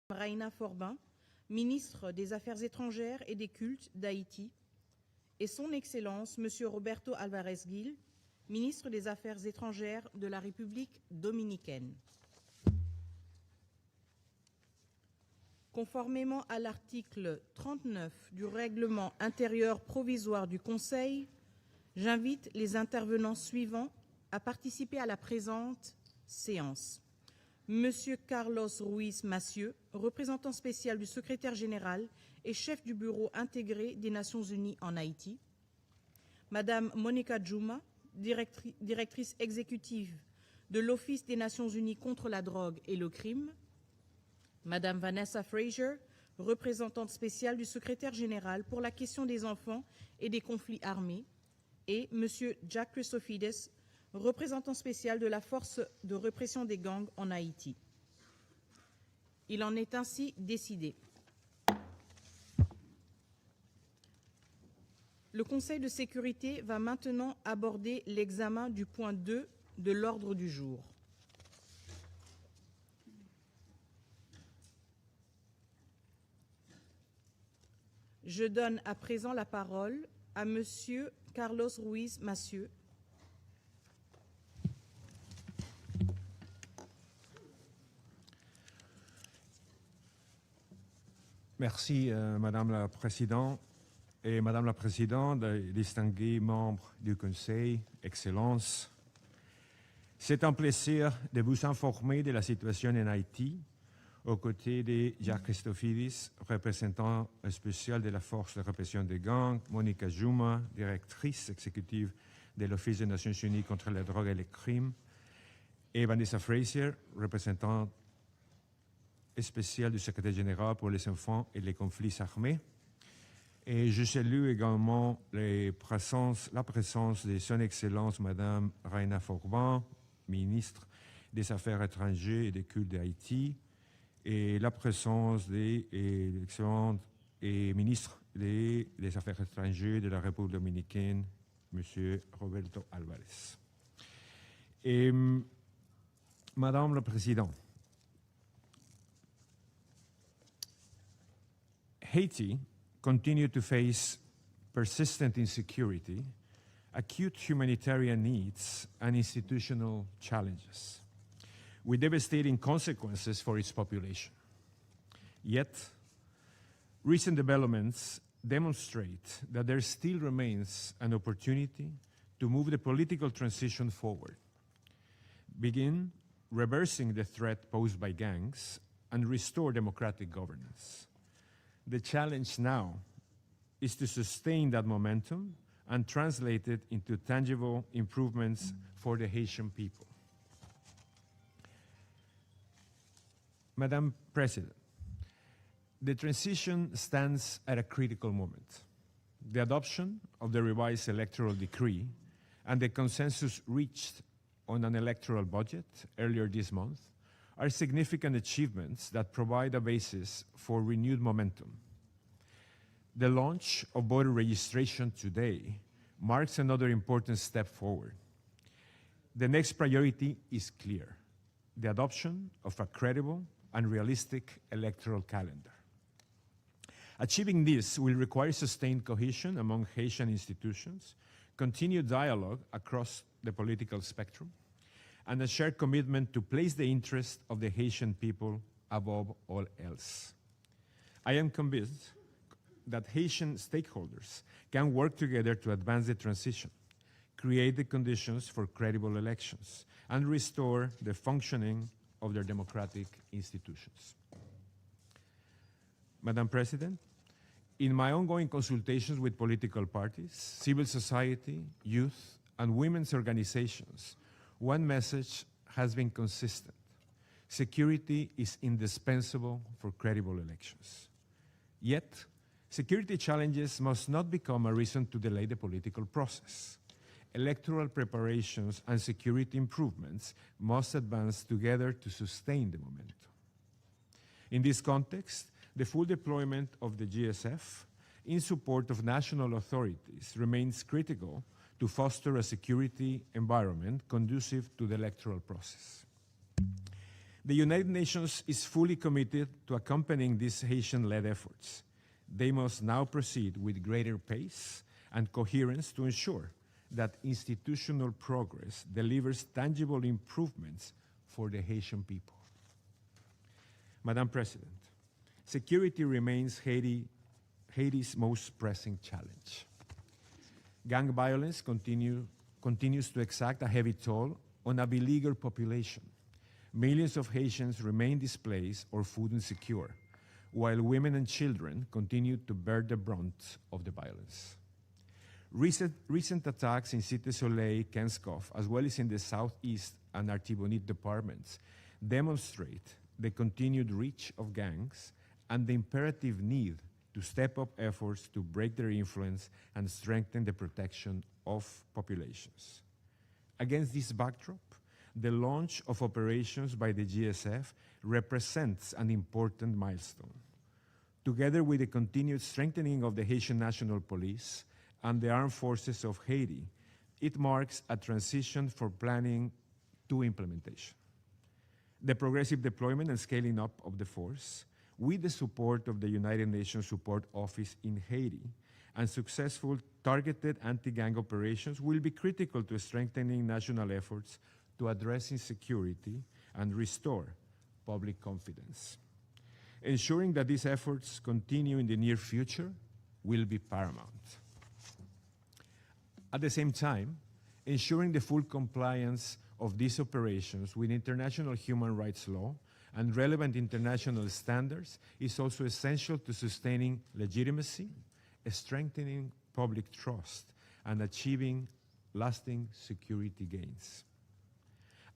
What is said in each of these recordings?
Raina Forbin, ministre des Affaires étrangères et des cultes d'Haïti, et son Excellence M. Roberto Álvarez, ministre des Affaires étrangères de la République dominicaine. Conformément à l'article 39 du règlement intérieur provisoire du Conseil, j'invite les intervenants suivants à participer à la présente séance. Monsieur Carlos Ruiz Massieu, représentant spécial du secrétaire général et chef du bureau intégré des Nations Unies en Haïti. Madame Monica Djouma, directrice exécutive de l'Office des Nations Unies contre la drogue et le crime. Madame Vanessa Fraser, représentante spéciale du secrétaire général pour la question des enfants et des conflits armés. Et Monsieur Jack Christofides, représentant spécial de la force de répression des gangs en Haïti. Il en est ainsi décidé. Le Conseil de sécurité va maintenant aborder l'examen du point 2 de l'ordre du jour. Je donne à présent la parole à Monsieur Carlos Ruiz Massieu. Merci, Madame la Présidente. Et Madame la Présidente, distingués membres du Conseil, Excellences, c'est un plaisir de vous informer de la situation en Haïti, aux côtés de Jack Christofides, représentant spécial de la force de répression des gangs, Monica Djouma, directrice exécutive de l'Office des Nations Unies contre la drogue et les crimes, et Vanessa Fraser, représentante spécial du secrétaire général pour les enfants et les conflits armés. Et je salue également la présence de son Excellence Madame Raina Forbin, ministre des Affaires étrangères et des cultes d'Haïti, et la présence de l'excellent ministre des Affaires étrangères de la République dominicaine, Monsieur Roberto Álvarez. Et Madame la Présidente, Haiti continued to face persistent insecurity, acute humanitarian needs, and institutional challenges, with devastating consequences for its population. Yet, recent developments demonstrate that there still remains an opportunity to move the political transition forward, begin reversing the threat posed by gangs, and restore democratic governance. The challenge now is to sustain that momentum and translate it into tangible improvements for the Haitian people. Madam President, the transition stands at a critical moment. The adoption of the revised electoral decree and the consensus reached on an electoral budget earlier this month are significant achievements that provide a basis for renewed momentum. The launch of voter registration today marks another important step forward. The next priority is clear: the adoption of a credible and realistic electoral calendar. Achieving this will require sustained cohesion among Haitian institutions, continued dialogue across the political spectrum, and a shared commitment to place the interest of the Haitian people above all else. I am convinced that Haitian stakeholders can work together to advance the transition, create the conditions for credible elections, and restore the functioning of their democratic institutions. Madam President, in my ongoing consultations with political parties, civil society, youth, and women's organizations, one message has been consistent: security is indispensable for credible elections. Yet, security challenges must not become a reason to delay the political process. Electoral preparations and security improvements must advance together to sustain the momentum. In this context, the full deployment of the GSF in support of national authorities remains critical to foster a security environment conducive to the electoral process. The United Nations is fully committed to accompanying these Haitian-led efforts. They must now proceed with greater pace and coherence to ensure that institutional progress delivers tangible improvements for the Haitian people. Madam President, security remains Haiti's most pressing challenge. Gang violence continues to exact a heavy toll on a beleaguered population. Millions of Haitians remain displaced or food insecure, while women and children continue to bear the brunt of the violence. Recent attacks in Cité Soleil, Kenskoff, as well as in the Southeast and Artibonite departments, demonstrate the continued reach of gangs and the imperative need to step up efforts to break their influence and strengthen the protection of populations. Against this backdrop, the launch of operations by the GSF represents an important milestone. Together with the continued strengthening of the Haitian National Police and the Armed Forces of Haiti, it marks a transition from planning to implementation. The progressive deployment and scaling up of the force, with the support of the United Nations Support Office in Haiti, and successful targeted anti-gang operations will be critical to strengthening national efforts to address insecurity and restore public confidence. Ensuring that these efforts continue in the near future will be paramount. At the same time, ensuring the full compliance of these operations with international human rights law and relevant international standards is also essential to sustaining legitimacy, strengthening public trust, and achieving lasting security gains.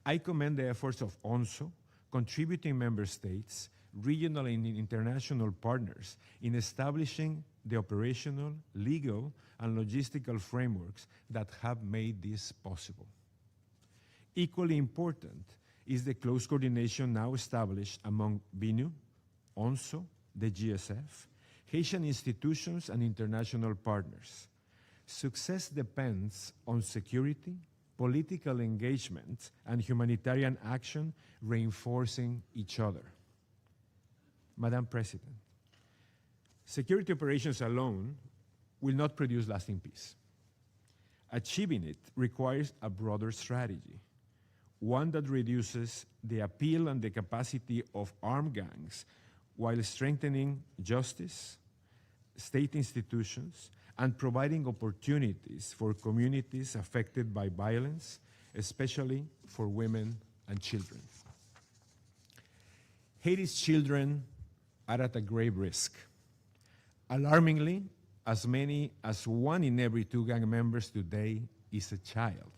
I commend the efforts of ONSO, contributing member states, regional and international partners in establishing the operational, legal, and logistical frameworks that have made this possible. Equally important is the close coordination now established among BINU, ONSO, the GSF, Haitian institutions, and international partners. Success depends on security, political engagement, and humanitarian action reinforcing each other. Madam President, security operations alone will not produce lasting peace. Achieving it requires a broader strategy, one that reduces the appeal and the capacity of armed gangs while strengthening justice, state institutions, and providing opportunities for communities affected by violence, especially for women and children. Haiti's children are at a grave risk. Alarmingly, as many as 1 in every 2 gang members today is a child.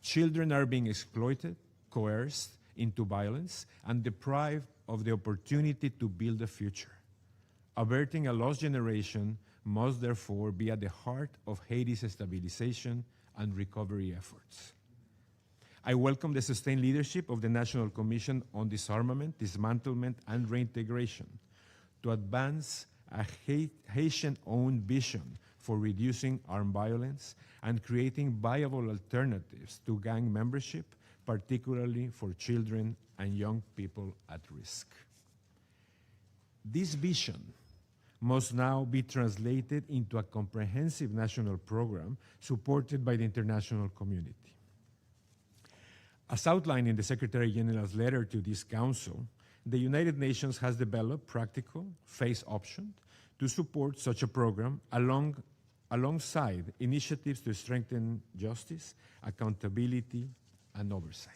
Children are being exploited, coerced into violence, and deprived of the opportunity to build a future. Averting a lost generation must therefore be at the heart of Haiti's stabilization and recovery efforts. I welcome the sustained leadership of the National Commission on Disarmament, Dismantlement, and Reintegration to advance a Haitian-owned vision for reducing armed violence and creating viable alternatives to gang membership, particularly for children and young people at risk. This vision must now be translated into a comprehensive national program supported by the international community. As outlined in the Secretary General's letter to this Council, the United Nations has developed practical phase options to support such a program alongside initiatives to strengthen justice, accountability, and oversight.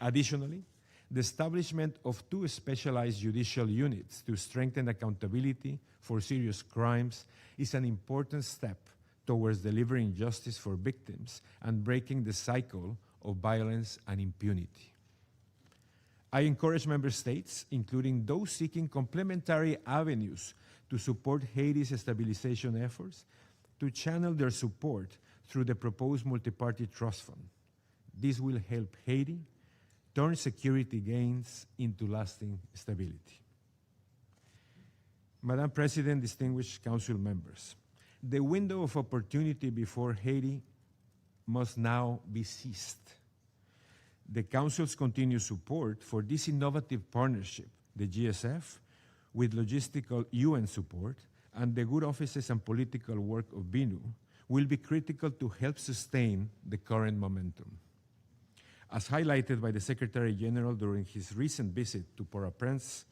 Additionally, the establishment of 2 specialized judicial units to strengthen accountability for serious crimes is an important step towards delivering justice for victims and breaking the cycle of violence and impunity. I encourage member states, including those seeking complementary avenues to support Haiti's stabilization efforts, to channel their support through the proposed multi-party trust fund. This will help Haiti turn security gains into lasting stability. Madam President, distinguished Council members, the window of opportunity before Haiti must now be seized. the Council's continued support for this innovative partnership, the GSF, with logistical UN support, and the good offices and political work of BINU, will be critical to help sustain the current momentum. As highlighted by the Secretary General during his recent visit to Port-au-Prince,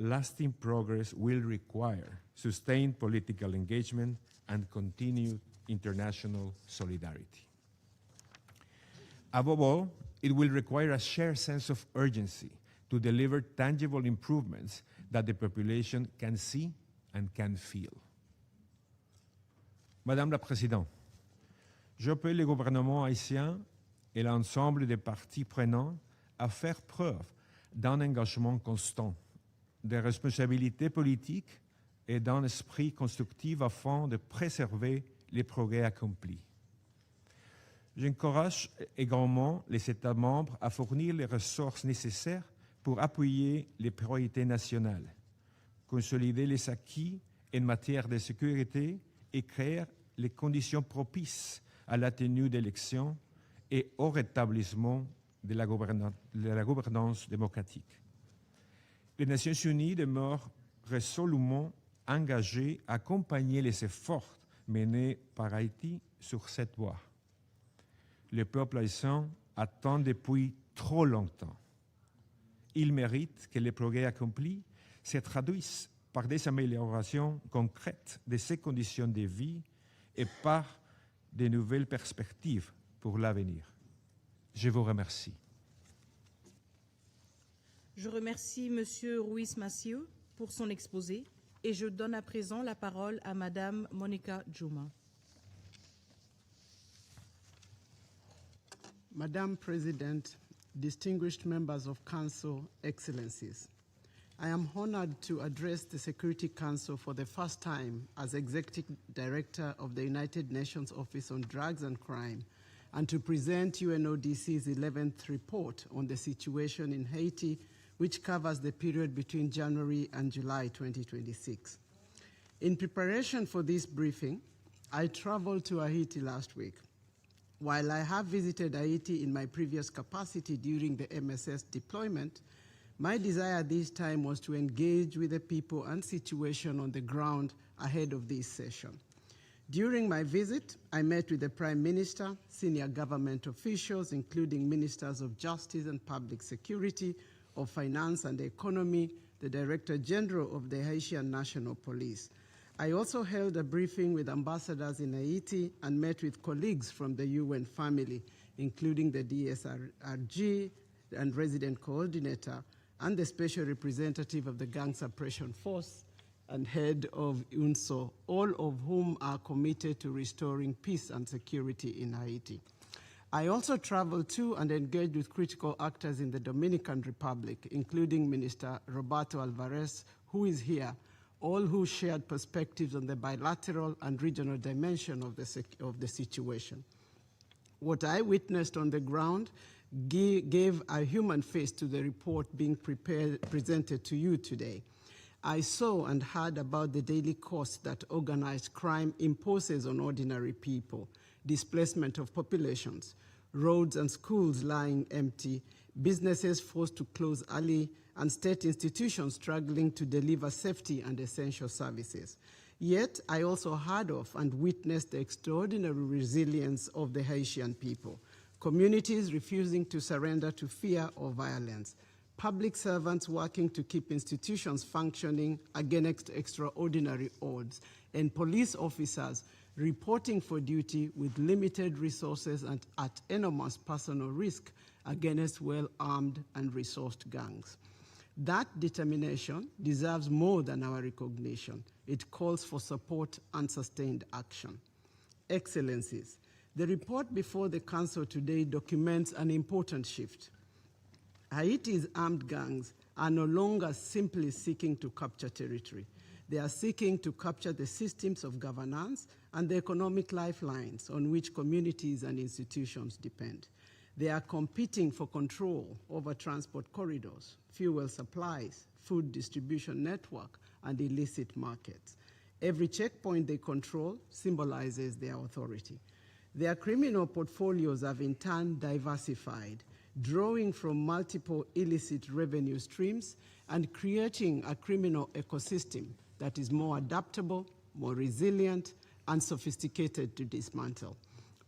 lasting progress will require sustained political engagement and continued international solidarity. Above all, it will require a shared sense of urgency to deliver tangible improvements that the population can see and can feel. Madame la Présidente, j'appelle le gouvernement haïtien et l'ensemble des parties prenantes à faire preuve d'un engagement constant, de responsabilité politique et d'un esprit constructif afin de préserver les progrès accomplis. J'encourage également les États membres à fournir les ressources nécessaires pour appuyer les priorités nationales, consolider les acquis en matière de sécurité et créer les conditions propices à la tenue d'élections et au rétablissement de la gouvernance démocratique. Les Nations Unies demeurent résolument engagées à accompagner les efforts menés par Haïti sur cette voie. Le peuple haïtien attend depuis trop longtemps. Il mérite que les progrès accomplis se traduisent par des améliorations concrètes de ses conditions de vie et par de nouvelles perspectives pour l'avenir. Je vous remercie. Je remercie M. Ruiz Massieu pour son exposé et je donne à présent la parole à Mme Monica Juma. Madam President, distinguished members of Council, Excellencies, I am honored to address the Security Council for the first time as Executive Director of the United Nations Office on Drugs and Crime and to present UNODC's 11th report on the situation in Haiti, which covers the period between January and July 2026. In preparation for this briefing, I traveled to Haiti last week. While I have visited Haiti in my previous capacity during the MSS deployment, my desire this time was to engage with the people and situation on the ground ahead of this session. During my visit, I met with the Prime Minister, senior government officials, including Ministers of Justice and Public Security, of Finance and Economy, the Director General of the Haitian National Police. I also held a briefing with ambassadors in Haiti and met with colleagues from the UN family, including the DSRG and resident coordinator, and the special representative of the Gang Suppression Force and head of UNSO, all of whom are committed to restoring peace and security in Haiti. I also traveled to and engaged with critical actors in the Dominican Republic, including Minister Roberto Álvarez, who is here, all who shared perspectives on the bilateral and regional dimension of the situation. What I witnessed on the ground gave a human face to the report being presented to you today. I saw and heard about the daily costs that organized crime imposes on ordinary people, displacement of populations, roads and schools lying empty, businesses forced to close early, and state institutions struggling to deliver safety and essential services. Yet, I also heard of and witnessed the extraordinary resilience of the Haitian people, communities refusing to surrender to fear or violence, public servants working to keep institutions functioning against extraordinary odds, and police officers reporting for duty with limited resources and at enormous personal risk against well-armed and resourced gangs. That determination deserves more than our recognition. It calls for support and sustained action. Excellencies, the report before the Council today documents an important shift. Haiti's armed gangs are no longer simply seeking to capture territory. They are seeking to capture the systems of governance and the economic lifelines on which communities and institutions depend. They are competing for control over transport corridors, fuel supplies, food distribution network, and illicit markets. Every checkpoint they control symbolizes their authority. Their criminal portfolios have in turn diversified. drawing from multiple illicit revenue streams and creating a criminal ecosystem that is more adaptable, more resilient, and sophisticated to dismantle.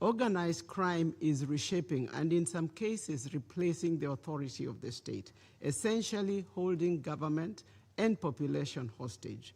Organized crime is reshaping and in some cases replacing the authority of the state, essentially holding government and population hostage.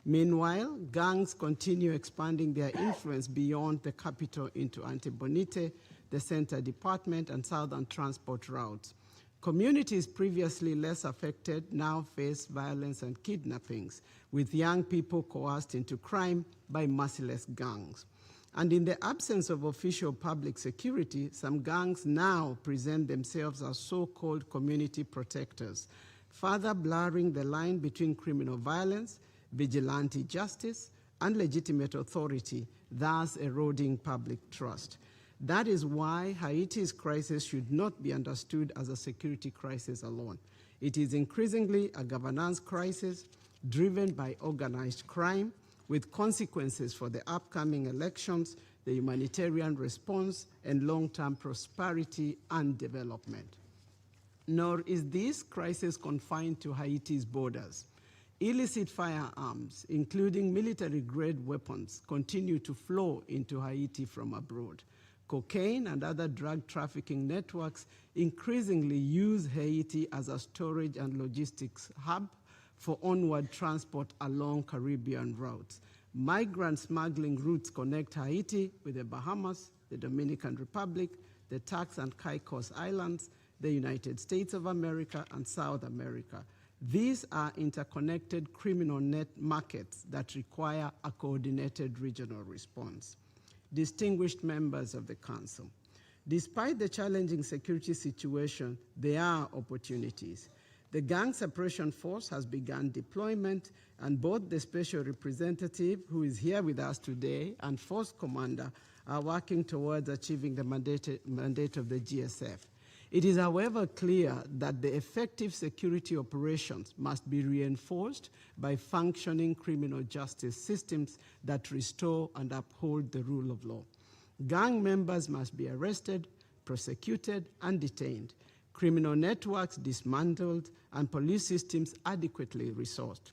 Meanwhile, gangs continue expanding their influence beyond the capital into Antibonite, the Center Department, and southern transport routes. Communities previously less affected now face violence and kidnappings, with young people coerced into crime by merciless gangs. And in the absence of official public security, some gangs now present themselves as so-called community protectors, further blurring the line between criminal violence, vigilante justice, and legitimate authority, thus eroding public trust. That is why Haiti's crisis should not be understood as a security crisis alone. It is increasingly a governance crisis driven by organized crime, with consequences for the upcoming elections, the humanitarian response, and long-term prosperity and development. Nor is this crisis confined to Haiti's borders. Illicit firearms, including military-grade weapons, continue to flow into Haiti from abroad. Cocaine and other drug trafficking networks increasingly use Haiti as a storage and logistics hub for onward transport along Caribbean routes. Migrant smuggling routes connect Haiti with the Bahamas, the Dominican Republic, the Turks and Caicos Islands, the United States of America, and South America. These are interconnected criminal net markets that require a coordinated regional response. Distinguished members of the Council, despite the challenging security situation, there are opportunities. The Gang Suppression Force has begun deployment, and both the Special Representative, who is here with us today, and Force Commander are working towards achieving the mandate of the GSF. It is, however, clear that the effective security operations must be reinforced by functioning criminal justice systems that restore and uphold the rule of law. Gang members must be arrested, prosecuted, and detained, criminal networks dismantled, and police systems adequately resourced.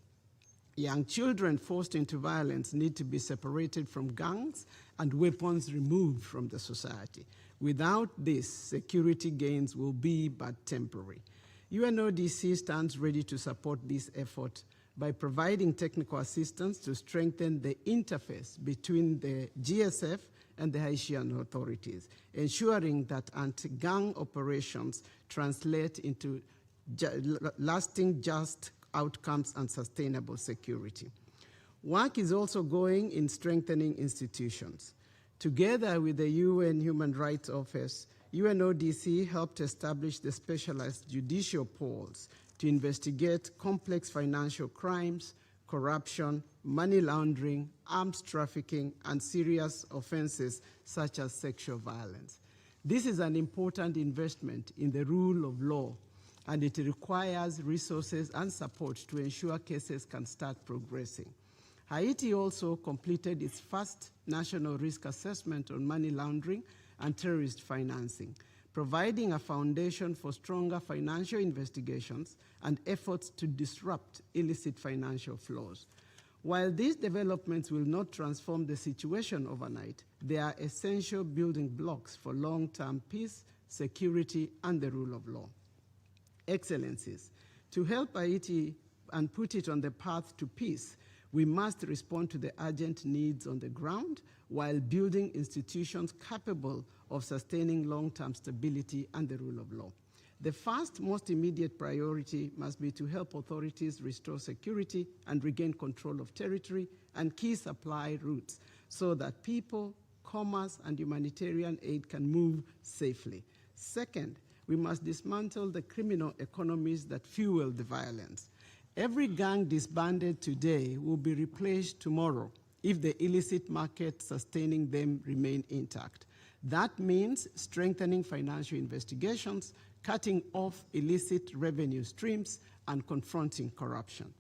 Young children forced into violence need to be separated from gangs and weapons removed from the society. Without this, security gains will be but temporary. UNODC stands ready to support this effort by providing technical assistance to strengthen the interface between the GSF and the Haitian authorities, ensuring that anti-gang operations translate into lasting just outcomes and sustainable security. Work is also going in strengthening institutions. Together with the UN Human Rights Office, UNODC helped establish the specialized judicial pools to investigate complex financial crimes, corruption, money laundering, arms trafficking, and serious offenses such as sexual violence. This is an important investment in the rule of law, and it requires resources and support to ensure cases can start progressing. Haiti also completed its first national risk assessment on money laundering and terrorist financing, providing a foundation for stronger financial investigations and efforts to disrupt illicit financial flows. While these developments will not transform the situation overnight, they are essential building blocks for long-term peace, security, and the rule of law. Excellencies, to help Haiti and put it on the path to peace, we must respond to the urgent needs on the ground while building institutions capable of sustaining long-term stability and the rule of law. The first, most immediate priority must be to help authorities restore security and regain control of territory and key supply routes so that people, commerce, and humanitarian aid can move safely. Second, we must dismantle the criminal economies that fuel the violence. Every gang disbanded today will be replaced tomorrow if the illicit market sustaining them remain intact. That means strengthening financial investigations, cutting off illicit revenue streams, and confronting corruption.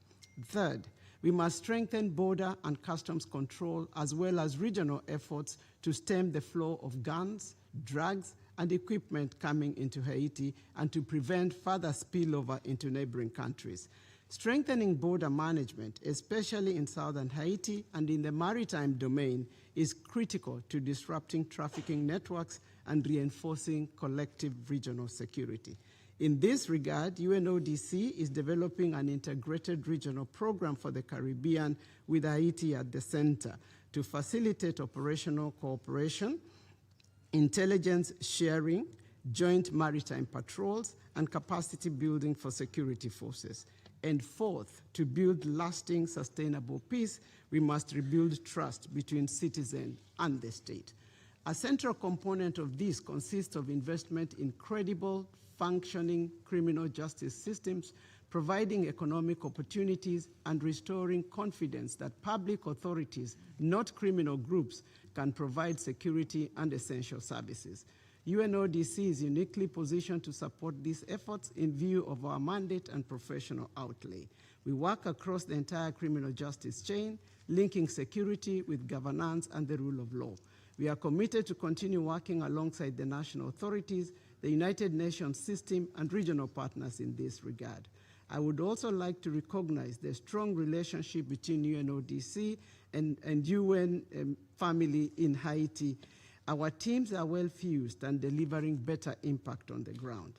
Third, we must strengthen border and customs control as well as regional efforts to stem the flow of guns, drugs, and equipment coming into Haiti and to prevent further spillover into neighboring countries. Strengthening border management, especially in southern Haiti and in the maritime domain, is critical to disrupting trafficking networks and reinforcing collective regional security. In this regard, UNODC is developing an integrated regional program for the Caribbean with Haiti at the center to facilitate operational cooperation, intelligence sharing, joint maritime patrols, and capacity building for security forces. And fourth, to build lasting, sustainable peace, we must rebuild trust between citizen and the state. A central component of this consists of investment in credible, functioning criminal justice systems, providing economic opportunities, and restoring confidence that public authorities, not criminal groups, can provide security and essential services. UNODC is uniquely positioned to support these efforts in view of our mandate and professional outlay. We work across the entire criminal justice chain, linking security with governance and the rule of law. We are committed to continue working alongside the national authorities, the United Nations system, and regional partners in this regard. I would also like to recognize the strong relationship between UNODC and UN family in Haiti. Our teams are well fused and delivering better impact on the ground.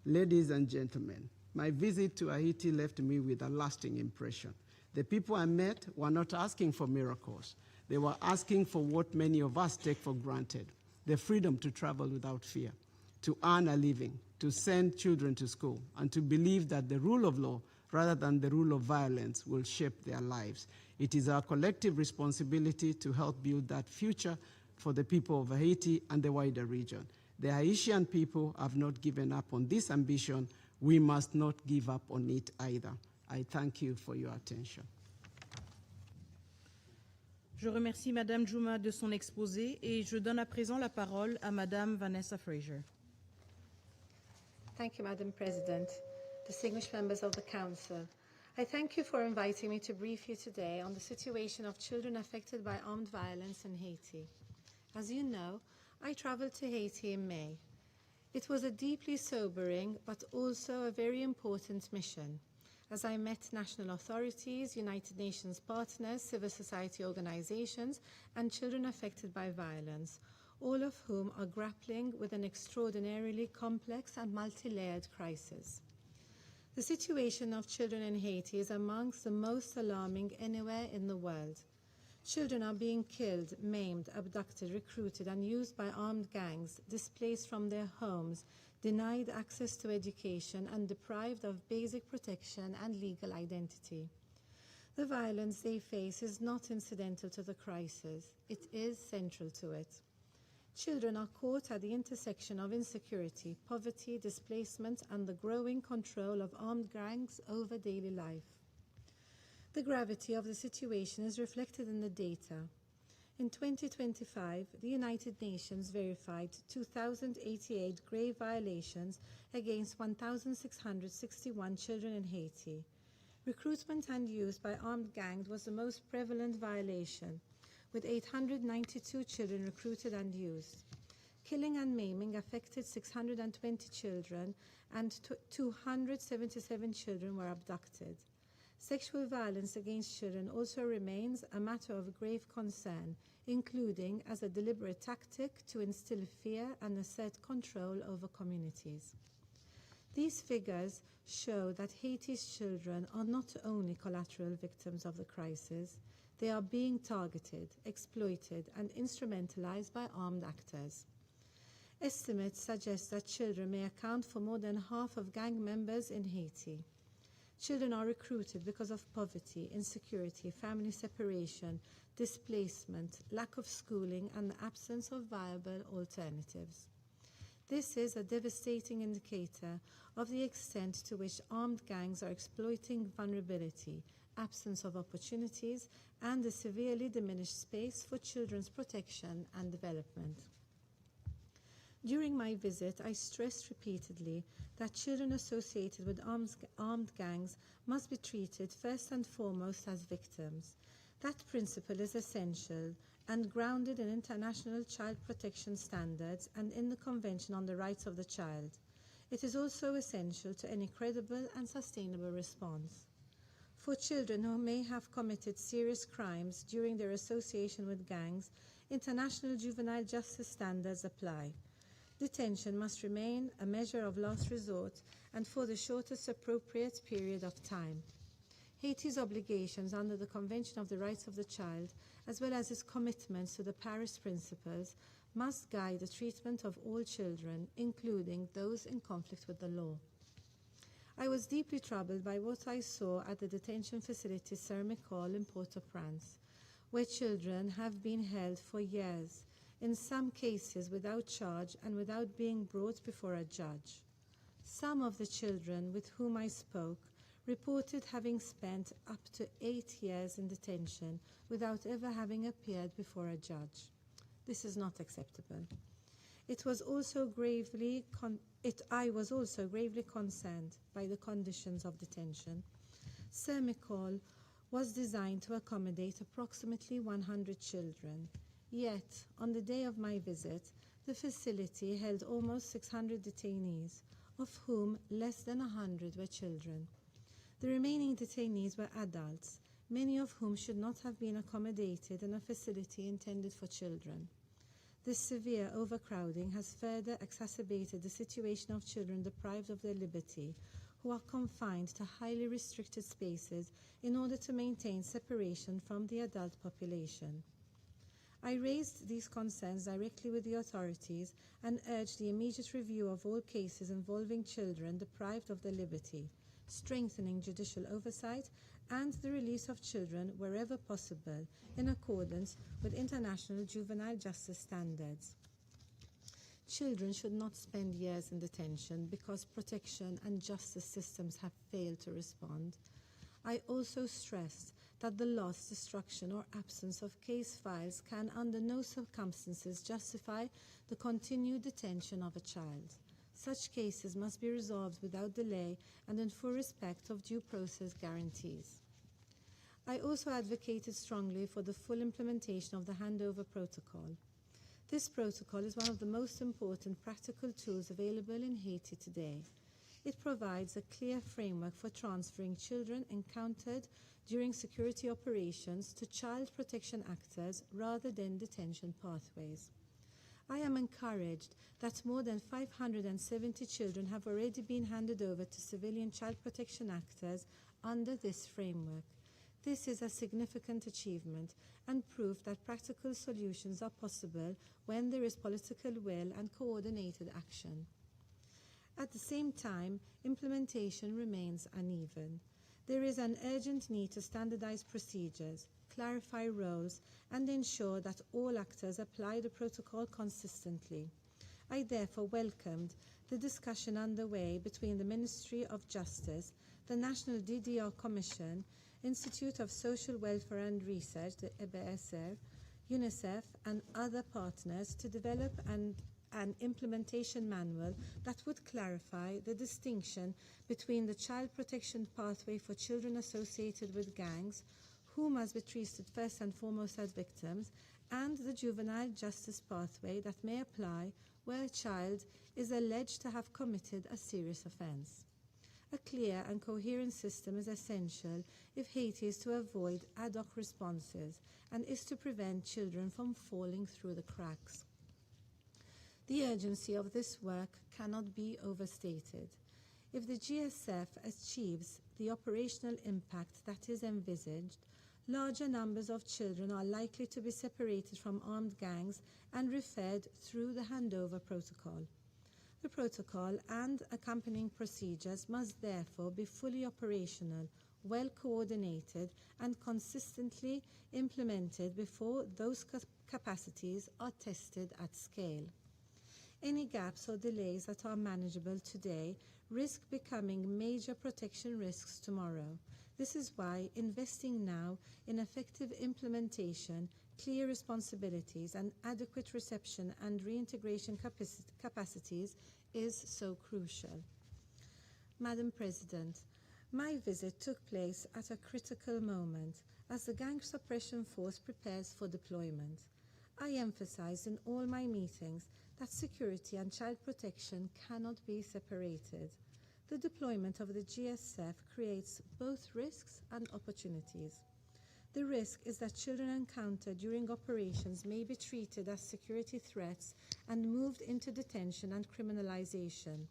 Ladies and gentlemen, my visit to Haiti left me with a lasting impression. The people I met were not asking for miracles. They were asking for what many of us take for granted: the freedom to travel without fear, to earn a living, to send children to school, and to believe that the rule of law, rather than the rule of violence, will shape their lives. It is our collective responsibility to help build that future for the people of Haiti and the wider region. The Haitian people have not given up on this ambition. We must not give up on it either. I thank you for your attention. Je remercie Madame Juma de son exposé et je donne à présent la parole à Madame Vanessa Fraser. Thank you, Madam President. Distinguished members of the Council, I thank you for inviting me to brief you today on the situation of children affected by armed violence in Haiti. As you know, I traveled to Haiti in May. It was a deeply sobering but also a very important mission, as I met national authorities, United Nations partners, civil society organizations, and children affected by violence, all of whom are grappling with an extraordinarily complex and multi-layered crisis. The situation of children in Haiti is amongst the most alarming anywhere in the world. Children are being killed, maimed, abducted, recruited, and used by armed gangs, displaced from their homes, denied access to education, and deprived of basic protection and legal identity. The violence they face is not incidental to the crisis. It is central to it. Children are caught at the intersection of insecurity, poverty, displacement, and the growing control of armed gangs over daily life. The gravity of the situation is reflected in the data. In 2025, the United Nations verified 2,088 grave violations against 1,661 children in Haiti. Recruitment and use by armed gangs was the most prevalent violation, with 892 children recruited and used. Killing and maiming affected 620 children, and 277 children were abducted. Sexual violence against children also remains a matter of grave concern, including as a deliberate tactic to instill fear and assert control over communities. These figures show that Haiti's children are not only collateral victims of the crisis, they are being targeted, exploited, and instrumentalized by armed actors. Estimates suggest that children may account for more than half of gang members in Haiti. Children are recruited because of poverty, insecurity, family separation, displacement, lack of schooling, and the absence of viable alternatives. This is a devastating indicator of the extent to which armed gangs are exploiting vulnerability, absence of opportunities, and a severely diminished space for children's protection and development. During my visit, I stressed repeatedly that children associated with armed gangs must be treated first and foremost as victims. That principle is essential and grounded in international child protection standards and in the Convention on the Rights of the Child. It is also essential to any credible and sustainable response. For children who may have committed serious crimes during their association with gangs, international juvenile justice standards apply. Detention must remain a measure of last resort and for the shortest appropriate period of time. Haiti's obligations under the Convention of the Rights of the Child, as well as its commitments to the Paris Principles, must guide the treatment of all children, including those in conflict with the law. I was deeply troubled by what I saw at the detention facility Saint-Michel in Port-au-Prince, where children have been held for years, in some cases without charge and without being brought before a judge. Some of the children with whom I spoke reported having spent up to 8 years in detention without ever having appeared before a judge. This is not acceptable. I was also gravely concerned by the conditions of detention. Saint-Michel was designed to accommodate approximately 100 children. Yet, on the day of my visit, the facility held almost 600 detainees, of whom less than 100 were children. The remaining detainees were adults, many of whom should not have been accommodated in a facility intended for children. This severe overcrowding has further exacerbated the situation of children deprived of their liberty, who are confined to highly restricted spaces in order to maintain separation from the adult population. I raised these concerns directly with the authorities and urged the immediate review of all cases involving children deprived of their liberty, strengthening judicial oversight, and the release of children wherever possible in accordance with international juvenile justice standards. Children should not spend years in detention because protection and justice systems have failed to respond. I also stressed that the loss, destruction, or absence of case files can under no circumstances justify the continued detention of a child. Such cases must be resolved without delay and in full respect of due process guarantees. I also advocated strongly for the full implementation of the Handover Protocol. This protocol is one of the most important practical tools available in Haiti today. It provides a clear framework for transferring children encountered during security operations to child protection actors rather than detention pathways. I am encouraged that more than 570 children have already been handed over to civilian child protection actors under this framework. This is a significant achievement and proof that practical solutions are possible when there is political will and coordinated action. At the same time, implementation remains uneven. There is an urgent need to standardize procedures, clarify roles, and ensure that all actors apply the protocol consistently. I therefore welcomed the discussion underway between the Ministry of Justice, the National DDR Commission, Institute of Social Welfare and Research, the EBSR, UNICEF, and other partners to develop an implementation manual that would clarify the distinction between the child protection pathway for children associated with gangs, who must be treated first and foremost as victims, and the juvenile justice pathway that may apply where a child is alleged to have committed a serious offense. A clear and coherent system is essential if Haiti is to avoid ad hoc responses and is to prevent children from falling through the cracks. The urgency of this work cannot be overstated. If the GSF achieves the operational impact that is envisaged, larger numbers of children are likely to be separated from armed gangs and referred through the Handover Protocol. The protocol and accompanying procedures must therefore be fully operational, well coordinated, and consistently implemented before those capacities are tested at scale. Any gaps or delays that are manageable today risk becoming major protection risks tomorrow. This is why investing now in effective implementation, clear responsibilities, and adequate reception and reintegration capacities is so crucial. Madam President, My visit took place at a critical moment as the gang suppression force prepares for deployment. I emphasized in all my meetings that security and child protection cannot be separated. The deployment of the GSF creates both risks and opportunities. The risk is that children encountered during operations may be treated as security threats and moved into detention and criminalization.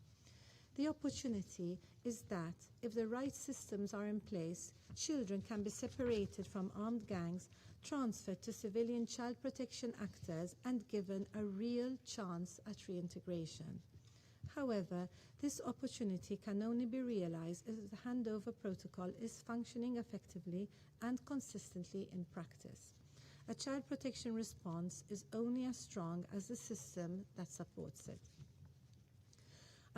The opportunity is that if the right systems are in place, children can be separated from armed gangs, transferred to civilian child protection actors, and given a real chance at reintegration. However, this opportunity can only be realized if the handover protocol is functioning effectively and consistently in practice. A child protection response is only as strong as the system that supports it.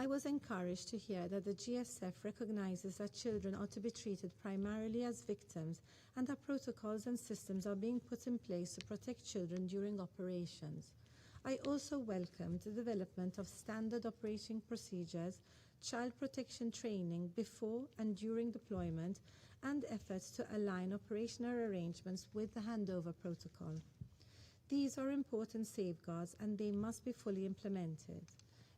I was encouraged to hear that the GSF recognizes that children are to be treated primarily as victims and that protocols and systems are being put in place to protect children during operations. I also welcomed the development of standard operating procedures, child protection training before and during deployment, and efforts to align operational arrangements with the handover protocol. These are important safeguards and they must be fully implemented.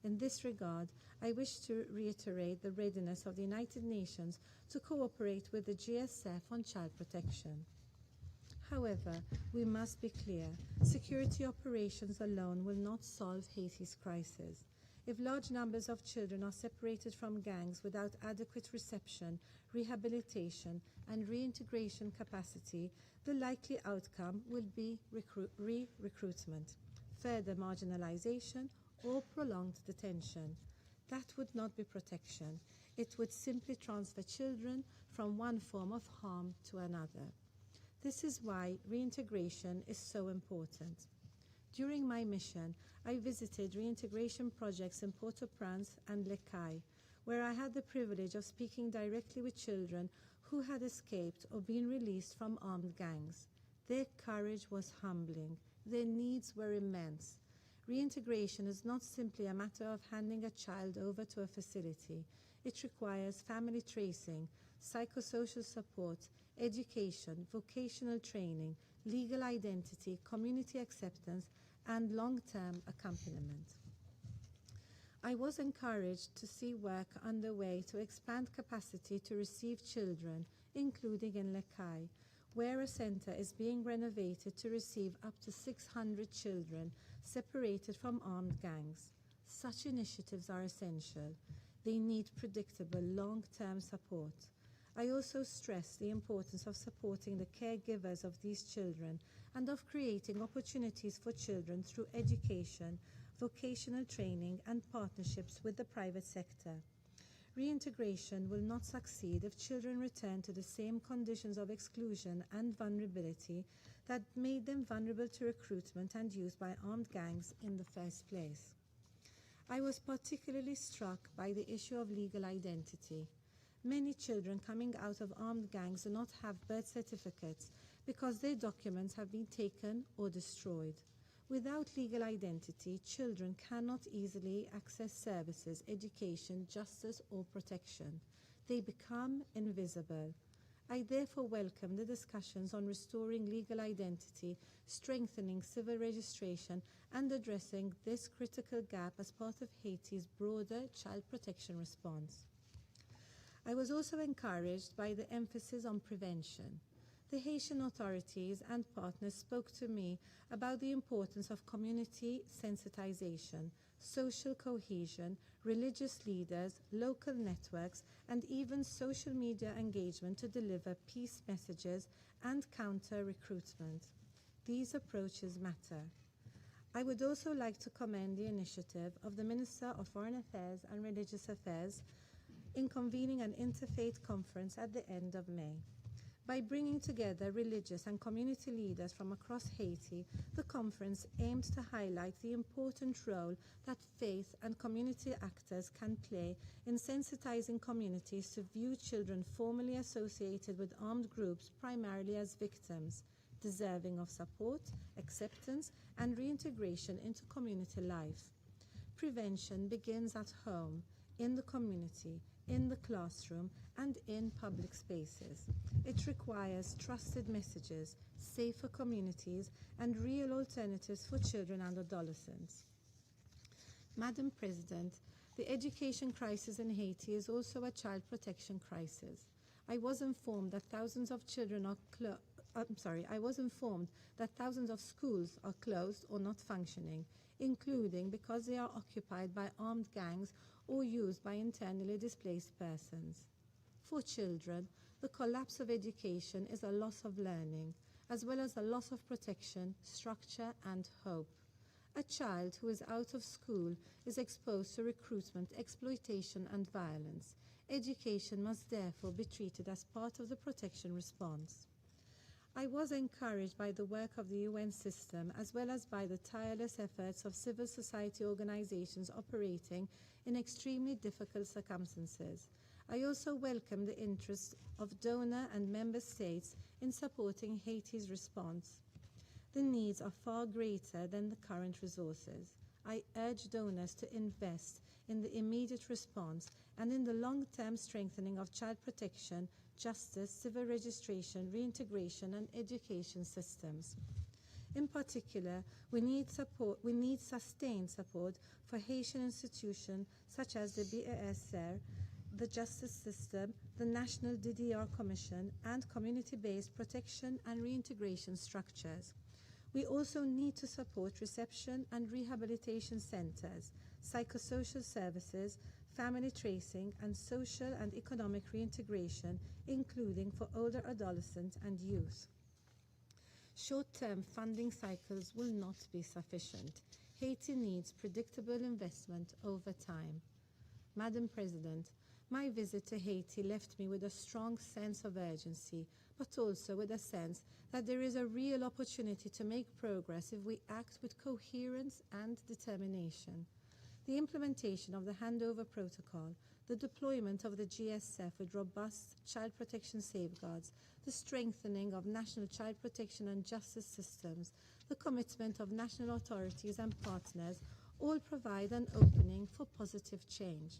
In this regard, I wish to reiterate the readiness of the United Nations to cooperate with the GSF on child protection. However, we must be clear, security operations alone will not solve Haiti's crisis. If large numbers of children are separated from gangs without adequate reception, rehabilitation, and reintegration capacity, the likely outcome will be re-recruitment, further marginalization, or prolonged detention. That would not be protection. It would simply transfer children from one form of harm to another. This is why reintegration is so important. During my mission, I visited reintegration projects in Port-au-Prince and Les Cayes, where I had the privilege of speaking directly with children who had escaped or been released from armed gangs. Their courage was humbling. Their needs were immense. Reintegration is not simply a matter of handing a child over to a facility. It requires family tracing, psychosocial support, education, vocational training, legal identity, community acceptance, and long-term accompaniment. I was encouraged to see work underway to expand capacity to receive children, including in Les Cayes, where a center is being renovated to receive up to 600 children separated from armed gangs. Such initiatives are essential. They need predictable long-term support. I also stress the importance of supporting the caregivers of these children and of creating opportunities for children through education, vocational training, and partnerships with the private sector. Reintegration will not succeed if children return to the same conditions of exclusion and vulnerability that made them vulnerable to recruitment and use by armed gangs in the first place. I was particularly struck by the issue of legal identity. Many children coming out of armed gangs do not have birth certificates because their documents have been taken or destroyed. Without legal identity, children cannot easily access services, education, justice, or protection. They become invisible. I therefore welcome the discussions on restoring legal identity, strengthening civil registration, and addressing this critical gap as part of Haiti's broader child protection response. I was also encouraged by the emphasis on prevention. The Haitian authorities and partners spoke to me about the importance of community sensitization, social cohesion, religious leaders, local networks, and even social media engagement to deliver peace messages and counter recruitment. These approaches matter. I would also like to commend the initiative of the Minister of Foreign Affairs and Religious Affairs in convening an interfaith conference at the end of May. By bringing together religious and community leaders from across Haiti, the conference aimed to highlight the important role that faith and community actors can play in sensitizing communities to view children formerly associated with armed groups primarily as victims, deserving of support, acceptance, and reintegration into community life. Prevention begins at home, in the community, in the classroom, and in public spaces. It requires trusted messages, safer communities, and real alternatives for children and adolescents. Madam President, the education crisis in Haiti is also a child protection crisis. I was informed that thousands of schools are closed or not functioning, including because they are occupied by armed gangs or used by internally displaced persons. For children, the collapse of education is a loss of learning, as well as a loss of protection, structure, and hope. A child who is out of school is exposed to recruitment, exploitation, and violence. Education must therefore be treated as part of the protection response. I was encouraged by the work of the UN system, as well as by the tireless efforts of civil society organizations operating in extremely difficult circumstances. I also welcome the interest of donor and member states in supporting Haiti's response. The needs are far greater than the current resources. I urge donors to invest in the immediate response and in the long-term strengthening of child protection, justice, civil registration, reintegration, and education systems. In particular, we need sustained support for Haitian institutions such as the BASR, the justice system, the National DDR Commission, and community-based protection and reintegration structures. We also need to support reception and rehabilitation centers, psychosocial services, family tracing, and social and economic reintegration, including for older adolescents and youth. Short-term funding cycles will not be sufficient. Haiti needs predictable investment over time. Madam President, my visit to Haiti left me with a strong sense of urgency, but also with a sense that there is a real opportunity to make progress if we act with coherence and determination. The implementation of the handover protocol, the deployment of the GSF with robust child protection safeguards, the strengthening of national child protection and justice systems, the commitment of national authorities and partners all provide an opening for positive change.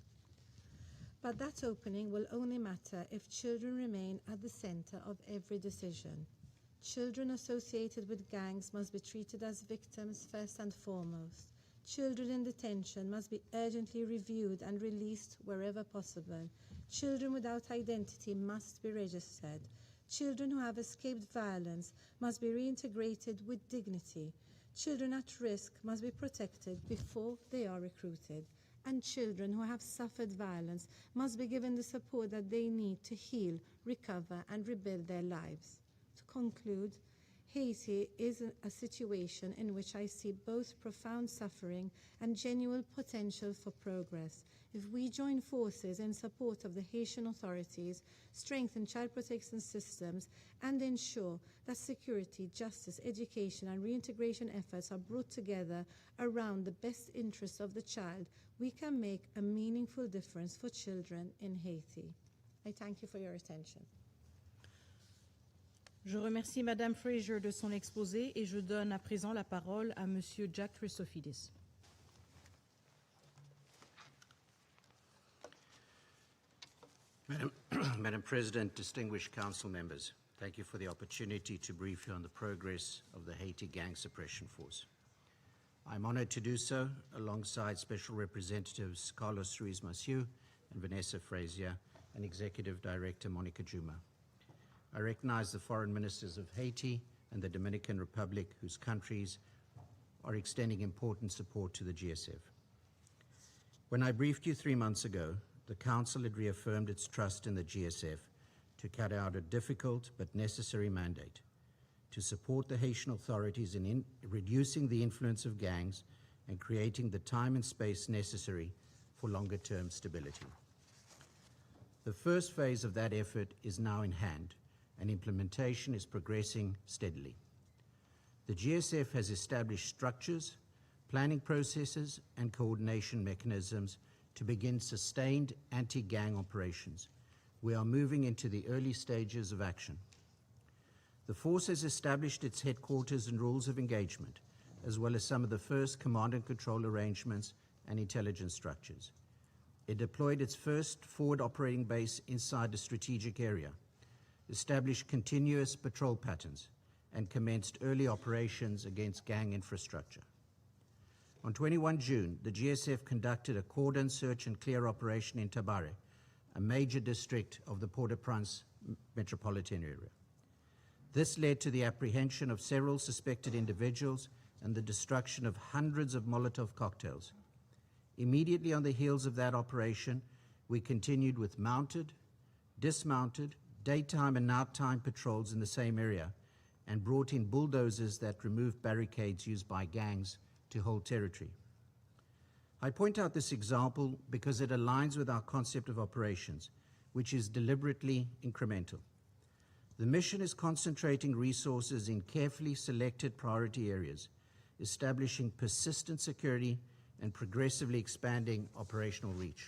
But that opening will only matter if children remain at the center of every decision. Children associated with gangs must be treated as victims first and foremost. Children in detention must be urgently reviewed and released wherever possible. Children without identity must be registered. Children who have escaped violence must be reintegrated with dignity. Children at risk must be protected before they are recruited. And children who have suffered violence must be given the support that they need to heal, recover, and rebuild their lives. To conclude, Haiti is a situation in which I see both profound suffering and genuine potential for progress. If we join forces in support of the Haitian authorities, strengthen child protection systems, and ensure that security, justice, education, and reintegration efforts are brought together around the best interests of the child, we can make a meaningful difference for children in Haiti. I thank you for your attention. Je remercie Madame Fraser de son exposé et je donne à présent la parole à Monsieur Jack Christophidis. Madam President, distinguished council members, thank you for the opportunity to brief you on the progress of the Haiti Gang Suppression Force. I'm honored to do so alongside Special Representatives Carlos Ruiz-Massieu and Vanessa Frazier and Executive Director Monica Juma. I recognize the foreign ministers of Haiti and the Dominican Republic, whose countries are extending important support to the GSF. When I briefed you 3 months ago, the Council had reaffirmed its trust in the GSF to carry out a difficult but necessary mandate to support the Haitian authorities in reducing the influence of gangs and creating the time and space necessary for longer-term stability. The first phase of that effort is now in hand, and implementation is progressing steadily. The GSF has established structures, planning processes, and coordination mechanisms to begin sustained anti-gang operations. We are moving into the early stages of action. The force has established its headquarters and rules of engagement, as well as some of the first command and control arrangements and intelligence structures. It deployed its first forward operating base inside the strategic area, established continuous patrol patterns, and commenced early operations against gang infrastructure. On 21 June, the GSF conducted a cordon search and clear operation in Tabare, a major district of the Port-au-Prince metropolitan area. This led to the apprehension of several suspected individuals and the destruction of hundreds of Molotov cocktails. Immediately on the heels of that operation, we continued with mounted, dismounted, daytime and nighttime patrols in the same area and brought in bulldozers that removed barricades used by gangs to hold territory. I point out this example because it aligns with our concept of operations, which is deliberately incremental. The mission is concentrating resources in carefully selected priority areas, establishing persistent security and progressively expanding operational reach.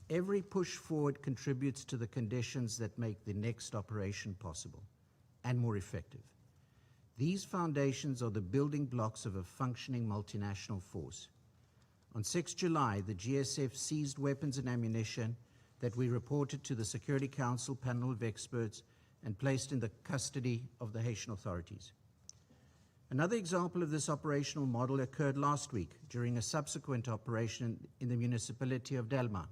Every push forward contributes to the conditions that make the next operation possible and more effective. These foundations are the building blocks of a functioning multinational force. On 6 July, the GSF seized weapons and ammunition that we reported to the Security Council panel of experts and placed in the custody of the Haitian authorities. Another example of this operational model occurred last week during a subsequent operation in the municipality of Delma.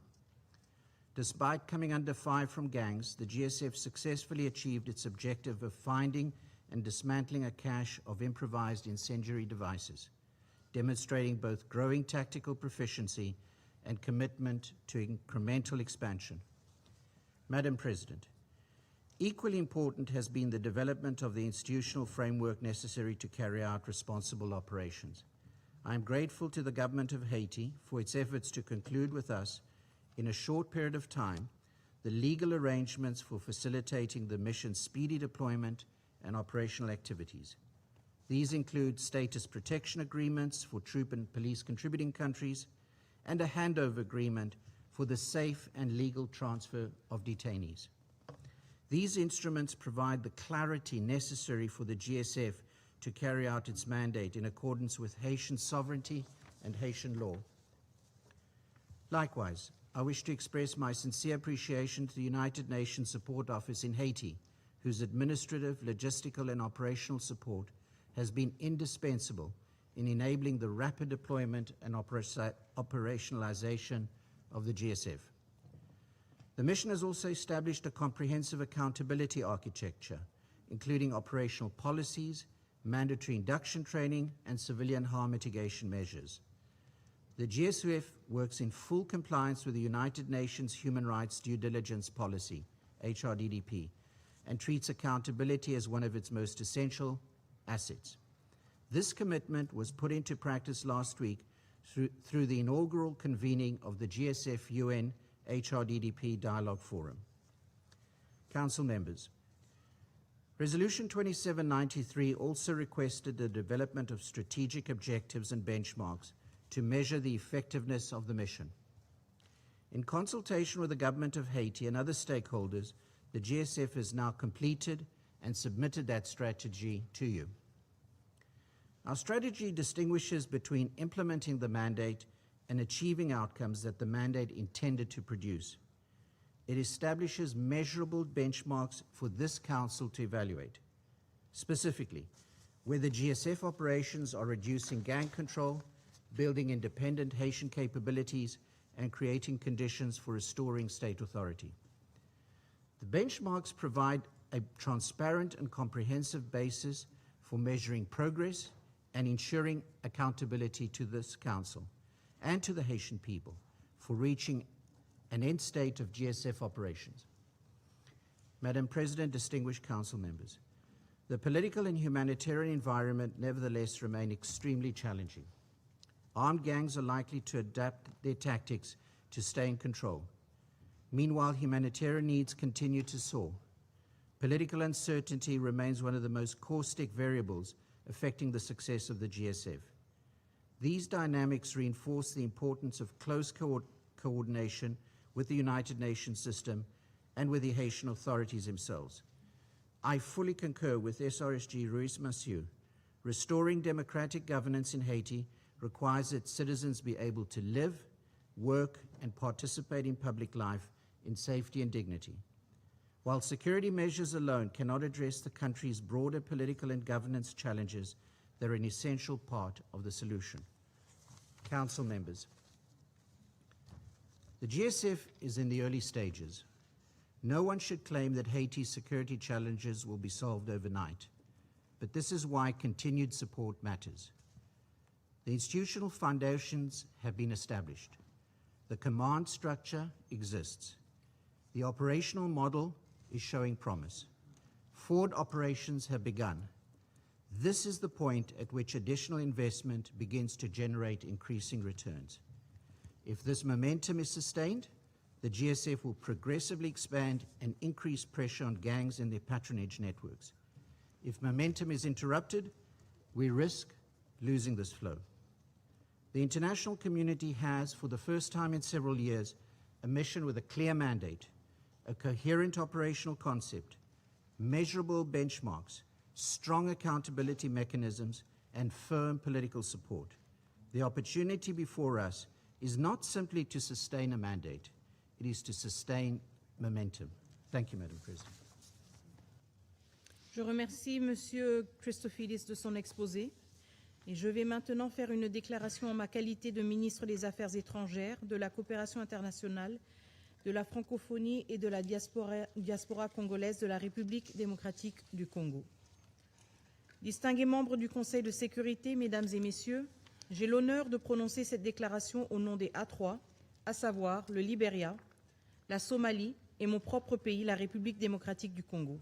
Despite coming under fire from gangs, the GSF successfully achieved its objective of finding and dismantling a cache of improvised incendiary devices, demonstrating both growing tactical proficiency and commitment to incremental expansion. Madam President, equally important has been the development of the institutional framework necessary to carry out responsible operations. I am grateful to the government of Haiti for its efforts to conclude with us, in a short period of time, the legal arrangements for facilitating the mission's speedy deployment and operational activities. These include status protection agreements for troop and police contributing countries and a handover agreement for the safe and legal transfer of detainees. These instruments provide the clarity necessary for the GSF to carry out its mandate in accordance with Haitian sovereignty and Haitian law. Likewise, I wish to express my sincere appreciation to the United Nations Support Office in Haiti, whose administrative, logistical, and operational support has been indispensable in enabling the rapid deployment and operationalization of the GSF. The mission has also established a comprehensive accountability architecture, including operational policies, mandatory induction training, and civilian harm mitigation measures. The GSF works in full compliance with the United Nations Human Rights Due Diligence Policy, HRDDP, and treats accountability as one of its most essential assets. This commitment was put into practice last week through the inaugural convening of the GSF UN HRDDP Dialogue Forum. Council members, Resolution 2793 also requested the development of strategic objectives and benchmarks to measure the effectiveness of the mission. In consultation with the government of Haiti and other stakeholders, the GSF has now completed and submitted that strategy to you. Our strategy distinguishes between implementing the mandate and achieving outcomes that the mandate intended to produce. It establishes measurable benchmarks for this Council to evaluate. Specifically, whether GSF operations are reducing gang control, building independent Haitian capabilities, and creating conditions for restoring state authority. The benchmarks provide a transparent and comprehensive basis for measuring progress and ensuring accountability to this Council and to the Haitian people for reaching an end state of GSF operations. Madam President, distinguished Council members, the political and humanitarian environment nevertheless remain extremely challenging. Armed gangs are likely to adapt their tactics to stay in control. Meanwhile, humanitarian needs continue to soar. Political uncertainty remains one of the most caustic variables affecting the success of the GSF. These dynamics reinforce the importance of close coordination with the United Nations system and with the Haitian authorities themselves. I fully concur with SRSG Ruiz Massieu. Restoring democratic governance in Haiti requires that citizens be able to live, work, and participate in public life in safety and dignity. While security measures alone cannot address the country's broader political and governance challenges, they're an essential part of the solution. Council members, the GSF is in the early stages. No one should claim that Haiti's security challenges will be solved overnight, but this is why continued support matters. The institutional foundations have been established. The command structure exists. The operational model is showing promise. Forward operations have begun. This is the point at which additional investment begins to generate increasing returns. If this momentum is sustained, the GSF will progressively expand and increase pressure on gangs and their patronage networks. If momentum is interrupted, we risk losing this flow. The international community has, for the first time in several years, a mission with a clear mandate, a coherent operational concept, measurable benchmarks, strong accountability mechanisms, and firm political support. The opportunity before us is not simply to sustain a mandate, it is to sustain momentum. Thank you, Madam President. Je remercie M. Christofidis de son exposé et je vais maintenant faire une déclaration en ma qualité de ministre des Affaires étrangères, de la coopération internationale, de la francophonie et de la diaspora congolaise de la République démocratique du Congo. Distingués membres du Conseil de sécurité, Mesdames et Messieurs, j'ai l'honneur de prononcer cette déclaration au nom des A3, à savoir le Libéria, la Somalie et mon propre pays, la République démocratique du Congo.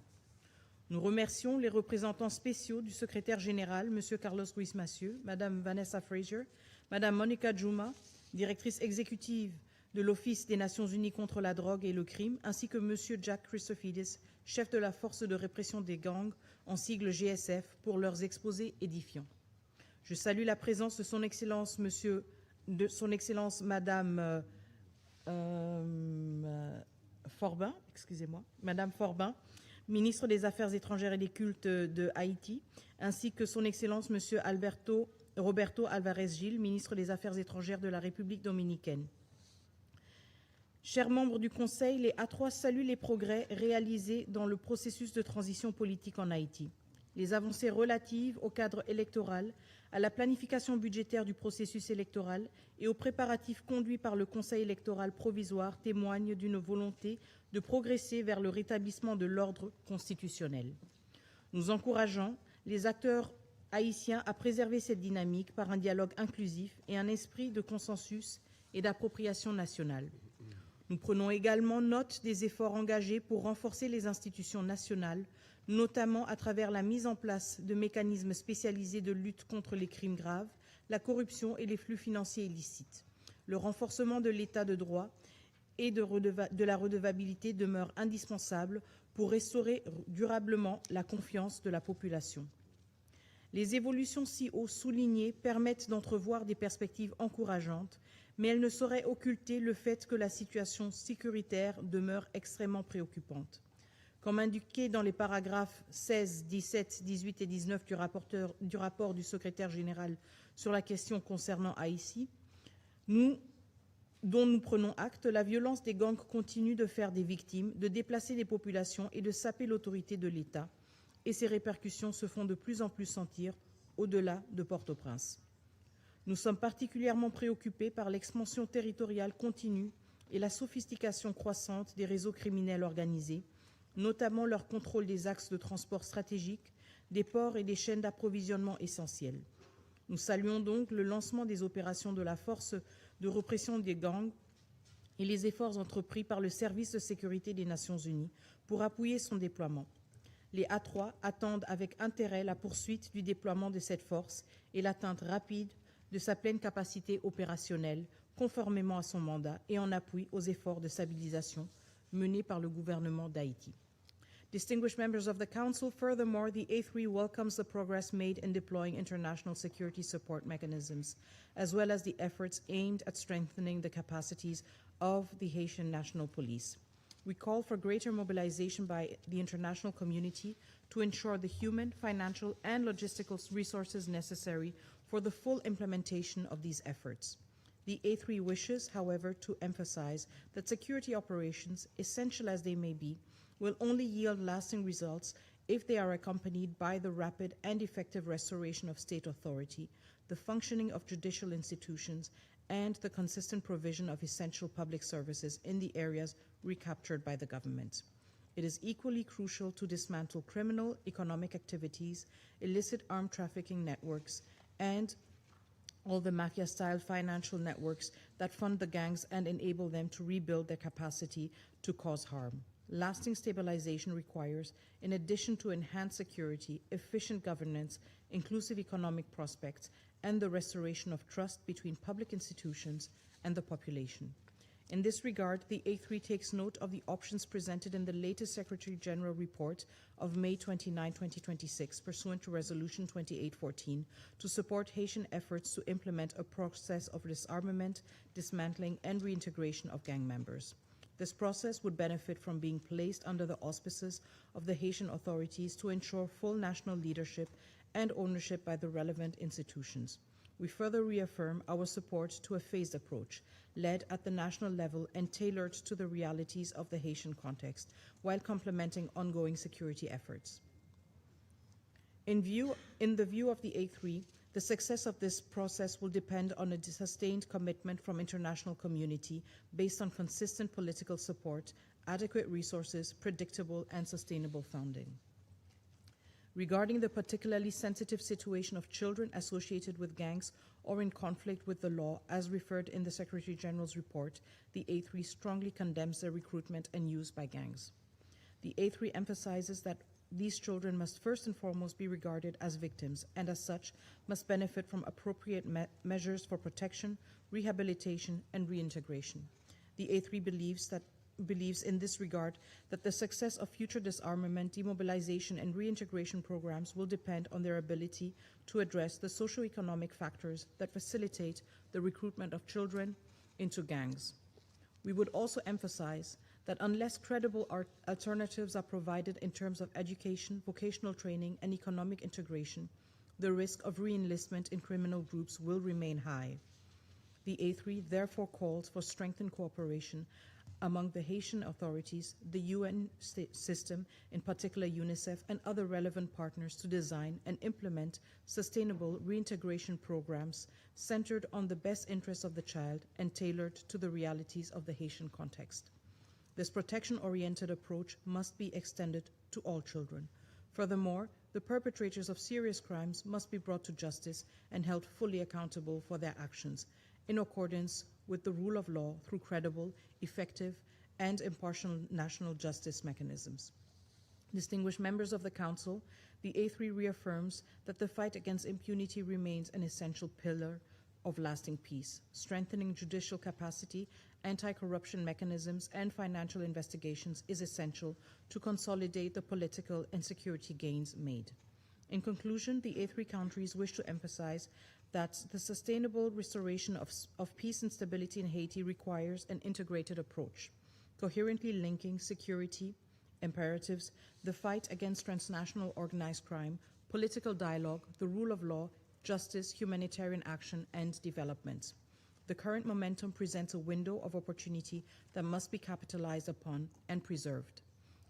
Nous remercions les représentants spéciaux du secrétaire général, M. Carlos Ruiz-Massieu, Mme Vanessa Fraser, Mme Monica Juma, directrice exécutive de l'Office des Nations Unies contre la drogue et le crime, ainsi que M. Jack Christofidis, chef de la force de répression des gangs, en sigle GSF, pour leurs exposés édifiants. Je salue la présence de Son Excellence, Madame Forbin, Madame Forbin, ministre des Affaires étrangères et des cultes de Haïti, ainsi que Son Excellence Monsieur Roberto Álvarez Gil, ministre des Affaires étrangères de la République dominicaine. Chers membres du Conseil, les A3 saluent les progrès réalisés dans le processus de transition politique en Haïti. Les avancées relatives au cadre électoral, à la planification budgétaire du processus électoral et aux préparatifs conduits par le Conseil électoral provisoire témoignent d'une volonté de progresser vers le rétablissement de l'ordre constitutionnel. Nous encourageons les acteurs haïtiens à préserver cette dynamique par un dialogue inclusif et un esprit de consensus et d'appropriation nationale. Nous prenons également note des efforts engagés pour renforcer les institutions nationales, notamment à travers la mise en place de mécanismes spécialisés de lutte contre les crimes graves, la corruption et les flux financiers illicites. Le renforcement de l'état de droit et de la redevabilité demeure indispensable pour restaurer durablement la confiance de la population. Les évolutions si haut soulignées permettent d'entrevoir des perspectives encourageantes, mais elles ne sauraient occulter le fait que la situation sécuritaire demeure extrêmement préoccupante. Comme indiqué dans les paragraphes 16, 17, 18 et 19 du rapport du secrétaire général sur la question concernant Haïti, dont nous prenons acte, la violence des gangs continue de faire des victimes, de déplacer des populations et de saper l'autorité de l'État, et ces répercussions se font de plus en plus sentir au-delà de Port-au-Prince. Nous sommes particulièrement préoccupés par l'expansion territoriale continue et la sophistication croissante des réseaux criminels organisés, notamment leur contrôle des axes de transport stratégiques, des ports et des chaînes d'approvisionnement essentielles. Nous saluons donc le lancement des opérations de la force de répression des gangs et les efforts entrepris par le Service de sécurité des Nations Unies pour appuyer son déploiement. Les A3 attendent avec intérêt la poursuite du déploiement de cette force et l'atteinte rapide de sa pleine capacité opérationnelle, conformément à son mandat et en appui aux efforts de stabilisation menés par le gouvernement d'Haïti. Distinguished members of the Council, furthermore, the A3 welcomes the progress made in deploying international security support mechanisms, as well as the efforts aimed at strengthening the capacities of the Haitian National Police. We call for greater mobilization by the international community to ensure the human, financial, and logistical resources necessary for the full implementation of these efforts. The A3 wishes, however, to emphasize that security operations, essential as they may be, will only yield lasting results if they are accompanied by the rapid and effective restoration of state authority, the functioning of judicial institutions, and the consistent provision of essential public services in the areas recaptured by the government. It is equally crucial to dismantle criminal economic activities, illicit armed trafficking networks, and all the mafia-style financial networks that fund the gangs and enable them to rebuild their capacity to cause harm. Lasting stabilization requires, in addition to enhanced security, efficient governance, inclusive economic prospects, and the restoration of trust between public institutions and the population. In this regard, the A3 takes note of the options presented in the latest Secretary General report of May 29, 2026, pursuant to Resolution 2814, to support Haitian efforts to implement a process of disarmament, dismantling, and reintegration of gang members. This process would benefit from being placed under the auspices of the Haitian authorities to ensure full national leadership and ownership by the relevant institutions. We further reaffirm our support to a phased approach, led at the national level and tailored to the realities of the Haitian context, while complementing ongoing security efforts. In the view of the A3, the success of this process will depend on a sustained commitment from international community based on consistent political support, adequate resources, predictable and sustainable funding. Regarding the particularly sensitive situation of children associated with gangs or in conflict with the law, as referred in the Secretary General's report, the A3 strongly condemns their recruitment and use by gangs. The A3 emphasizes that these children must first and foremost be regarded as victims and as such must benefit from appropriate measures for protection, rehabilitation, and reintegration. The A3 believes in this regard that the success of future disarmament, demobilization, and reintegration programs will depend on their ability to address the socio-economic factors that facilitate the recruitment of children into gangs. We would also emphasize that unless credible alternatives are provided in terms of education, vocational training, and economic integration, the risk of re-enlistment in criminal groups will remain high. The A3 therefore calls for strengthened cooperation among the Haitian authorities, the UN system, in particular UNICEF, and other relevant partners to design and implement sustainable reintegration programs centered on the best interests of the child and tailored to the realities of the Haitian context. This protection-oriented approach must be extended to all children. Furthermore, the perpetrators of serious crimes must be brought to justice and held fully accountable for their actions, in accordance with the rule of law through credible, effective, and impartial national justice mechanisms. Distinguished members of the Council, the A3 reaffirms that the fight against impunity remains an essential pillar of lasting peace. Strengthening judicial capacity, anti-corruption mechanisms, and financial investigations is essential to consolidate the political and security gains made. In conclusion, the A3 countries wish to emphasize that the sustainable restoration of peace and stability in Haiti requires an integrated approach, coherently linking security imperatives, the fight against transnational organized crime, political dialogue, the rule of law, justice, humanitarian action, and development. The current momentum presents a window of opportunity that must be capitalized upon and preserved.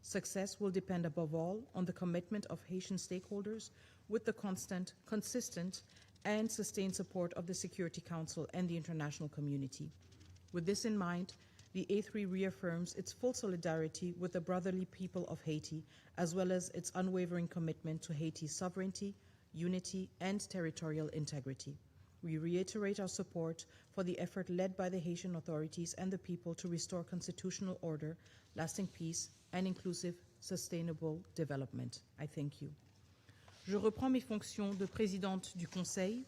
Success will depend above all on the commitment of Haitian stakeholders with the constant, consistent, and sustained support of the Security Council and the international community. With this in mind, the A3 reaffirms its full solidarity with the brotherly people of Haiti, as well as its unwavering commitment to Haiti's sovereignty, unity, and territorial integrity. We reiterate our support for the effort led by the Haitian authorities and the people to restore constitutional order, lasting peace, and inclusive, sustainable development. I thank you. Je reprends mes fonctions de présidente du Conseil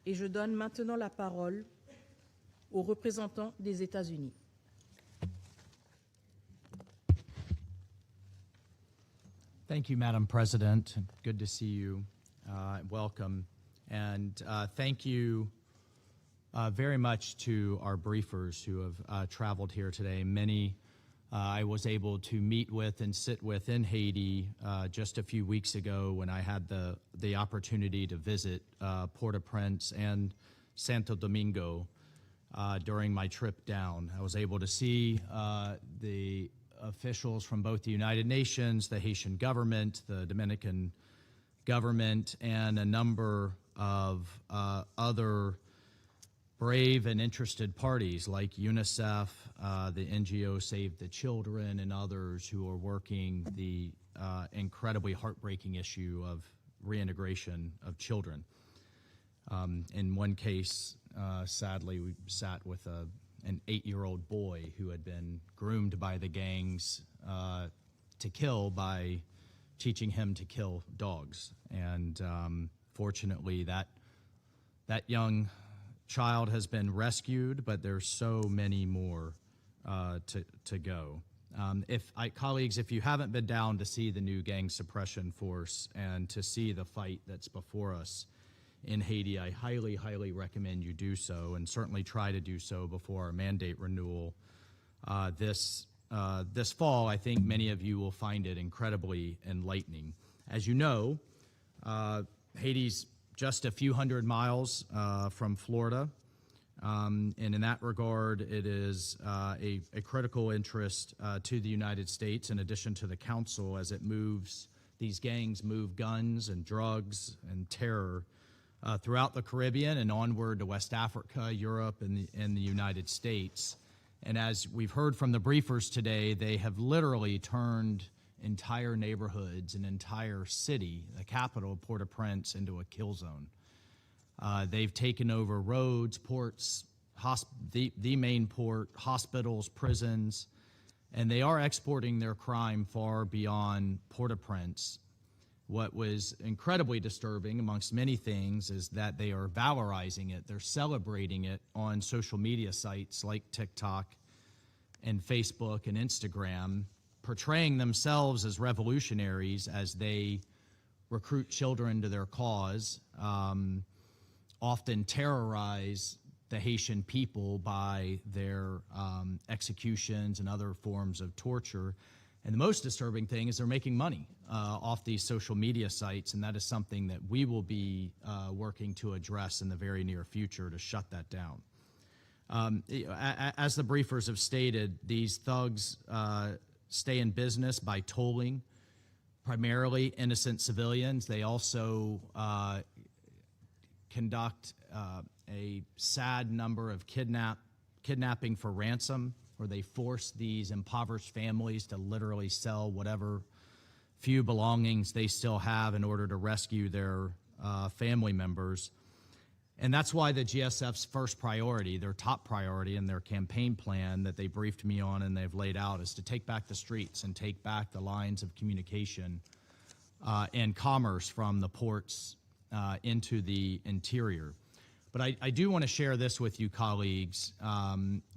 et je donne maintenant la parole aux représentants des États-Unis. Thank you, Madam President. Good to see you. Welcome. And thank you very much to our briefers who have traveled here today. Many I was able to meet with and sit with in Haiti just a few weeks ago when I had the opportunity to visit Port-au-Prince and Santo Domingo. during my trip down. I was able to see the officials from both the United Nations, the Haitian government, the Dominican government, and a number of other brave and interested parties like UNICEF, the NGO Save the Children, and others who are working the incredibly heartbreaking issue of reintegration of children. In one case, sadly, we sat with an 8-year-old boy who had been groomed by the gangs to kill by teaching him to kill dogs. And fortunately, that young child has been rescued, but there's so many more to go. Colleagues, if you haven't been down to see the new gang suppression force and to see the fight that's before us in Haiti, I highly, highly recommend you do so, and certainly try to do so before our mandate renewal this fall. I think many of you will find it incredibly enlightening. As you know, Haiti's just a few hundred miles from Florida, and in that regard, it is a critical interest to the United States, in addition to the Council, as it moves, these gangs move guns and drugs and terror throughout the Caribbean and onward to West Africa, Europe, and the United States. And as we've heard from the briefers today, they have literally turned entire neighborhoods, an entire city, the capital, Port-au-Prince, into a kill zone. They've taken over roads, ports, the main port, hospitals, prisons, and they are exporting their crime far beyond Port-au-Prince. What was incredibly disturbing, amongst many things, is that they are valorizing it. They're celebrating it on social media sites like TikTok and Facebook and Instagram, portraying themselves as revolutionaries as they recruit children to their cause, often terrorize the Haitian people by their executions and other forms of torture. And the most disturbing thing is they're making money off these social media sites, and that is something that we will be working to address in the very near future to shut that down. As the briefers have stated, these thugs stay in business by tolling primarily innocent civilians. They also conduct a sad number of kidnapping for ransom, where they force these impoverished families to literally sell whatever few belongings they still have in order to rescue their family members. And that's why the GSF's first priority, their top priority in their campaign plan that they briefed me on and they've laid out, is to take back the streets and take back the lines of communication and commerce from the ports into the interior. But I do want to share this with you, colleagues.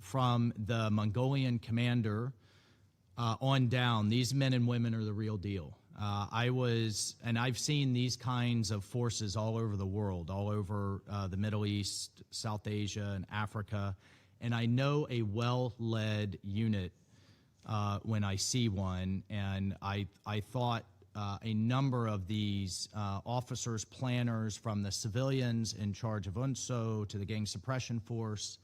From the Mongolian commander on down, these men and women are the real deal. I've seen these kinds of forces all over the world, all over the Middle East, South Asia, and Africa. And I know a well-led unit when I see one. And I thought a number of these officers, planners, from the civilians in charge of UNSO to the gang suppression force,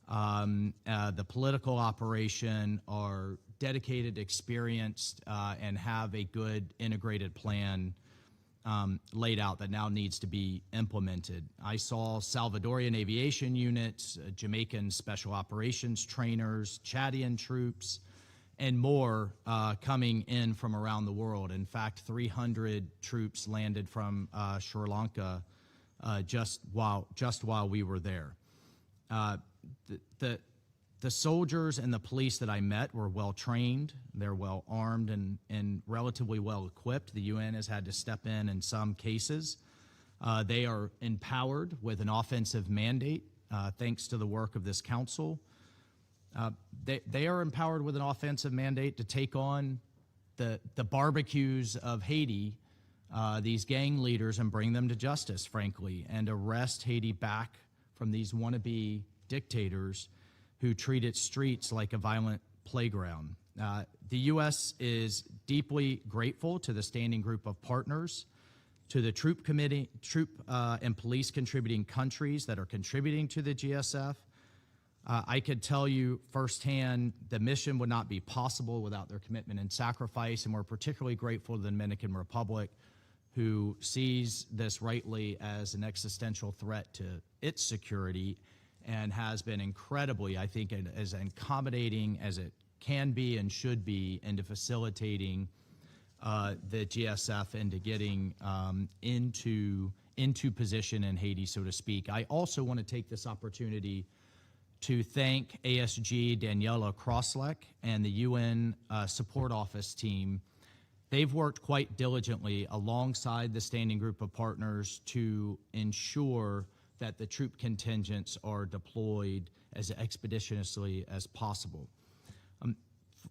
the political operation, are dedicated, experienced, and have a good integrated plan laid out that now needs to be implemented. I saw Salvadorian aviation units, Jamaican special operations trainers, Chadian troops, and more coming in from around the world. In fact, 300 troops landed from Sri Lanka just while we were there. The soldiers and the police that I met were well trained. They're well armed and relatively well equipped. The UN has had to step in some cases. They are empowered with an offensive mandate thanks to the work of this council. They are empowered with an offensive mandate to take on the barbecues of Haiti, these gang leaders, and bring them to justice, frankly, and arrest Haiti back from these wannabe dictators who treat its streets like a violent playground. The U.S. is deeply grateful to the standing group of partners, to the troop and police contributing countries that are contributing to the GSF, I could tell you firsthand the mission would not be possible without their commitment and sacrifice, and we're particularly grateful to the Dominican Republic, who sees this rightly as an existential threat to its security and has been incredibly, I think, as accommodating as it can be and should be into facilitating the GSF into getting into position in Haiti, so to speak. I also want to take this opportunity to thank ASG Daniela Krosleck and the UN Support Office team. They've worked quite diligently alongside the standing group of partners to ensure that the troop contingents are deployed as expeditiously as possible.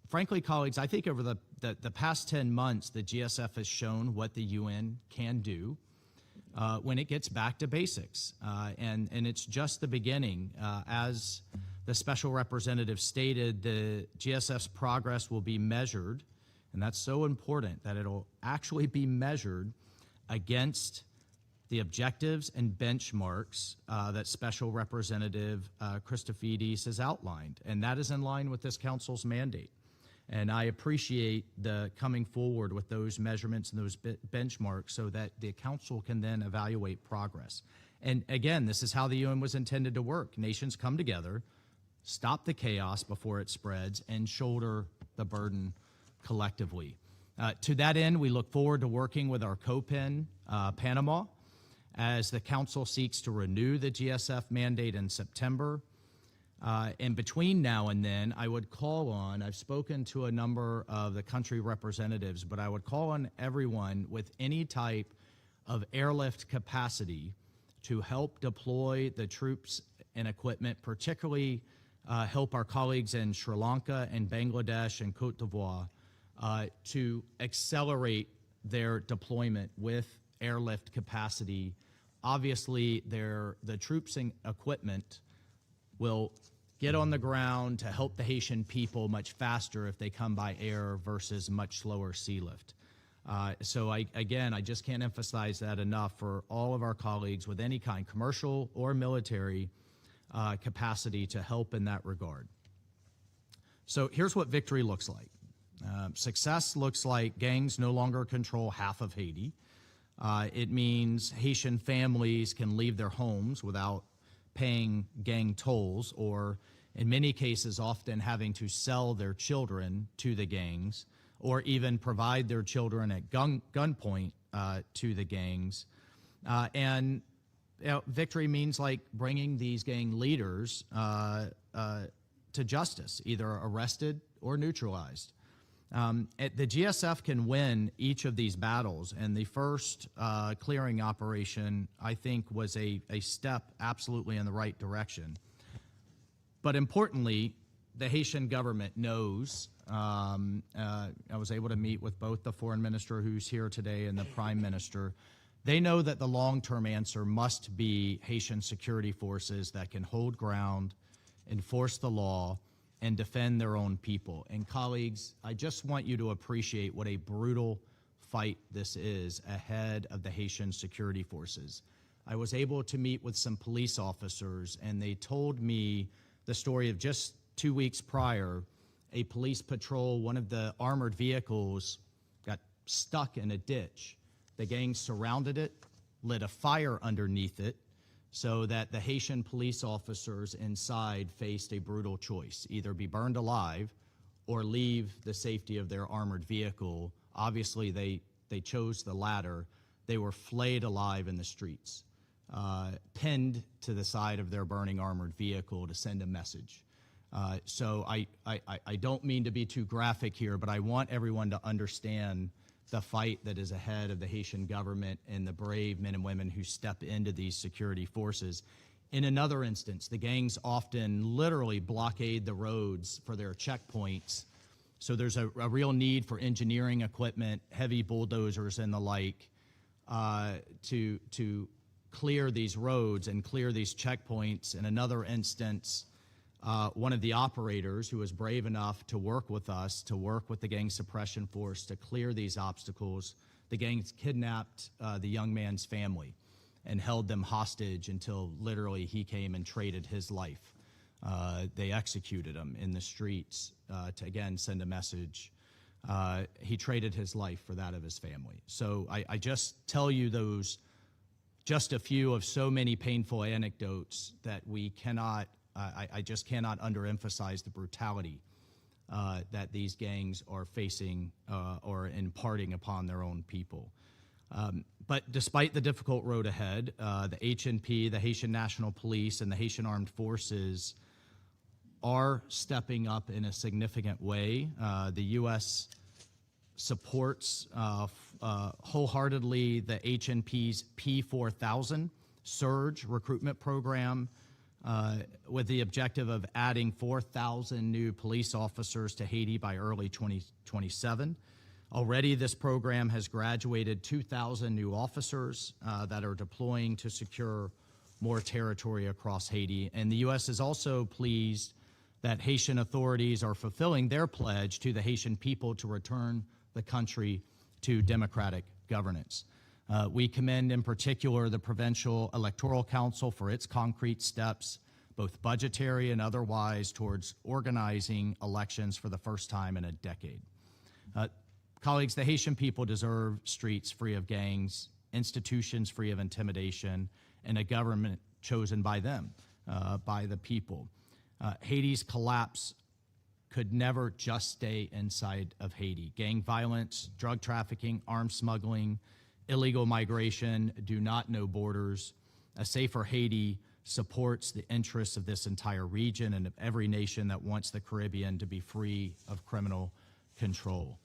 Frankly, colleagues, I think over the past 10 months, the GSF has shown what the UN can do when it gets back to basics. And it's just the beginning. As the special representative stated, the GSF's progress will be measured, and that's so important that it'll actually be measured against the objectives and benchmarks that Special Representative Christofides has outlined. And that is in line with this council's mandate. And I appreciate the coming forward with those measurements and those benchmarks so that the council can then evaluate progress. And again, this is how the UN was intended to work. Nations come together, stop the chaos before it spreads, and shoulder the burden collectively. To that end, we look forward to working with our co-pen, Panama, as the council seeks to renew the GSF mandate in September. And between now and then, I would call on, I've spoken to a number of the country representatives, but I would call on everyone with any type of airlift capacity to help deploy the troops and equipment, particularly help our colleagues in Sri Lanka and Bangladesh and Cote d'Ivoire to accelerate their deployment with airlift capacity. Obviously, the troops and equipment will get on the ground to help the Haitian people much faster if they come by air versus much slower sea lift. So I just can't emphasize that enough for all of our colleagues with any kind, commercial or military capacity, to help in that regard. So here's what victory looks like. Success looks like gangs no longer control half of Haiti. It means Haitian families can leave their homes without paying gang tolls, or in many cases often having to sell their children to the gangs, or even provide their children at gunpoint to the gangs. And victory means like bringing these gang leaders to justice, either arrested or neutralized. The GSF can win each of these battles, and the first clearing operation, I think, was a step absolutely in the right direction. But importantly, the Haitian government knows, I was able to meet with both the foreign minister who's here today and the prime minister. They know that the long-term answer must be Haitian security forces that can hold ground, enforce the law, and defend their own people. And colleagues, I just want you to appreciate what a brutal fight this is ahead of the Haitian security forces. I was able to meet with some police officers, and they told me the story of just 2 weeks prior, a police patrol, one of the armored vehicles got stuck in a ditch. The gang surrounded it, lit a fire underneath it, so that the Haitian police officers inside faced a brutal choice, either be burned alive or leave the safety of their armored vehicle. Obviously, they chose the latter. They were flayed alive in the streets, pinned to the side of their burning armored vehicle to send a message. So I don't mean to be too graphic here, but I want everyone to understand the fight that is ahead of the Haitian government and the brave men and women who step into these security forces. In another instance, the gangs often literally blockade the roads for their checkpoints. So there's a real need for engineering equipment, heavy bulldozers and the like, to clear these roads and clear these checkpoints. In another instance, one of the operators who was brave enough to work with us, to work with the gang suppression force to clear these obstacles, the gangs kidnapped the young man's family and held them hostage until literally he came and traded his life They executed him in the streets to, again, send a message. He traded his life for that of his family. So I just tell you those, just a few of so many painful anecdotes that we cannot, I just cannot underemphasize the brutality that these gangs are facing or imparting upon their own people. But despite the difficult road ahead, the HNP, the Haitian National Police, and the Haitian Armed Forces are stepping up in a significant way. The U.S. supports wholeheartedly the HNP's P4000 surge recruitment program with the objective of adding 4,000 new police officers to Haiti by early 2027. Already, this program has graduated 2,000 new officers that are deploying to secure more territory across Haiti. And the U.S. is also pleased that Haitian authorities are fulfilling their pledge to the Haitian people to return the country to democratic governance. We commend in particular the Provincial Electoral Council for its concrete steps, both budgetary and otherwise, towards organizing elections for the first time in a decade. Colleagues, the Haitian people deserve streets free of gangs, institutions free of intimidation, and a government chosen by them, by the people. Haiti's collapse could never just stay inside of Haiti. Gang violence, drug trafficking, arms smuggling, illegal migration do not know borders. A safer Haiti supports the interests of this entire region and of every nation that wants the Caribbean to be free of criminal control.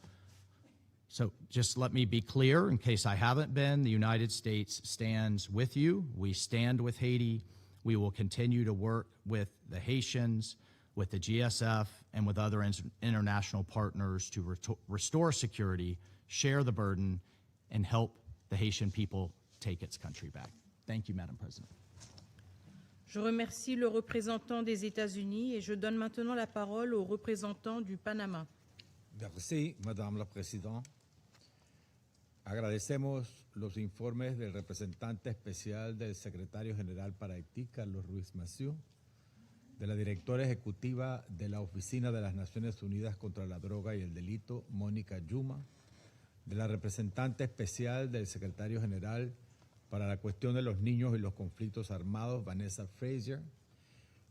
So just let me be clear, in case I haven't been, the United States stands with you. We stand with Haiti. We will continue to work with the Haitians, with the GSF, and with other international partners to restore security, share the burden, and help the Haitian people take its country back. Thank you, Madam President. Je remercie le représentant des États-Unis et je donne maintenant la parole au représentant du Panama. Merci, Madame la Présidente. Agradecemos los informes del representante especial del secretario general para Haití, Carlos Ruiz Massieu, de la directora ejecutiva de la Oficina de las Naciones Unidas contra la Droga y el Delito, Mónica Yuma, de la representante especial del secretario general para la cuestión de los niños y los conflictos armados, Vanessa Frazier,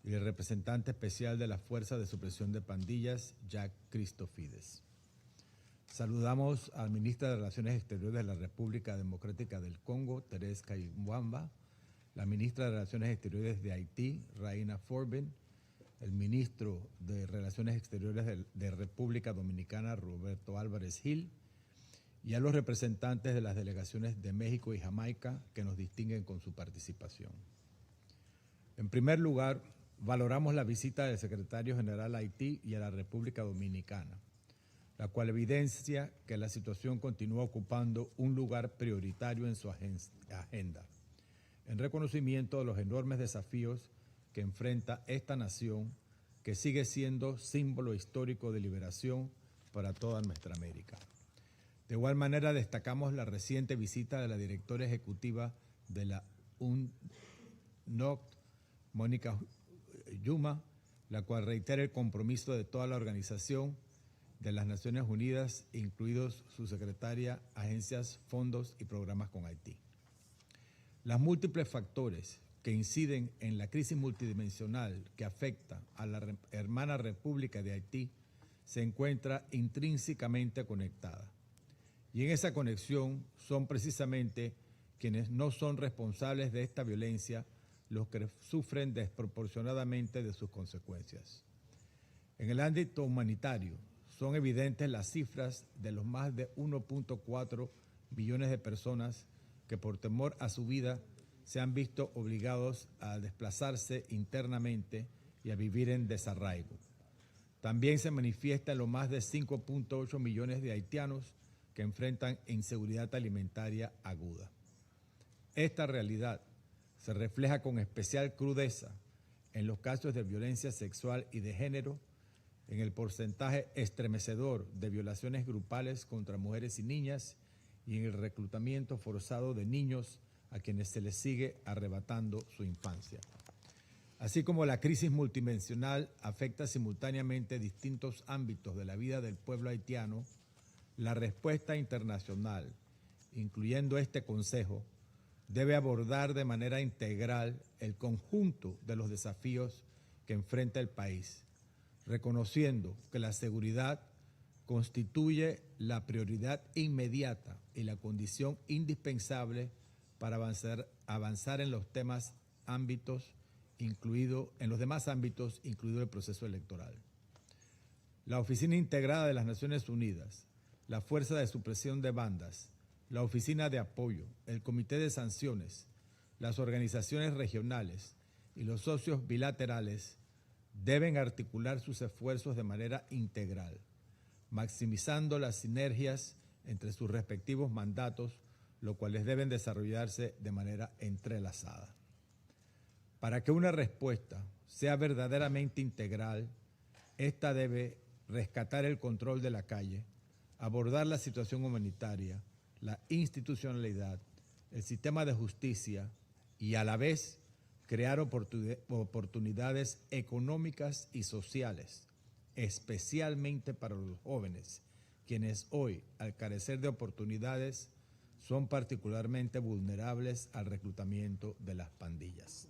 y el representante especial de la Fuerza de Supresión de Pandillas, Jack Christofides. Saludamos al ministro de Relaciones Exteriores de la República Democrática del Congo, Thérèse Kayibwamba, la ministra de Relaciones Exteriores de Haití, Raina Forbin, el ministro de Relaciones Exteriores de República Dominicana, Roberto Álvarez Gil, y a los representantes de las delegaciones de México y Jamaica que nos distinguen con su participación. En primer lugar, valoramos la visita del secretario general a Haití y a la República Dominicana, la cual evidencia que la situación continúa ocupando un lugar prioritario en su agenda, en reconocimiento de los enormes desafíos que enfrenta esta nación, que sigue siendo símbolo histórico de liberación para toda nuestra América. De igual manera, destacamos la reciente visita de la directora ejecutiva de la UNOC, Mónica Yuma, la cual reitera el compromiso de toda la organización de las Naciones Unidas, incluidos su secretaria, agencias, fondos y programas con Haití. Los múltiples factores que inciden en la crisis multidimensional que afecta a la hermana República de Haití se encuentra intrínsecamente conectada. Y en esa conexión son precisamente quienes no son responsables de esta violencia los que sufren desproporcionadamente de sus consecuencias. En el ámbito humanitario, son evidentes las cifras de los más de 1.4 millones de personas que por temor a su vida se han visto obligados a desplazarse internamente y a vivir en desarraigo. También se manifiesta en los más de 5.8 millones de haitianos que enfrentan inseguridad alimentaria aguda. Esta realidad se refleja con especial crudeza en los casos de violencia sexual y de género, en el porcentaje estremecedor de violaciones grupales contra mujeres y niñas y en el reclutamiento forzado de niños a quienes se les sigue arrebatando su infancia. Así como la crisis multidimensional afecta simultáneamente distintos ámbitos de la vida del pueblo haitiano, la respuesta internacional, incluyendo este Consejo, debe abordar de manera integral el conjunto de los desafíos que enfrenta el país, reconociendo que la seguridad constituye la prioridad inmediata y la condición indispensable para avanzar en los demás ámbitos, incluido el proceso electoral. La Oficina Integrada de las Naciones Unidas, la Fuerza de Supresión de Bandas, la Oficina de Apoyo, el Comité de Sanciones, las organizaciones regionales y los socios bilaterales deben articular sus esfuerzos de manera integral, maximizando las sinergias entre sus respectivos mandatos, los cuales deben desarrollarse de manera entrelazada. Para que una respuesta sea verdaderamente integral, esta debe rescatar el control de la calle, abordar la situación humanitaria, la institucionalidad, el sistema de justicia y a la vez crear oportunidades económicas y sociales, especialmente para los jóvenes, quienes hoy, al carecer de oportunidades, son particularmente vulnerables al reclutamiento de las pandillas.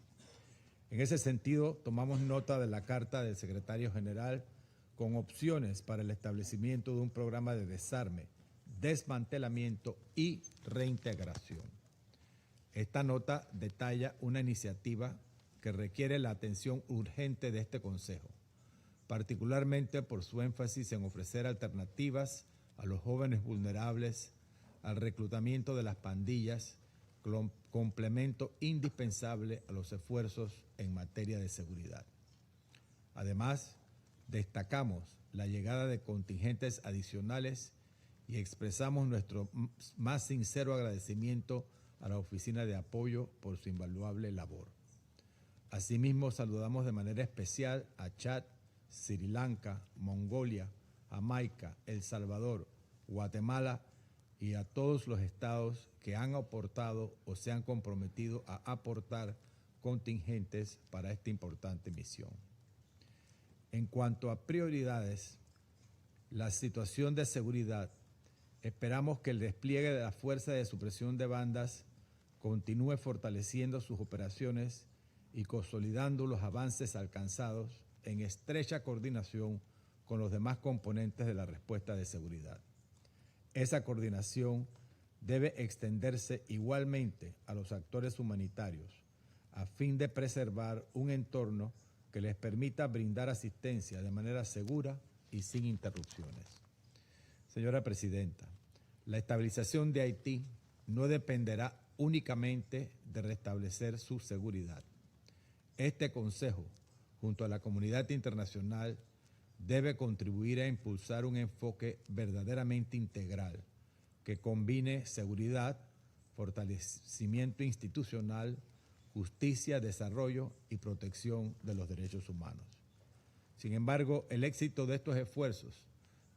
En ese sentido, tomamos nota de la carta del secretario general con opciones para el establecimiento de un programa de desarme, desmantelamiento y reintegración. Esta nota detalla una iniciativa que requiere la atención urgente de este Consejo, particularmente por su énfasis en ofrecer alternativas a los jóvenes vulnerables, al reclutamiento de las pandillas, complemento indispensable a los esfuerzos en materia de seguridad. Además, destacamos la llegada de contingentes adicionales y expresamos nuestro más sincero agradecimiento a la Oficina de Apoyo por su invaluable labor. Asimismo, saludamos de manera especial a Chad, Sri Lanka, Mongolia, Jamaica, El Salvador, Guatemala y a todos los estados que han aportado o se han comprometido a aportar contingentes para esta importante misión. En cuanto a prioridades, la situación de seguridad, esperamos que el despliegue de la Fuerza de Supresión de Bandas continúe fortaleciendo sus operaciones y consolidando los avances alcanzados en estrecha coordinación con los demás componentes de la respuesta de seguridad. Esa coordinación debe extenderse igualmente a los actores humanitarios a fin de preservar un entorno que les permita brindar asistencia de manera segura y sin interrupciones. Señora Presidenta, la estabilización de Haití no dependerá únicamente de restablecer su seguridad. Este Consejo, junto a la comunidad internacional, debe contribuir a impulsar un enfoque verdaderamente integral que combine seguridad, fortalecimiento institucional, justicia, desarrollo y protección de los derechos humanos. Sin embargo, el éxito de estos esfuerzos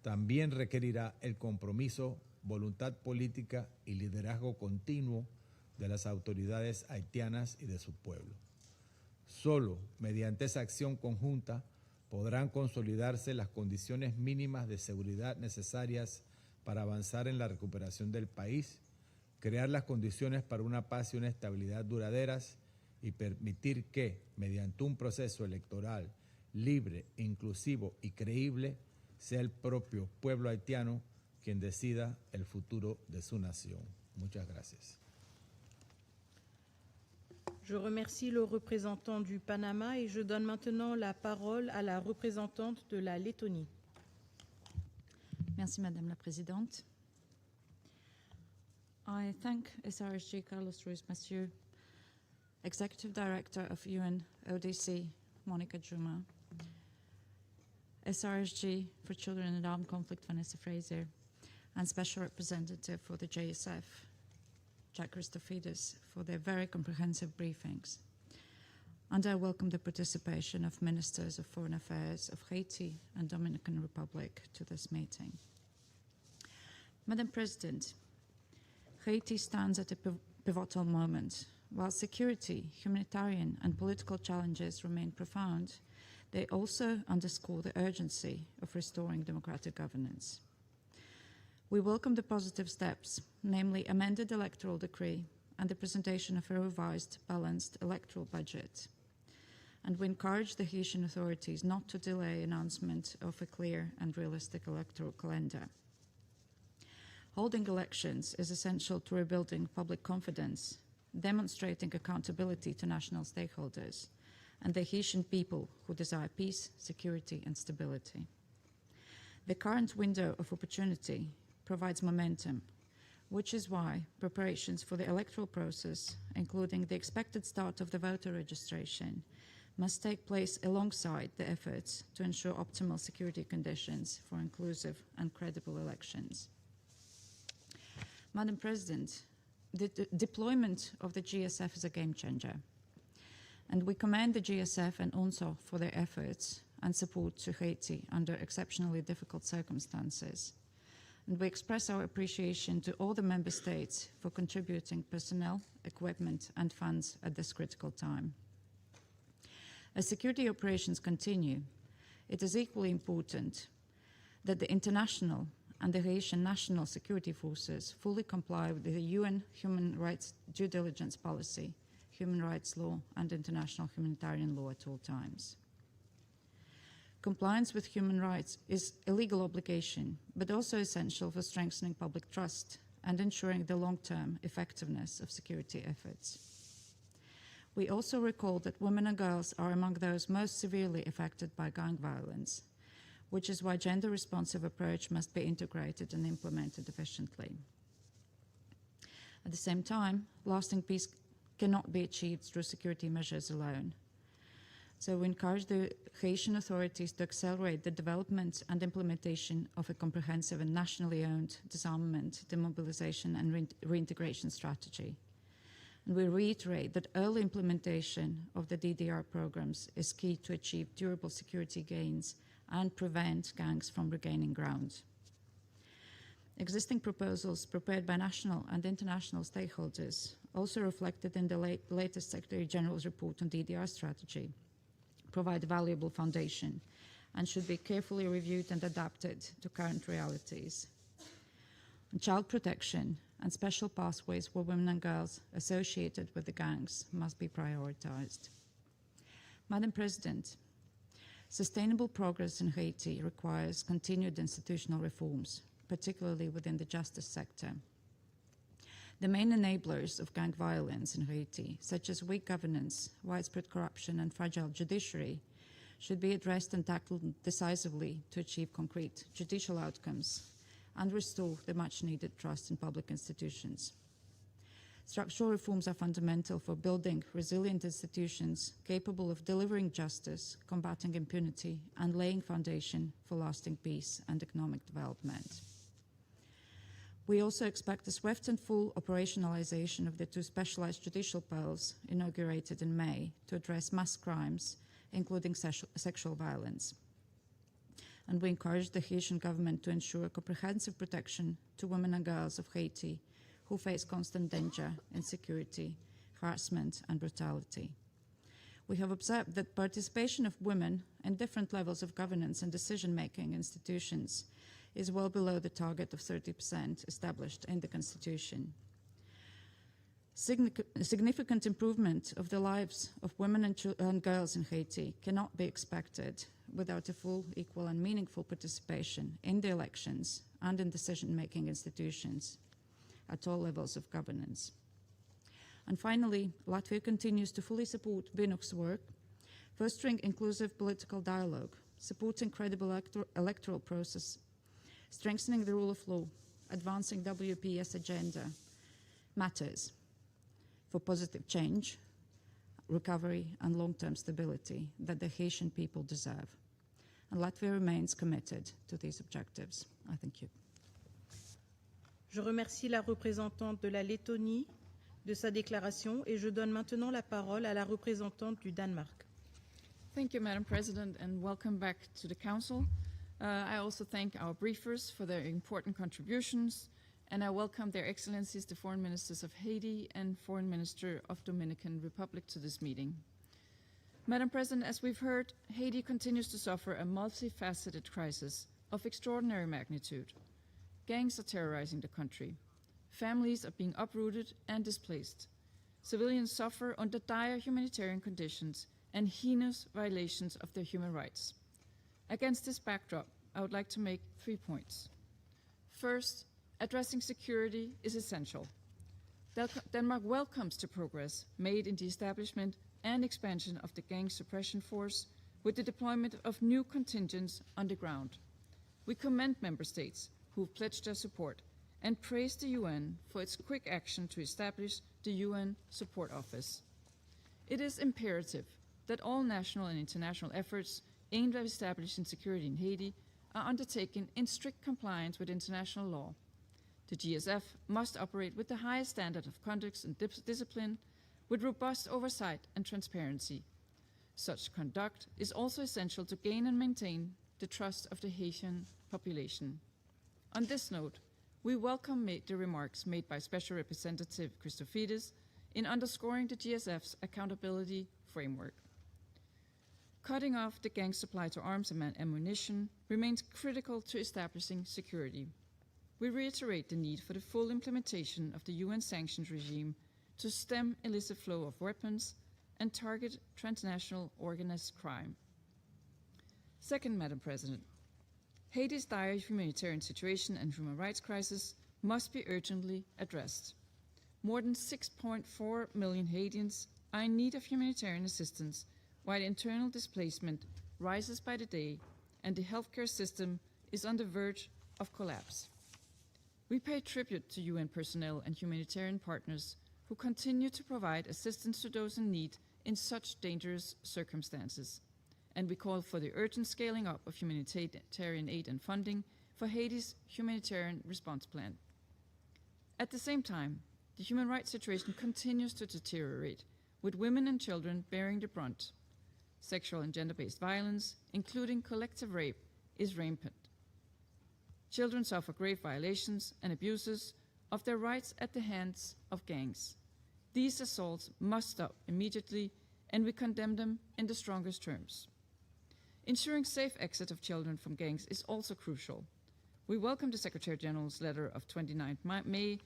también requerirá el compromiso, voluntad política y liderazgo continuo de las autoridades haitianas y de su pueblo. Solo mediante esa acción conjunta podrán consolidarse las condiciones mínimas de seguridad necesarias para avanzar en la recuperación del país, crear las condiciones para una paz y una estabilidad duraderas y permitir que, mediante un proceso electoral libre, inclusivo y creíble, sea el propio pueblo haitiano quien decida el futuro de su nación. Muchas gracias. Je remercie le représentant du Panama et je donne maintenant la parole à la représentante de la Lettonie. Merci, Madame la Présidente. I thank SRSG Carlos Ruiz-Massieu, Executive Director of UN ODC, Monica Juma, SRSG for Children in Armed Conflict, Vanessa Fraser, and Special Representative for the JSF, Jack Christofides, for their very comprehensive briefings. And I welcome the participation of Ministers of Foreign Affairs of Haiti and Dominican Republic to this meeting. Madam President, Haiti stands at a pivotal moment while security, humanitarian, and political challenges remain profound, they also underscore the urgency of restoring democratic governance. We welcome the positive steps, namely amended electoral decree and the presentation of a revised, balanced electoral budget. And we encourage the Haitian authorities not to delay announcement of a clear and realistic electoral calendar. Holding elections is essential to rebuilding public confidence, demonstrating accountability to national stakeholders, and the Haitian people who desire peace, security, and stability. The current window of opportunity provides momentum, which is why preparations for the electoral process, including the expected start of the voter registration, must take place alongside the efforts to ensure optimal security conditions for inclusive and credible elections. Madam President, the deployment of the GSF is a game changer, and we commend the GSF and UNSO for their efforts and support to Haiti under exceptionally difficult circumstances. And we express our appreciation to all the member states for contributing personnel, equipment, and funds at this critical time. As security operations continue, it is equally important that the international and the Haitian national security forces fully comply with the UN human rights due diligence policy, human rights law, and international humanitarian law at all times. Compliance with human rights is a legal obligation, but also essential for strengthening public trust and ensuring the long-term effectiveness of security efforts. We also recall that women and girls are among those most severely affected by gang violence, which is why gender-responsive approach must be integrated and implemented efficiently. At the same time, lasting peace cannot be achieved through security measures alone. So we encourage the Haitian authorities to accelerate the development and implementation of a comprehensive and nationally owned disarmament, demobilization, and reintegration strategy. And we reiterate that early implementation of the DDR programs is key to achieve durable security gains and prevent gangs from regaining ground. Existing proposals prepared by national and international stakeholders, also reflected in the latest Secretary General's report on DDR strategy, provide a valuable foundation and should be carefully reviewed and adapted to current realities. Child protection and special pathways for women and girls associated with the gangs must be prioritized. Madam President, sustainable progress in Haiti requires continued institutional reforms, particularly within the justice sector. The main enablers of gang violence in Haiti, such as weak governance, widespread corruption, and fragile judiciary, should be addressed and tackled decisively to achieve concrete judicial outcomes and restore the much-needed trust in public institutions. Structural reforms are fundamental for building resilient institutions capable of delivering justice, combating impunity, and laying foundation for lasting peace and economic development. We also expect a swift and full operationalization of the 2 specialized judicial powers inaugurated in May to address mass crimes, including sexual violence. And we encourage the Haitian government to ensure comprehensive protection to women and girls of Haiti who face constant danger, insecurity, harassment, and brutality. We have observed that participation of women in different levels of governance and decision-making institutions is well below the target of 30% established in the Constitution. Significant improvement of the lives of women and girls in Haiti cannot be expected without a full, equal, and meaningful participation in the elections and in decision-making institutions at all levels of governance. And finally, Latvia continues to fully support BINUC's work, fostering inclusive political dialogue, supporting credible electoral process, strengthening the rule of law, advancing WPS agenda matters for positive change, recovery, and long-term stability that the Haitian people deserve. And Latvia remains committed to these objectives. I thank you. Je remercie la représentante de la Lettonie de sa déclaration et je donne maintenant la parole à la représentante du Danemark. Thank you, Madam President, and welcome back to the Council. I also thank our briefers for their important contributions and I welcome Their Excellencies, the Foreign Ministers of Haiti and Foreign Minister of Dominican Republic to this meeting. Madam President, as we've heard, Haiti continues to suffer a multifaceted crisis of extraordinary magnitude. Gangs are terrorizing the country. Families are being uprooted and displaced. Civilians suffer under dire humanitarian conditions and heinous violations of their human rights. Against this backdrop, I would like to make 3 points. First, addressing security is essential. Denmark welcomes the progress made in the establishment and expansion of the gang suppression force with the deployment of new contingents on the ground. We commend member states who have pledged their support and praise the UN for its quick action to establish the UN Support Office. It is imperative that all national and international efforts aimed at establishing security in Haiti are undertaken in strict compliance with international law. The GSF must operate with the highest standard of conduct and discipline, with robust oversight and transparency. Such conduct is also essential to gain and maintain the trust of the Haitian population. On this note, we welcome the remarks made by Special Representative Christofides in underscoring the GSF's accountability framework. Cutting off the gang supply to arms and ammunition remains critical to establishing security. We reiterate the need for the full implementation of the UN sanctions regime to stem illicit flow of weapons and target transnational organized crime. Second, Madam President, Haiti's dire humanitarian situation and human rights crisis must be urgently addressed. More than 6.4 million Haitians are in need of humanitarian assistance, while internal displacement rises by the day and the healthcare system is on the verge of collapse. We pay tribute to UN personnel and humanitarian partners who continue to provide assistance to those in need in such dangerous circumstances, and we call for the urgent scaling up of humanitarian aid and funding for Haiti's humanitarian response plan. At the same time, the human rights situation continues to deteriorate, with women and children bearing the brunt. Sexual and gender-based violence, including collective rape, is rampant. Children suffer grave violations and abuses of their rights at the hands of gangs. These assaults must stop immediately, and we condemn them in the strongest terms. Ensuring safe exit of children from gangs is also crucial. We welcome the Secretary General's letter of 29 May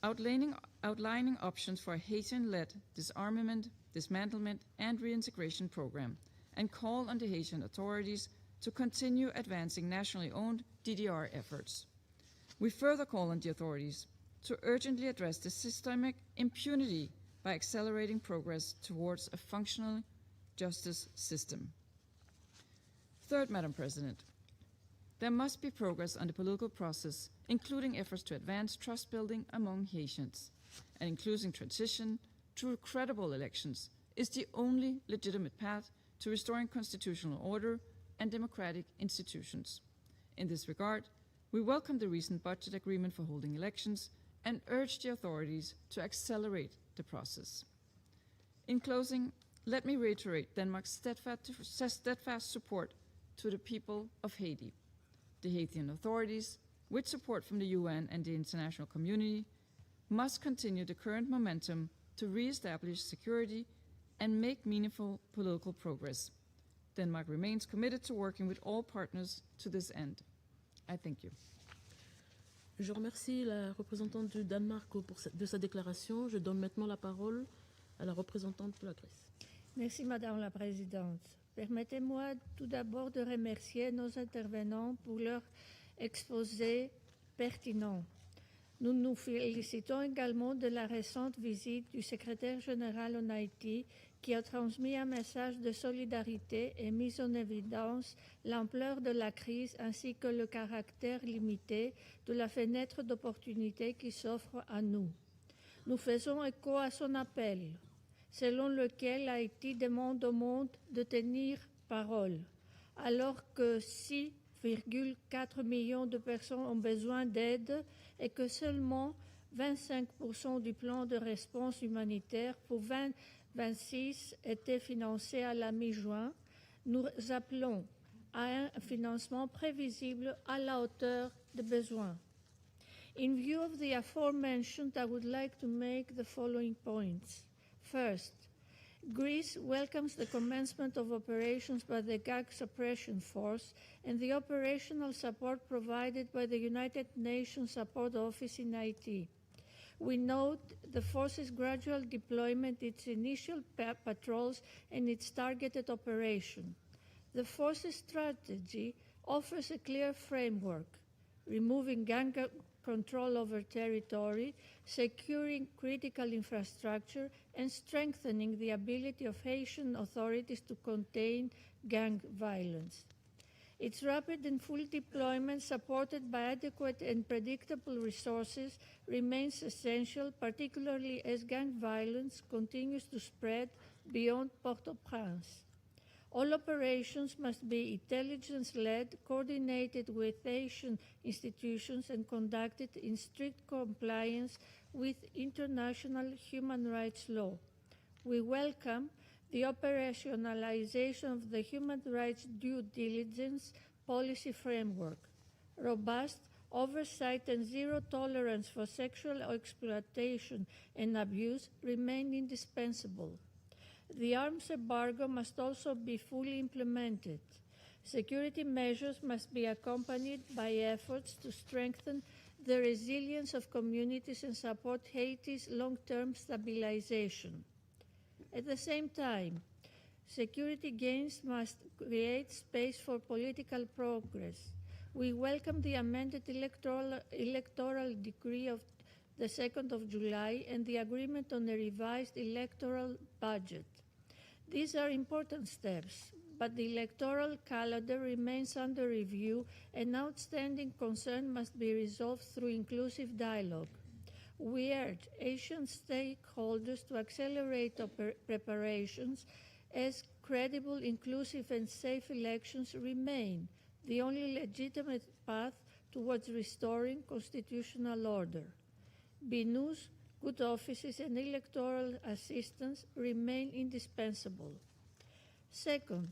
outlining options for a Haitian-led disarmament, dismantlement, and reintegration program, and call on the Haitian authorities to continue advancing nationally owned DDR efforts. We further call on the authorities to urgently address the systemic impunity by accelerating progress towards a functional justice system. Third, Madam President, there must be progress on the political process, including efforts to advance trust building among Haitians. An inclusive transition through credible elections is the only legitimate path to restoring constitutional order and democratic institutions. In this regard, we welcome the recent budget agreement for holding elections and urge the authorities to accelerate the process. In closing, let me reiterate Denmark's steadfast support to the people of Haiti. The Haitian authorities, with support from the UN and the international community, must continue the current momentum to re-establish security and make meaningful political progress. Denmark remains committed to working with all partners to this end. I thank you. Je remercie la représentante du Danemark de sa déclaration. Je donne maintenant la parole à la représentante de la Grèce. Merci, Madame la Présidente. Permettez-moi tout d'abord de remercier nos intervenants pour leur exposé pertinent. Nous nous félicitons également de la récente visite du secrétaire général en Haïti qui a transmis un message de solidarité et mis en évidence l'ampleur de la crise ainsi que le caractère limité de la fenêtre d'opportunité qui s'offre à nous. Nous faisons écho à son appel, selon lequel Haïti demande au monde de tenir parole, alors que 6,4 millions de personnes ont besoin d'aide et que seulement 25% du plan de réponse humanitaire pour 2026 était financé à la mi-juin. Nous appelons à un financement prévisible à la hauteur des besoins. In view of the aforementioned, I would like to make the following points. First, Greece welcomes the commencement of operations by the Gang Suppression Force and the operational support provided by the United Nations Support Office in Haiti. We note the force's gradual deployment, its initial patrols, and its targeted operation. The force's strategy offers a clear framework: removing gang control over territory, securing critical infrastructure, and strengthening the ability of Haitian authorities to contain gang violence. Its rapid and full deployment, supported by adequate and predictable resources, remains essential, particularly as gang violence continues to spread beyond Port-au-Prince. All operations must be intelligence-led, coordinated with Haitian institutions, and conducted in strict compliance with international human rights law. We welcome the operationalization of the human rights due diligence policy framework. Robust oversight and zero tolerance for sexual exploitation and abuse remain indispensable. The arms embargo must also be fully implemented. Security measures must be accompanied by efforts to strengthen the resilience of communities and support Haiti's long-term stabilization. At the same time, security gains must create space for political progress. We welcome the amended electoral decree of the 2nd of July and the agreement on a revised electoral budget. These are important steps, but the electoral calendar remains under review and outstanding concern must be resolved through inclusive dialogue. We urge Asian stakeholders to accelerate preparations as credible, inclusive, and safe elections remain the only legitimate path towards restoring constitutional order. BNU's good offices and electoral assistance remain indispensable. Second,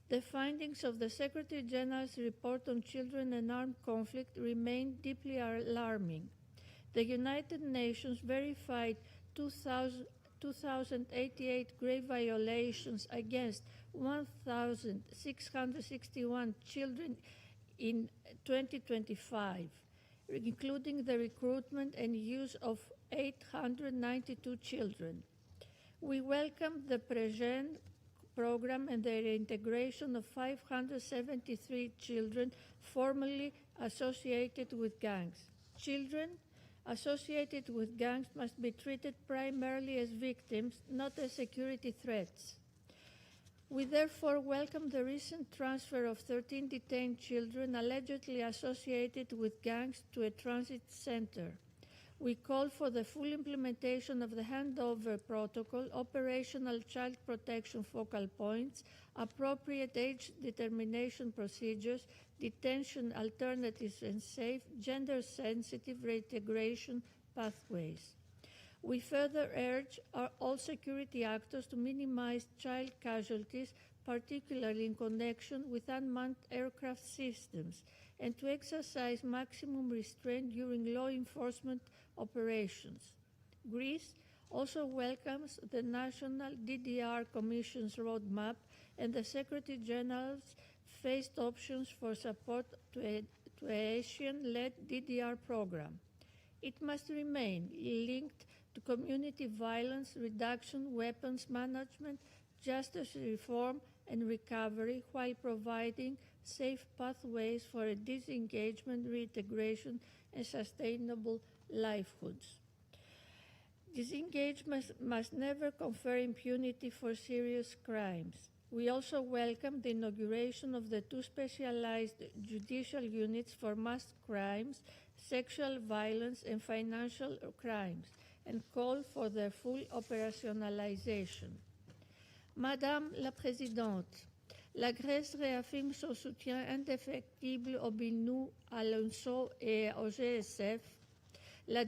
the findings of the Secretary General's report on children and armed conflict remain deeply alarming. The United Nations verified 2,088 grave violations against 1,661 children in 2025, including the recruitment and use of 892 children. We welcome the PREGEN program and the reintegration of 573 children formerly associated with gangs. Children associated with gangs must be treated primarily as victims, not as security threats. We therefore welcome the recent transfer of 13 detained children allegedly associated with gangs to a transit center. We call for the full implementation of the handover protocol, operational child protection focal points, appropriate age determination procedures, detention alternatives, and safe, gender-sensitive reintegration pathways. We further urge all security actors to minimize child casualties, particularly in connection with unmanned aircraft systems, and to exercise maximum restraint during law enforcement operations. Greece also welcomes the National DDR Commission's roadmap and the Secretary General's phased options for support to a Asian-led DDR program. It must remain linked to community violence reduction, weapons management, justice reform, and recovery, while providing safe pathways for a disengagement, reintegration, and sustainable livelihoods. Disengagement must never confer impunity for serious crimes. We also welcome the inauguration of the 2 specialized judicial units for mass crimes, sexual violence, and financial crimes, and call for their full operationalization. Madame la Présidente, la Grèce réaffirme son soutien indéfectible au BNU, à l'UNSO et au GSF. La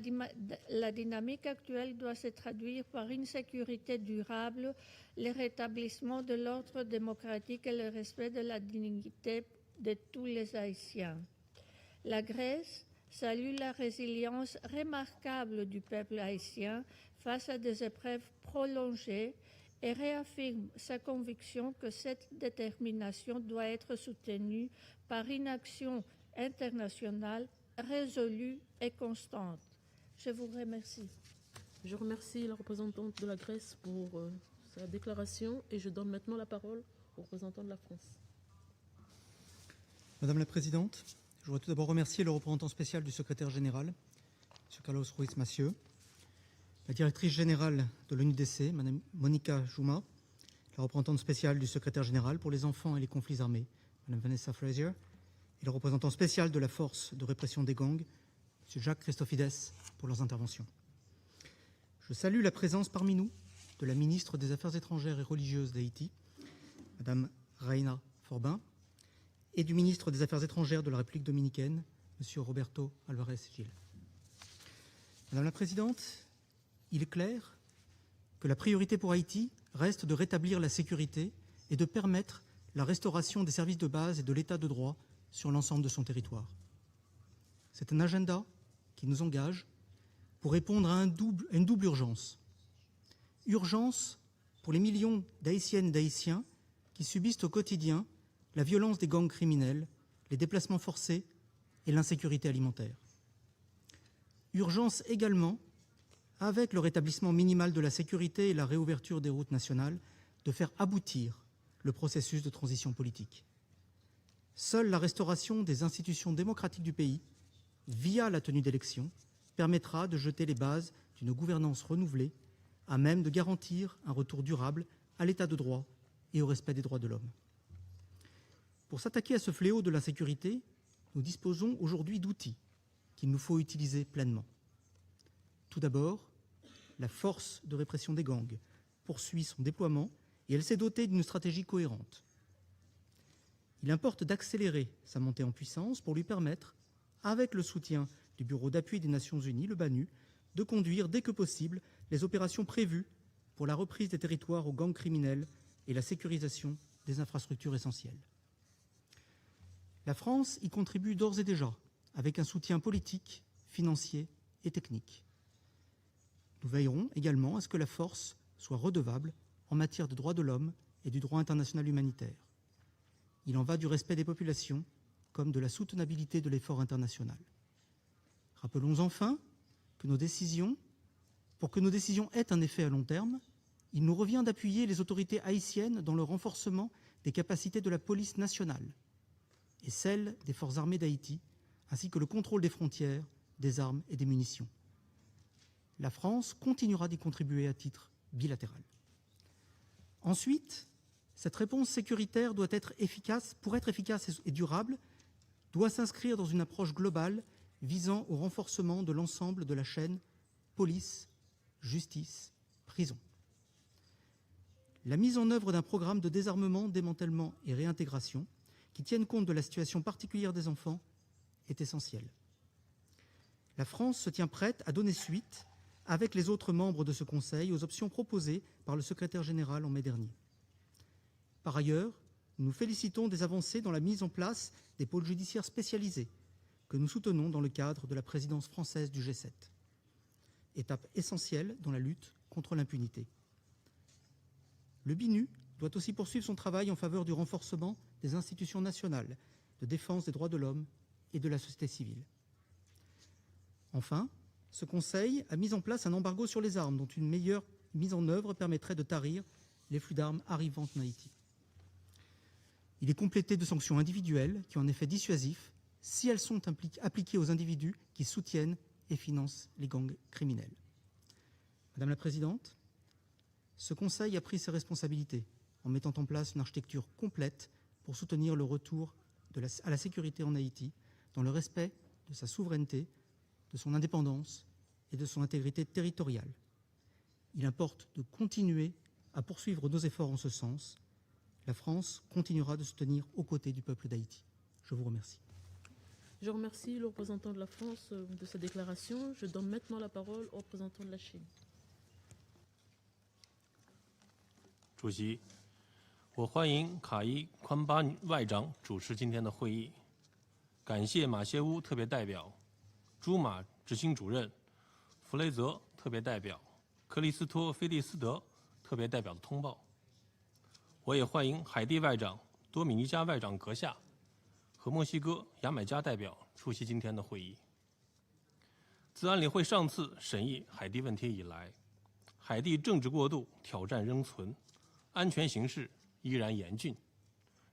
dynamique actuelle doit se traduire par une sécurité durable, le rétablissement de l'ordre démocratique et le respect de la dignité de tous les Haïtiens. La Grèce salue la résilience remarquable du peuple haïtien face à des épreuves prolongées et réaffirme sa conviction que cette détermination doit être soutenue par une action internationale résolue et constante. Je vous remercie. Je remercie la représentante de la Grèce pour sa déclaration et je donne maintenant la parole au représentant de la France. Madame la Présidente, je voudrais tout d'abord remercier le représentant spécial du secrétaire général, M. Carlos Ruiz Massieu, la directrice générale de l'ONUDC, Mme Monica Juma, la représentante spéciale du secrétaire général pour les enfants et les conflits armés, Mme Vanessa Frazier, et le représentant spécial de la force de répression des gangs, M. Jacques Christofides, pour leurs interventions. Je salue la présence parmi nous de la ministre des Affaires étrangères et religieuses d'Haïti, Mme Reina Forbin, et du ministre des Affaires étrangères de la République dominicaine, M. Roberto Álvarez. Madame la Présidente, il est clair que la priorité pour Haïti reste de rétablir la sécurité et de permettre la restauration des services de base et de l'état de droit sur l'ensemble de son territoire. C'est un agenda qui nous engage pour répondre à une double urgence. Urgence pour les millions d'Haïtiennes et d'Haïtiens qui subissent au quotidien la violence des gangs criminels, les déplacements forcés et l'insécurité alimentaire. Urgence également, avec le rétablissement minimal de la sécurité et la réouverture des routes nationales, de faire aboutir le processus de transition politique. Seule la restauration des institutions démocratiques du pays, via la tenue d'élections, permettra de jeter les bases d'une gouvernance renouvelée à même de garantir un retour durable à l'état de droit et au respect des droits de l'homme. Pour s'attaquer à ce fléau de l'insécurité, nous disposons aujourd'hui d'outils qu'il nous faut utiliser pleinement. Tout d'abord, la force de répression des gangs poursuit son déploiement et elle s'est dotée d'une stratégie cohérente. Il importe d'accélérer sa montée en puissance pour lui permettre, avec le soutien du Bureau d'appui des Nations Unies, le BANU, de conduire dès que possible les opérations prévues pour la reprise des territoires aux gangs criminels et la sécurisation des infrastructures essentielles. La France y contribue d'ores et déjà avec un soutien politique, financier et technique. Nous veillerons également à ce que la force soit redevable en matière de droits de l'homme et du droit international humanitaire. Il en va du respect des populations comme de la soutenabilité de l'effort international. Rappelons enfin que pour que nos décisions aient un effet à long terme, il nous revient d'appuyer les autorités haïtiennes dans le renforcement des capacités de la police nationale et celle des forces armées d'Haïti, ainsi que le contrôle des frontières, des armes et des munitions. La France continuera d'y contribuer à titre bilatéral. Ensuite, cette réponse sécuritaire doit être efficace, pour être efficace et durable, doit s'inscrire dans une approche globale visant au renforcement de l'ensemble de la chaîne police, justice, prison. La mise en œuvre d'un programme de désarmement, démantèlement et réintégration qui tienne compte de la situation particulière des enfants est essentielle. La France se tient prête à donner suite, avec les autres membres de ce Conseil, aux options proposées par le secrétaire général en mai dernier. Par ailleurs, nous nous félicitons des avancées dans la mise en place des pôles judiciaires spécialisés que nous soutenons dans le cadre de la présidence française du G7. Étape essentielle dans la lutte contre l'impunité. Le BINU doit aussi poursuivre son travail en faveur du renforcement des institutions nationales de défense des droits de l'homme et de la société civile. Enfin, ce Conseil a mis en place un embargo sur les armes dont une meilleure mise en œuvre permettrait de tarir les flux d'armes arrivant en Haïti. Il est complété de sanctions individuelles qui ont un effet dissuasif si elles sont appliquées aux individus qui soutiennent et financent les gangs criminels. Madame la Présidente, ce Conseil a pris ses responsabilités en mettant en place une architecture complète pour soutenir le retour à la sécurité en Haïti dans le respect de sa souveraineté, de son indépendance et de son intégrité territoriale. Il importe de continuer à poursuivre nos efforts en ce sens. La France continuera de se tenir aux côtés du peuple d'Haïti. Je vous remercie. Je remercie le représentant de la France de sa déclaration. Je donne maintenant la parole au représentant de la Chine. 主席，我欢迎卡伊宽巴外长主持今天的会议，感谢马歇乌特别代表驻马执行主任弗雷泽特别代表、克里斯托菲利斯德特别代表的通报。我也欢迎海地外长多米尼加外长阁下和墨西哥牙买加代表出席今天的会议。自安理会上次审议海地问题以来，海地政治过渡挑战仍存，安全形势依然严峻，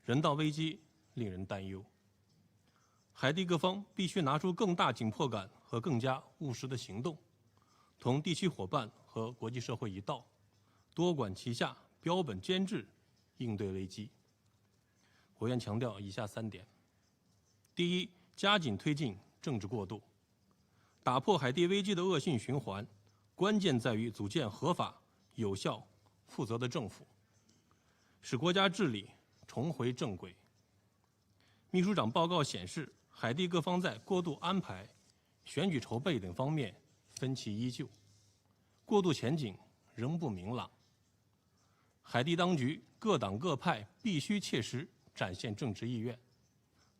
人道危机令人担忧。海地各方必须拿出更大紧迫感和更加务实的行动，同地区伙伴和国际社会一道，多管齐下，标本兼治，应对危机。我愿强调以下3点：第一，加紧推进政治过渡，打破海地危机的恶性循环，关键在于组建合法、有效、负责的政府，使国家治理重回正轨。秘书长报告显示，海地各方在过渡安排、选举筹备等方面分歧依旧，过渡前景仍不明朗。海地当局各党各派必须切实展现政治意愿，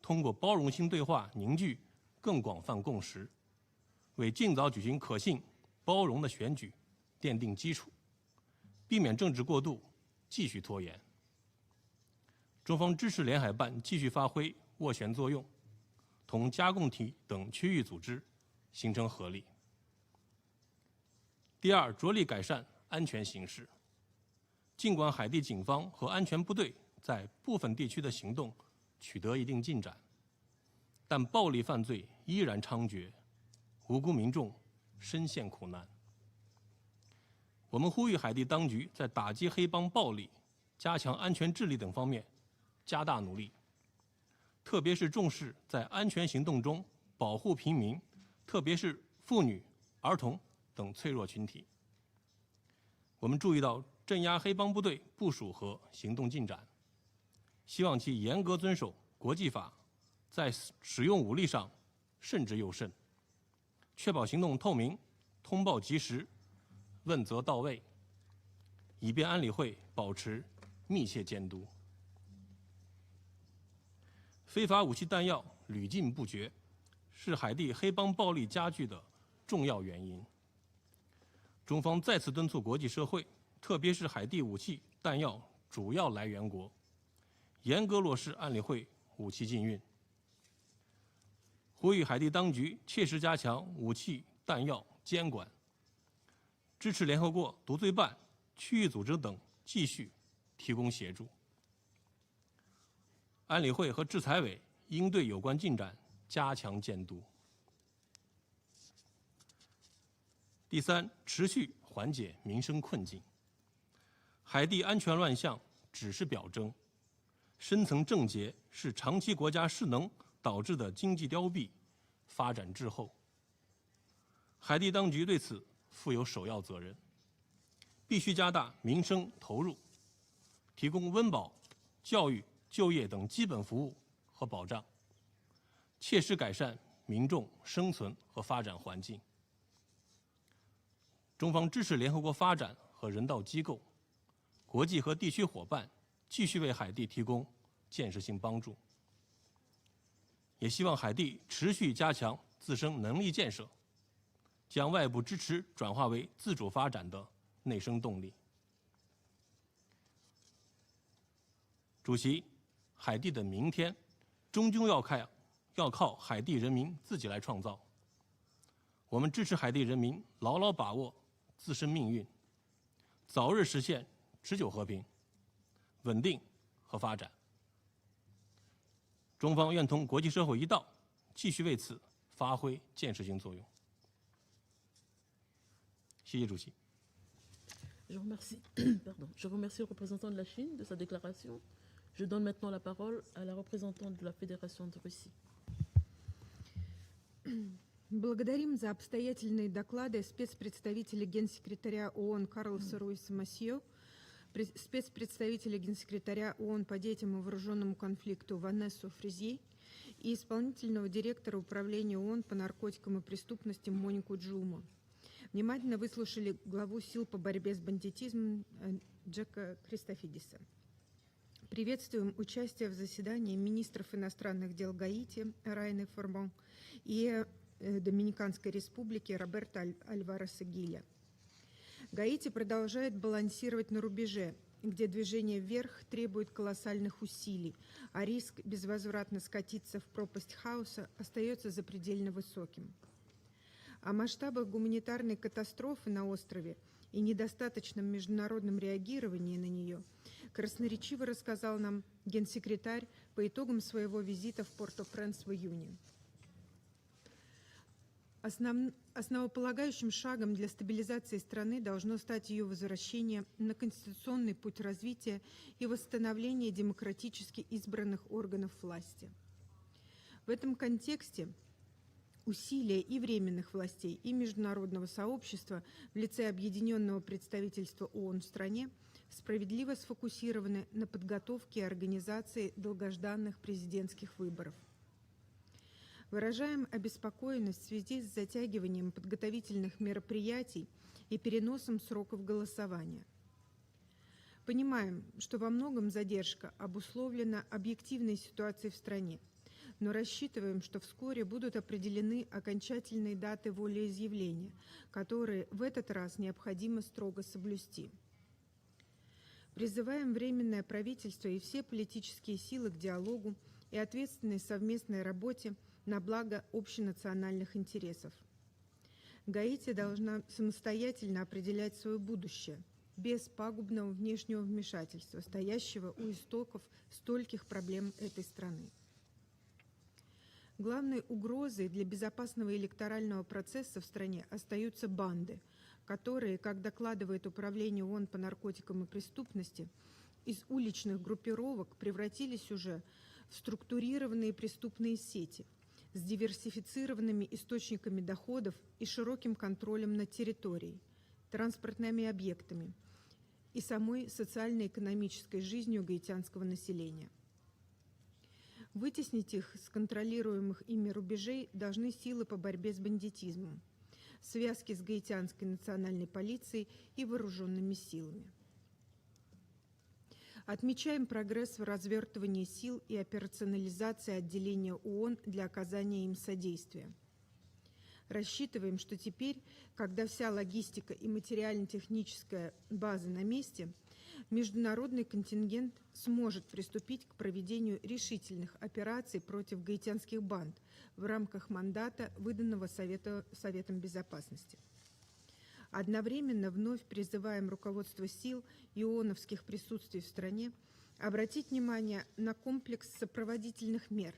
通过包容性对话凝聚更广泛共识，为尽早举行可信、包容的选举奠定基础，避免政治过渡继续拖延。中方支持联海办继续发挥斡旋作用，同加共体等区域组织形成合力。第二，着力改善安全形势。尽管海地警方和安全部队在部分地区的行动取得一定进展，但暴力犯罪依然猖獗，无辜民众深陷苦难。我们呼吁海地当局在打击黑帮暴力、加强安全治理等方面加大努力，特别是重视在安全行动中保护平民，特别是妇女、儿童等脆弱群体。我们注意到镇压黑帮部队部署和行动进展，希望其严格遵守国际法，在使用武力上慎之又慎，确保行动透明、通报及时、问责到位，以便安理会保持密切监督。非法武器弹药屡禁不绝，是海地黑帮暴力加剧的重要原因。中方再次敦促国际社会，特别是海地武器弹药主要来源国，严格落实安理会武器禁运，呼吁海地当局切实加强武器弹药监管，支持联合国毒罪办、区域组织等继续提供协助。安理会和制裁委应对有关进展加强监督。第三，持续缓解民生困境。海地安全乱象只是表征，深层症结是长期国家失能导致的经济凋敝、发展滞后。海地当局对此负有首要责任，必须加大民生投入，提供温饱、教育、就业等基本服务和保障，切实改善民众生存和发展环境。中方支持联合国发展和人道机构、国际和地区伙伴继续为海地提供建设性帮助，也希望海地持续加强自身能力建设，将外部支持转化为自主发展的内生动力。主席，海地的明天终究要靠海地人民自己来创造。我们支持海地人民牢牢把握自身命运，早日实现持久和平、稳定和发展。中方愿同国际社会一道，继续为此发挥建设性作用。谢谢主席。Je remercie le représentant de la Chine de sa déclaration. Je donne maintenant la parole à la représentante de la Fédération de Russie. Благодарим за обстоятельные доклады спецпредставителя Генсекретаря ООН Карлоса Руиса Масьо, спецпредставителя Генсекретаря ООН по детям и вооруженному конфликту Ванессу Фризье и исполнительного директора Управления ООН по наркотикам и преступностям Монику Джума. Внимательно выслушали главу сил по борьбе с бандитизмом Джека Кристофидиса. Приветствуем участие в заседании министров иностранных дел Гаити Райны Формон и Доминиканской Республики Роберто Альвареса Гиля. Гаити продолжает балансировать на рубеже, где движение вверх требует колоссальных усилий, а риск безвозвратно скатиться в пропасть хаоса остается запредельно высоким. О масштабах гуманитарной катастрофы на острове и недостаточном международном реагировании на нее красноречиво рассказал нам генсекретарь по итогам своего визита в Порто-Пренс в июне. Основополагающим шагом для стабилизации страны должно стать ее возвращение на конституционный путь развития и восстановление демократически избранных органов власти. В этом контексте усилия и временных властей, и международного сообщества в лице Объединенного представительства ООН в стране справедливо сфокусированы на подготовке и организации долгожданных президентских выборов. Выражаем обеспокоенность в связи с затягиванием подготовительных мероприятий и переносом сроков голосования. Понимаем, что во многом задержка обусловлена объективной ситуацией в стране, но рассчитываем, что вскоре будут определены окончательные даты волеизъявления, которые в этот раз необходимо строго соблюсти. Призываем Временное правительство и все политические силы к диалогу и ответственной совместной работе на благо общенациональных интересов. Гаити должна самостоятельно определять свое будущее, без пагубного внешнего вмешательства, стоящего у истоков стольких проблем этой страны. Главной угрозой для безопасного электорального процесса в стране остаются банды, которые, как докладывает Управление ООН по наркотикам и преступности, из уличных группировок превратились уже в структурированные преступные сети с диверсифицированными источниками доходов и широким контролем над территорией, транспортными объектами и самой социально-экономической жизнью гаитянского населения. Вытеснить их с контролируемых ими рубежей должны силы по борьбе с бандитизмом, связки с гаитянской национальной полицией и вооруженными силами. Отмечаем прогресс в развертывании сил и операционализации отделения ООН для оказания им содействия. Рассчитываем, что теперь, когда вся логистика и материально-техническая база на месте, международный контингент сможет приступить к проведению решительных операций против гаитянских банд в рамках мандата, выданного Советом Безопасности. Одновременно вновь призываем руководство сил и ООНовских присутствий в стране обратить внимание на комплекс сопроводительных мер,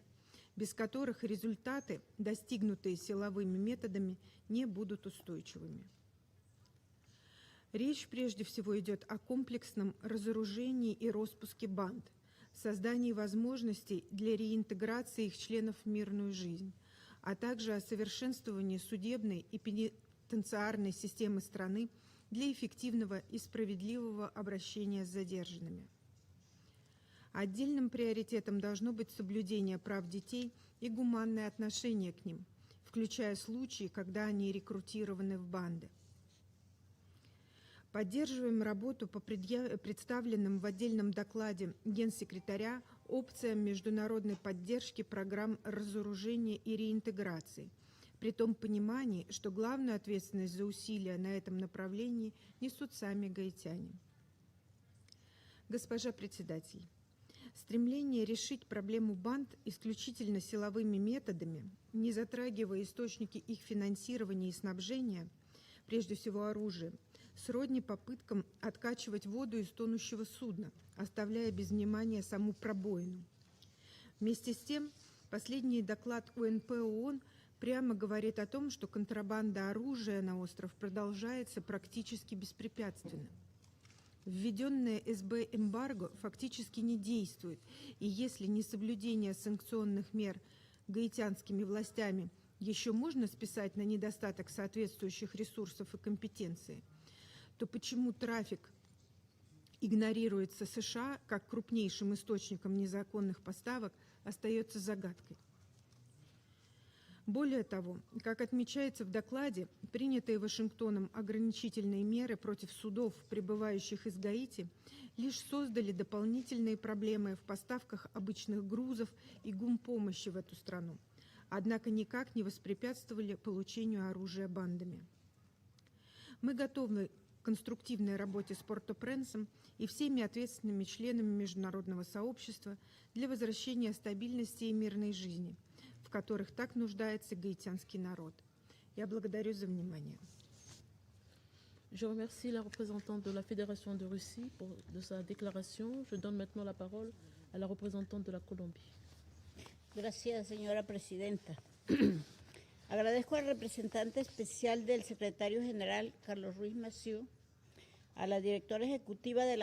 без которых результаты, достигнутые силовыми методами, не будут устойчивыми. Речь прежде всего идет о комплексном разоружении и распуске банд, создании возможностей для реинтеграции их членов в мирную жизнь, а также о совершенствовании судебной и пенитенциарной системы страны для эффективного и справедливого обращения с задержанными. Отдельным приоритетом должно быть соблюдение прав детей и гуманное отношение к ним, включая случаи, когда они рекрутированы в банды. Поддерживаем работу по представленным в отдельном докладе Генсекретаря опциям международной поддержки программ разоружения и реинтеграции, при том понимании, что главную ответственность за усилия на этом направлении несут сами гаитяне. Госпожа председатель, стремление решить проблему банд исключительно силовыми методами, не затрагивая источники их финансирования и снабжения, прежде всего оружием, сродни попыткам откачивать воду из тонущего судна, оставляя без внимания саму пробоину. Вместе с тем, последний доклад УНП ООН прямо говорит о том, что контрабанда оружия на остров продолжается практически беспрепятственно. Введенное СБ эмбарго фактически не действует, и если несоблюдение санкционных мер гаитянскими властями еще можно списать на недостаток соответствующих ресурсов и компетенции, то почему трафик игнорируется США как крупнейшим источником незаконных поставок, остается загадкой. Более того, как отмечается в докладе, принятые Вашингтоном ограничительные меры против судов, прибывающих из Гаити, лишь создали дополнительные проблемы в поставках обычных грузов и гумпомощи в эту страну, однако никак не воспрепятствовали получению оружия бандами. Мы готовы к конструктивной работе с Порто-Пренсом и всеми ответственными членами международного сообщества для возвращения стабильности и мирной жизни, в которых так нуждается гаитянский народ. Я благодарю за внимание. Je remercie la représentante de la Fédération de Russie de sa déclaration. Je donne maintenant la parole à la représentante de la Colombie. Gracias, señora presidenta. Agradezco al representante especial del secretario general, Carlos Ruiz Massieu, a la directora ejecutiva de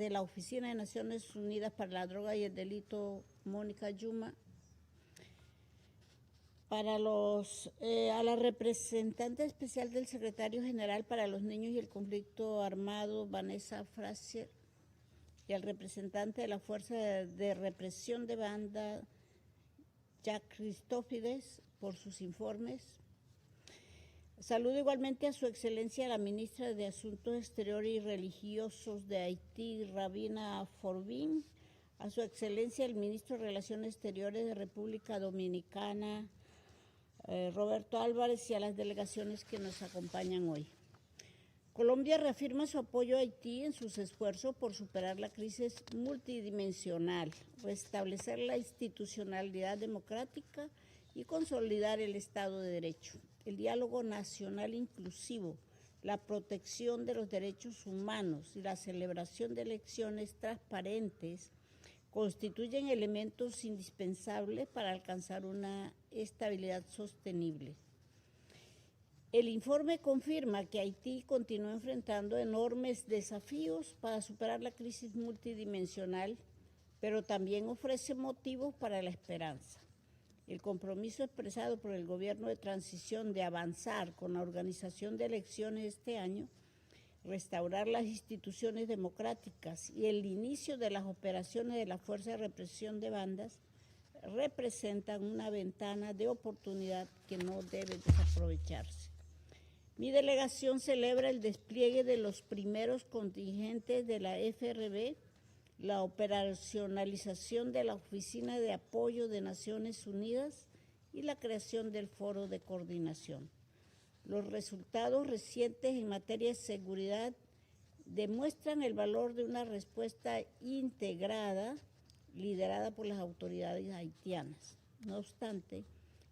la Oficina de Naciones Unidas para la Droga y el Delito, Mónica Yuma, a la representante especial del secretario general para los niños y el conflicto armado, Vanessa Frazier, y al representante de la Fuerza de Represión de Banda, Jack Christofides, por sus informes. Saludo igualmente a su excelencia la ministra de Asuntos Exteriores y Religiosos de Haití, Rabina Forbin, a su excelencia el ministro de Relaciones Exteriores de República Dominicana, Roberto Álvarez, y a las delegaciones que nos acompañan hoy. Colombia reafirma su apoyo a Haití en sus esfuerzos por superar la crisis multidimensional, restablecer la institucionalidad democrática y consolidar el Estado de Derecho, el diálogo nacional inclusivo, la protección de los derechos humanos y la celebración de elecciones transparentes constituyen elementos indispensables para alcanzar una estabilidad sostenible. El informe confirma que Haití continúa enfrentando enormes desafíos para superar la crisis multidimensional, pero también ofrece motivos para la esperanza. El compromiso expresado por el gobierno de transición de avanzar con la organización de elecciones este año, restaurar las instituciones democráticas y el inicio de las operaciones de la Fuerza de Represión de Bandas representan una ventana de oportunidad que no debe desaprovecharse. Mi delegación celebra el despliegue de los primeros contingentes de la FRB, la operacionalización de la Oficina de Apoyo de Naciones Unidas y la creación del Foro de Coordinación. Los resultados recientes en materia de seguridad demuestran el valor de una respuesta integrada liderada por las autoridades haitianas. No obstante,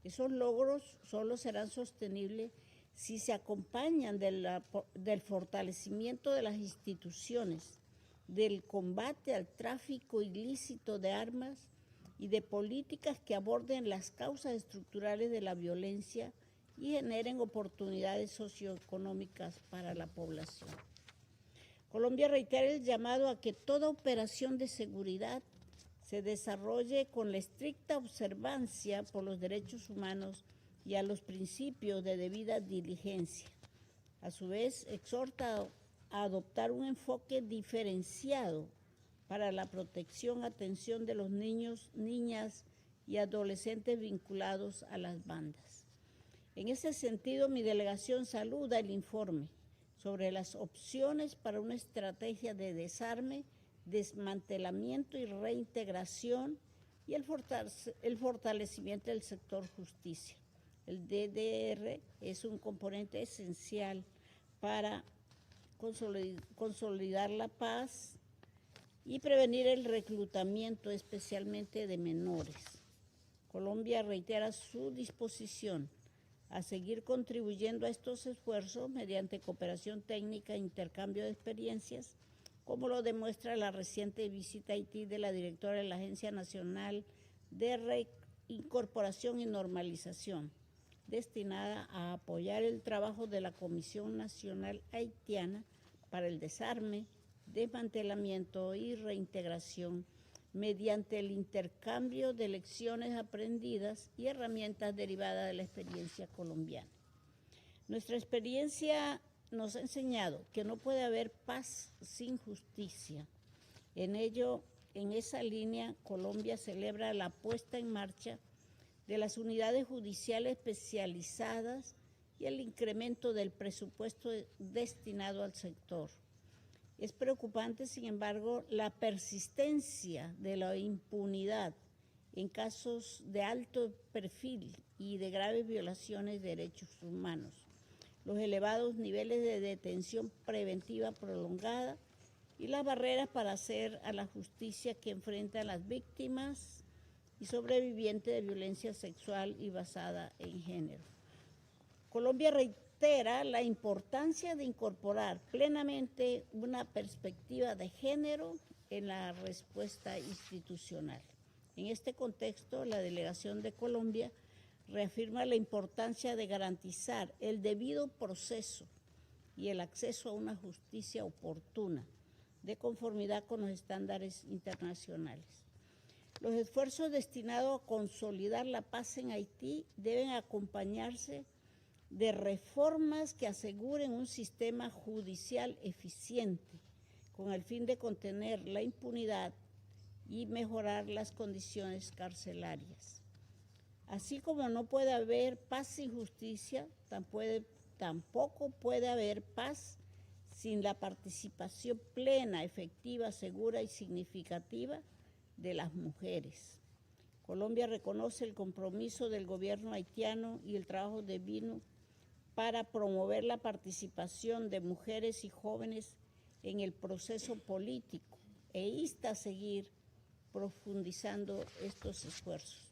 esos logros solo serán sostenibles si se acompañan del fortalecimiento de las instituciones, del combate al tráfico ilícito de armas y de políticas que aborden las causas estructurales de la violencia y generen oportunidades socioeconómicas para la población. Colombia reitera el llamado a que toda operación de seguridad se desarrolle con la estricta observancia por los derechos humanos y a los principios de debida diligencia. A su vez, exhorta a adoptar un enfoque diferenciado para la protección, atención de los niños, niñas y adolescentes vinculados a las bandas. En ese sentido, mi delegación saluda el informe sobre las opciones para una estrategia de desarme, desmantelamiento y reintegración y el fortalecimiento del sector justicia. El DDR es un componente esencial para consolidar la paz y prevenir el reclutamiento, especialmente de menores. Colombia reitera su disposición a seguir contribuyendo a estos esfuerzos mediante cooperación técnica e intercambio de experiencias, como lo demuestra la reciente visita a Haití de la directora de la Agencia Nacional de Reincorporación y Normalización, destinada a apoyar el trabajo de la Comisión Nacional Haitiana para el desarme, desmantelamiento y reintegración mediante el intercambio de lecciones aprendidas y herramientas derivadas de la experiencia colombiana. Nuestra experiencia nos ha enseñado que no puede haber paz sin justicia. En esa línea, Colombia celebra la puesta en marcha de las unidades judiciales especializadas y el incremento del presupuesto destinado al sector. Es preocupante, sin embargo, la persistencia de la impunidad en casos de alto perfil y de graves violaciones de derechos humanos, los elevados niveles de detención preventiva prolongada y las barreras para hacer a la justicia que enfrentan las víctimas y sobrevivientes de violencia sexual y basada en género. Colombia reitera la importancia de incorporar plenamente una perspectiva de género en la respuesta institucional. En este contexto, la delegación de Colombia reafirma la importancia de garantizar el debido proceso y el acceso a una justicia oportuna, de conformidad con los estándares internacionales. Los esfuerzos destinados a consolidar la paz en Haití deben acompañarse de reformas que aseguren un sistema judicial eficiente, con el fin de contener la impunidad y mejorar las condiciones carcelarias. Así como no puede haber paz sin justicia, tampoco puede haber paz sin la participación plena, efectiva, segura y significativa de las mujeres. Colombia reconoce el compromiso del gobierno haitiano y el trabajo de BINU para promover la participación de mujeres y jóvenes en el proceso político e insta a seguir profundizando estos esfuerzos.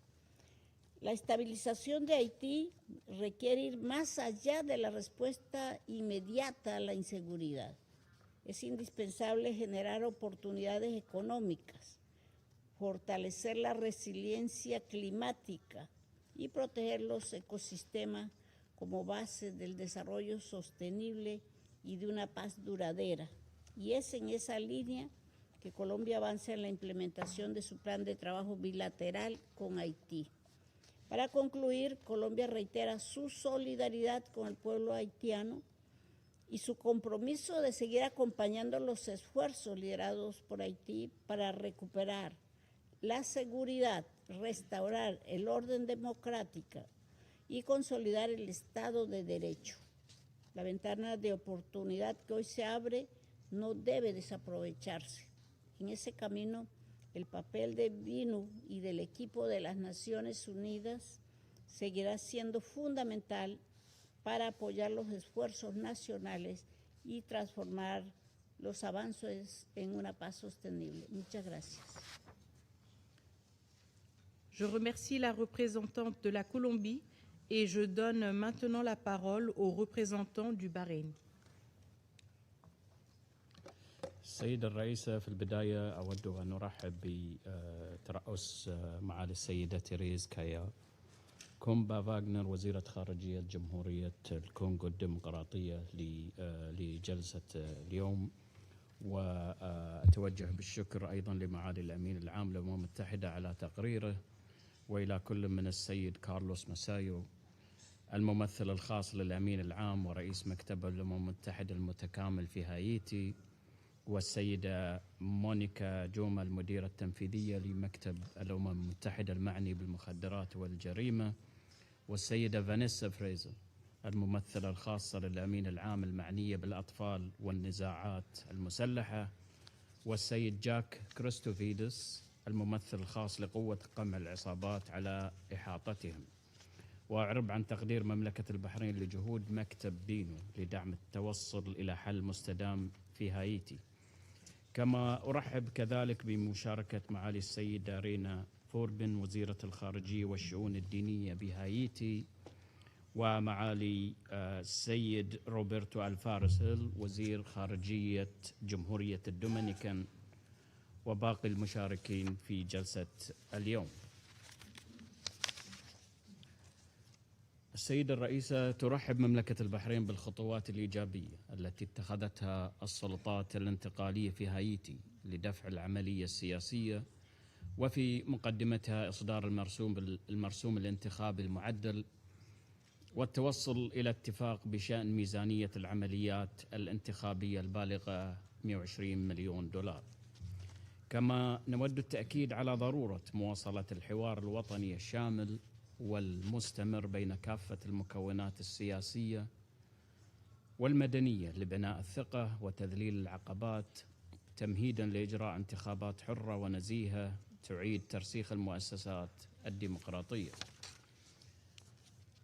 La estabilización de Haití requiere ir más allá de la respuesta inmediata a la inseguridad. Es indispensable generar oportunidades económicas, fortalecer la resiliencia climática y proteger los ecosistemas como base del desarrollo sostenible y de una paz duradera. Y es en esa línea que Colombia avanza en la implementación de su plan de trabajo bilateral con Haití. Para concluir, Colombia reitera su solidaridad con el pueblo haitiano y su compromiso de seguir acompañando los esfuerzos liderados por Haití para recuperar la seguridad, restaurar el orden democrático y consolidar el Estado de Derecho. La ventana de oportunidad que hoy se abre no debe desaprovecharse. En ese camino, el papel de BINU y del equipo de las Naciones Unidas seguirá siendo fundamental para apoyar los esfuerzos nacionales y transformar los avances en una paz sostenible. Muchas gracias. Je remercie la représentante de la Colombie et je donne maintenant la parole au représentant du Bahreïn. السيدة الرئيسة، في البداية أود أن أرحب بترأس معالي السيدة تيريز كايا كومبا فاغنر وزيرة خارجية جمهورية الكونغو الديمقراطية لجلسة اليوم، وأتوجه بالشكر أيضا لمعالي الأمين العام للأمم المتحدة على تقريره، وإلى كل من السيد كارلوس مسايو الممثل الخاص للأمين العام ورئيس مكتب الأمم المتحدة المتكامل في هايتي، والسيدة مونيكا جوما المديرة التنفيذية لمكتب الأمم المتحدة المعني بالمخدرات والجريمة، والسيدة فانيسا فريزر الممثلة الخاصة للأمين العام المعنية بالأطفال والنزاعات المسلحة، والسيد جاك كريستوفيدس الممثل الخاص لقوة قمع العصابات على إحاطتهم. وأعرب عن تقدير مملكة البحرين لجهود مكتب بينو لدعم التوصل إلى حل مستدام في هايتي. كما أرحب كذلك بمشاركة معالي السيدة رينا فوربن وزيرة الخارجية والشؤون الدينية بهايتي، ومعالي السيد روبرتو ألفارس وزير خارجية جمهورية الدومينيكان، وباقي المشاركين في جلسة اليوم. السيدة الرئيسة، ترحب مملكة البحرين بالخطوات الإيجابية التي اتخذتها السلطات الانتقالية في هايتي لدفع العملية السياسية، وفي مقدمتها إصدار المرسوم الانتخابي المعدل والتوصل إلى اتفاق بشأن ميزانية العمليات الانتخابية البالغة 120 مليون دولار. كما نود التأكيد على ضرورة مواصلة الحوار الوطني الشامل والمستمر بين كافة المكونات السياسية والمدنية لبناء الثقة وتذليل العقبات، تمهيدا لإجراء انتخابات حرة ونزيهة تعيد ترسيخ المؤسسات الديمقراطية.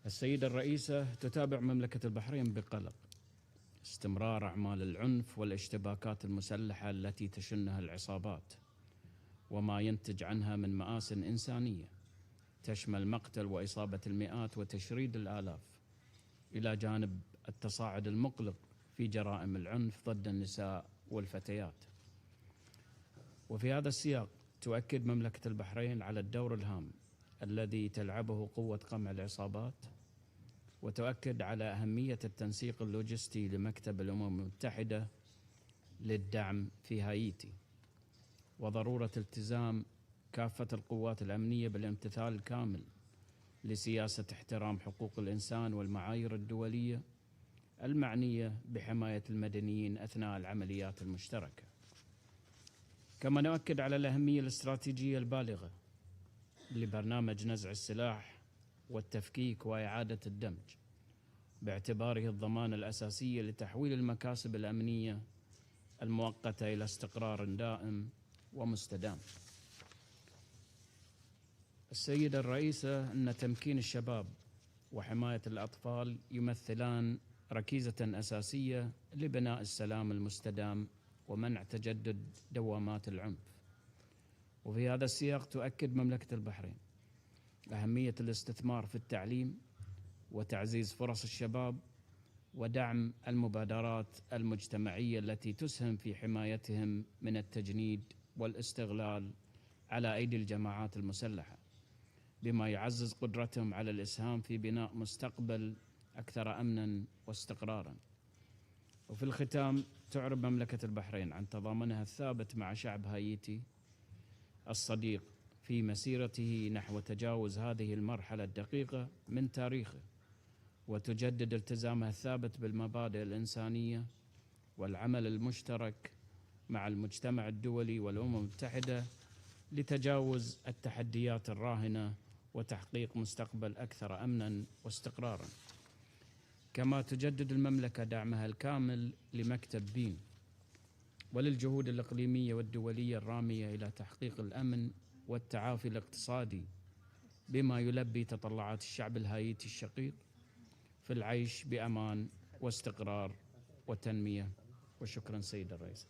السيدة الرئيسة تتابع مملكة البحرين بقلق استمرار أعمال العنف والاشتباكات المسلحة التي تشنها العصابات وما ينتج عنها من مآسٍ إنسانية تشمل مقتل وإصابة المئات وتشريد الآلاف، إلى جانب التصاعد المقلق في جرائم العنف ضد النساء والفتيات. وفي هذا السياق تؤكد مملكة البحرين على الدور الهام الذي تلعبه قوة قمع العصابات، وتؤكد على أهمية التنسيق اللوجستي لمكتب الأمم المتحدة للدعم في هايتي، وضرورة التزام كافة القوات الأمنية بالامتثال الكامل لسياسة احترام حقوق الإنسان والمعايير الدولية المعنية بحماية المدنيين أثناء العمليات المشتركة. كما نؤكد على الأهمية الاستراتيجية البالغة لبرنامج نزع السلاح والتفكيك وإعادة الدمج، باعتباره الضمانة الأساسية لتحويل المكاسب الأمنية المؤقتة إلى استقرار دائم ومستدام. السيدة الرئيسة، أن تمكين الشباب وحماية الأطفال يمثلان ركيزة أساسية لبناء السلام المستدام ومنع تجدد دوامات العنف. وفي هذا السياق تؤكد مملكة البحرين أهمية الاستثمار في التعليم وتعزيز فرص الشباب ودعم المبادرات المجتمعية التي تسهم في حمايتهم من التجنيد والاستغلال على أيدي الجماعات المسلحة، بما يعزز قدرتهم على الإسهام في بناء مستقبل أكثر أمناً واستقراراً. وفي الختام تعرب مملكة البحرين عن تضامنها الثابت مع شعب هايتي الصديق في مسيرته نحو تجاوز هذه المرحلة الدقيقة من تاريخه، وتجدد التزامها الثابت بالمبادئ الإنسانية والعمل المشترك مع المجتمع الدولي والأمم المتحدة لتجاوز التحديات الراهنة وتحقيق مستقبل أكثر أمناً واستقراراً. كما تجدد المملكة دعمها الكامل لمكتب بيم وللجهود الإقليمية والدولية الرامية إلى تحقيق الأمن والتعافي الاقتصادي، بما يلبي تطلعات الشعب الهايتي الشقيق في العيش بأمان واستقرار وتنمية. وشكرا سيد الرئيس.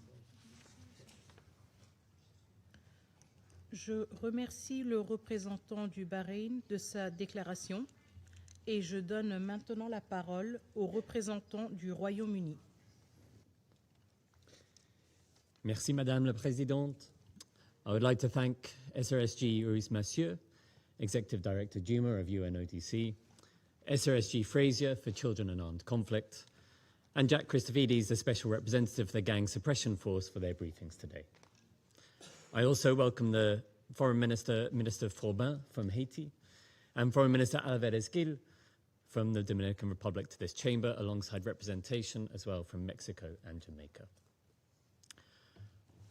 Je remercie le représentant du Bahreïn de sa déclaration et je donne maintenant la parole au représentant du Royaume-Uni. Merci Madame la Présidente. I would like to thank SRSG Ruiz Massieu, Executive Director Juma of UNODC, SRSG Frazier for Children and Armed Conflict, and Jack Christofides, the Special Representative for the Gang Suppression Force, for their briefings today. I also welcome the Foreign Minister, Minister Forbin from Haiti, and Foreign Minister Álvarez from the Dominican Republic to this chamber, alongside representation as well from Mexico and Jamaica.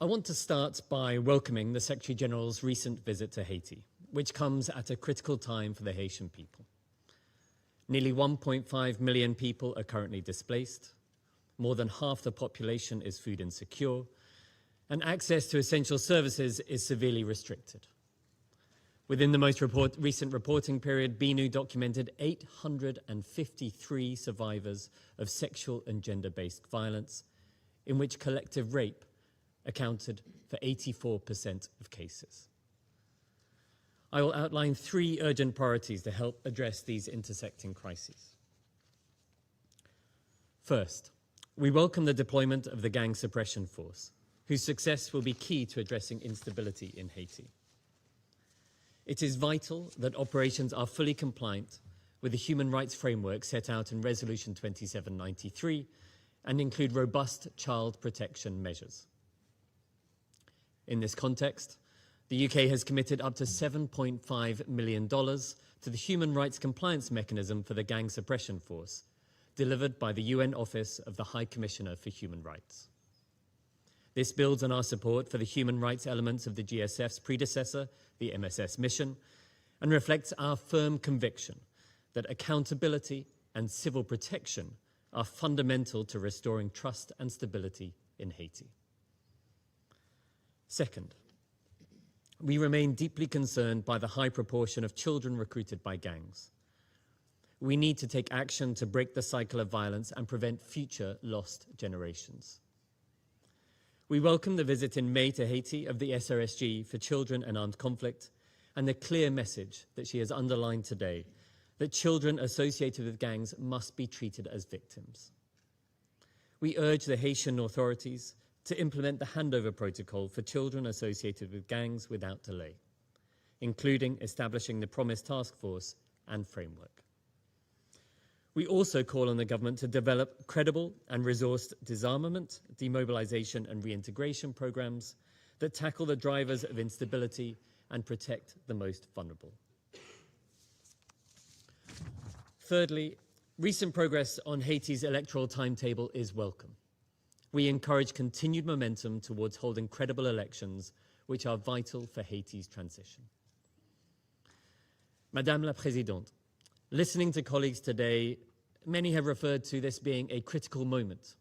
I want to start by welcoming the Secretary General's recent visit to Haiti, which comes at a critical time for the Haitian people. Nearly 1.5 million people are currently displaced. More than half the population is food insecure, and access to essential services is severely restricted. Within the most recent reporting period, BNU documented 853 survivors of sexual and gender-based violence, in which collective rape accounted for 84% of cases. I will outline 3 urgent priorities to help address these intersecting crises. First, we welcome the deployment of the Gang Suppression Force, whose success will be key to addressing instability in Haiti. It is vital that operations are fully compliant with the human rights framework set out in Resolution 2793 and include robust child protection measures. In this context, the UK has committed up to $7.5 million to the Human Rights Compliance Mechanism for the Gang Suppression Force, delivered by the UN Office of the High Commissioner for Human Rights. This builds on our support for the human rights elements of the GSF's predecessor, the MSS mission, and reflects our firm conviction that accountability and civil protection are fundamental to restoring trust and stability in Haiti. Second, we remain deeply concerned by the high proportion of children recruited by gangs. We need to take action to break the cycle of violence and prevent future lost generations. We welcome the visit in May to Haiti of the SRSG for Children and Armed Conflict and the clear message that she has underlined today that children associated with gangs must be treated as victims. We urge the Haitian authorities to implement the handover protocol for children associated with gangs without delay, including establishing the promised task force and framework. We also call on the government to develop credible and resourced disarmament, demobilization and reintegration programs that tackle the drivers of instability and protect the most vulnerable. Thirdly, recent progress on Haiti's electoral timetable is welcome. We encourage continued momentum towards holding credible elections, which are vital for Haiti's transition. Madame la Présidente, listening to colleagues today, many have referred to this being a critical moment,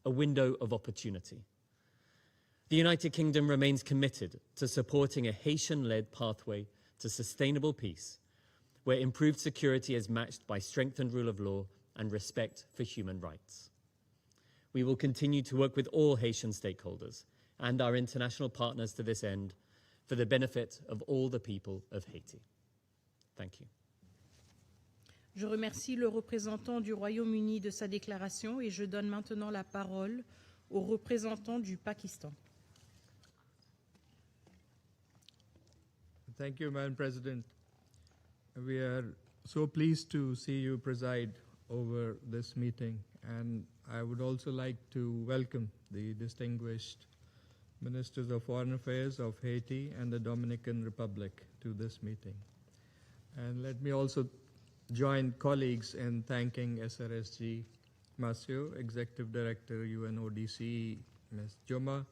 a window of opportunity. The United Kingdom remains committed to supporting a Haitian-led pathway to sustainable peace, where improved security is matched by strengthened rule of law and respect for human rights. We will continue to work with all Haitian stakeholders and our international partners to this end for the benefit of all the people of Haiti. Thank you. Je remercie le représentant du Royaume-Uni de sa déclaration et je donne maintenant la parole au représentant du Pakistan. Thank you, Madam President. We are so pleased to see you preside over this meeting, and I would also like to welcome the distinguished Ministers of Foreign Affairs of Haiti and the Dominican Republic to this meeting. And let me also join colleagues in thanking SRSG Masio, Executive Director, UNODC, Ms. Juma,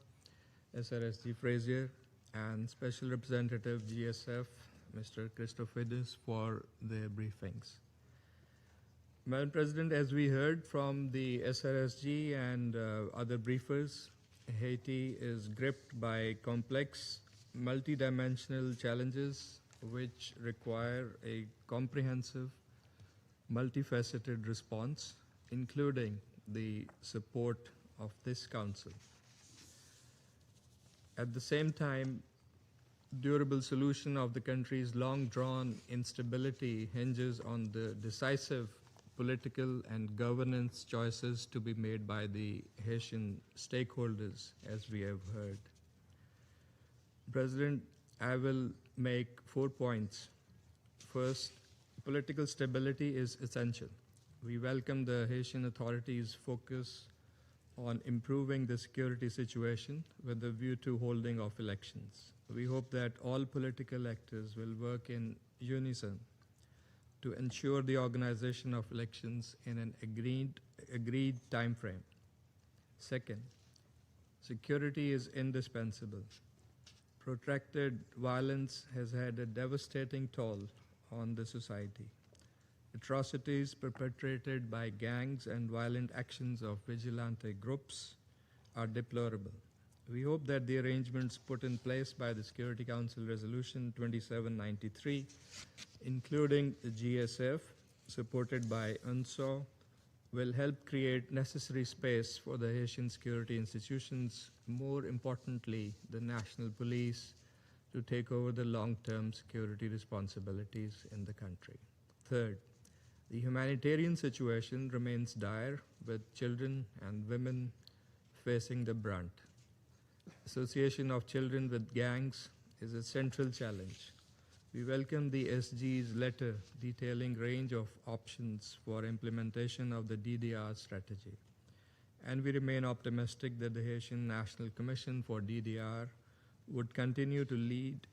SRSG Frazier, and Special Representative GSF, Mr. Christophides, for their briefings. Madam President, as we heard from the SRSG and other briefers, Haiti is gripped by complex, multidimensional challenges which require a comprehensive, multifaceted response, including the support of this Council. At the same time, durable solution of the country's long-drawn instability hinges on the decisive political and governance choices to be made by the Haitian stakeholders, as we have heard. President, I will make 4 points. First, political stability is essential. We welcome the Haitian authorities' focus on improving the security situation with a view to holding of elections. We hope that all political actors will work in unison to ensure the organization of elections in an agreed time frame. Second, security is indispensable. Protracted violence has had a devastating toll on the society. Atrocities perpetrated by gangs and violent actions of vigilante groups are deplorable. We hope that the arrangements put in place by the Security Council Resolution 2793, including the GSF, supported by UNSO, will help create necessary space for the Haitian security institutions, more importantly, the National Police, to take over the long-term security responsibilities in the country. Third, the humanitarian situation remains dire, with children and women facing the brunt. Association of children with gangs is a central challenge. We welcome the SG's letter detailing range of options for implementation of the DDR strategy. And we remain optimistic that the Haitian National Commission for DDR would continue to lead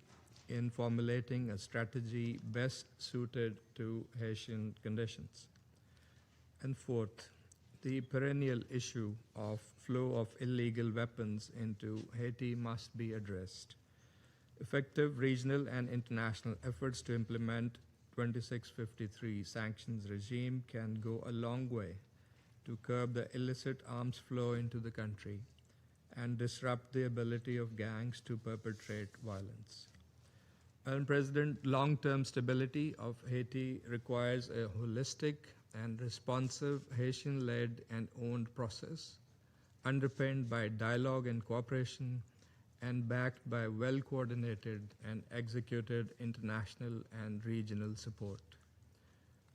in formulating a strategy best suited to Haitian conditions. And fourth, the perennial issue of flow of illegal weapons into Haiti must be addressed. Effective regional and international efforts to implement 2653 sanctions regime can go a long way to curb the illicit arms flow into the country and disrupt the ability of gangs to perpetrate violence. Madam President, long-term stability of Haiti requires a holistic and responsive Haitian-led and owned process, underpinned by dialogue and cooperation, and backed by well-coordinated and executed international and regional support.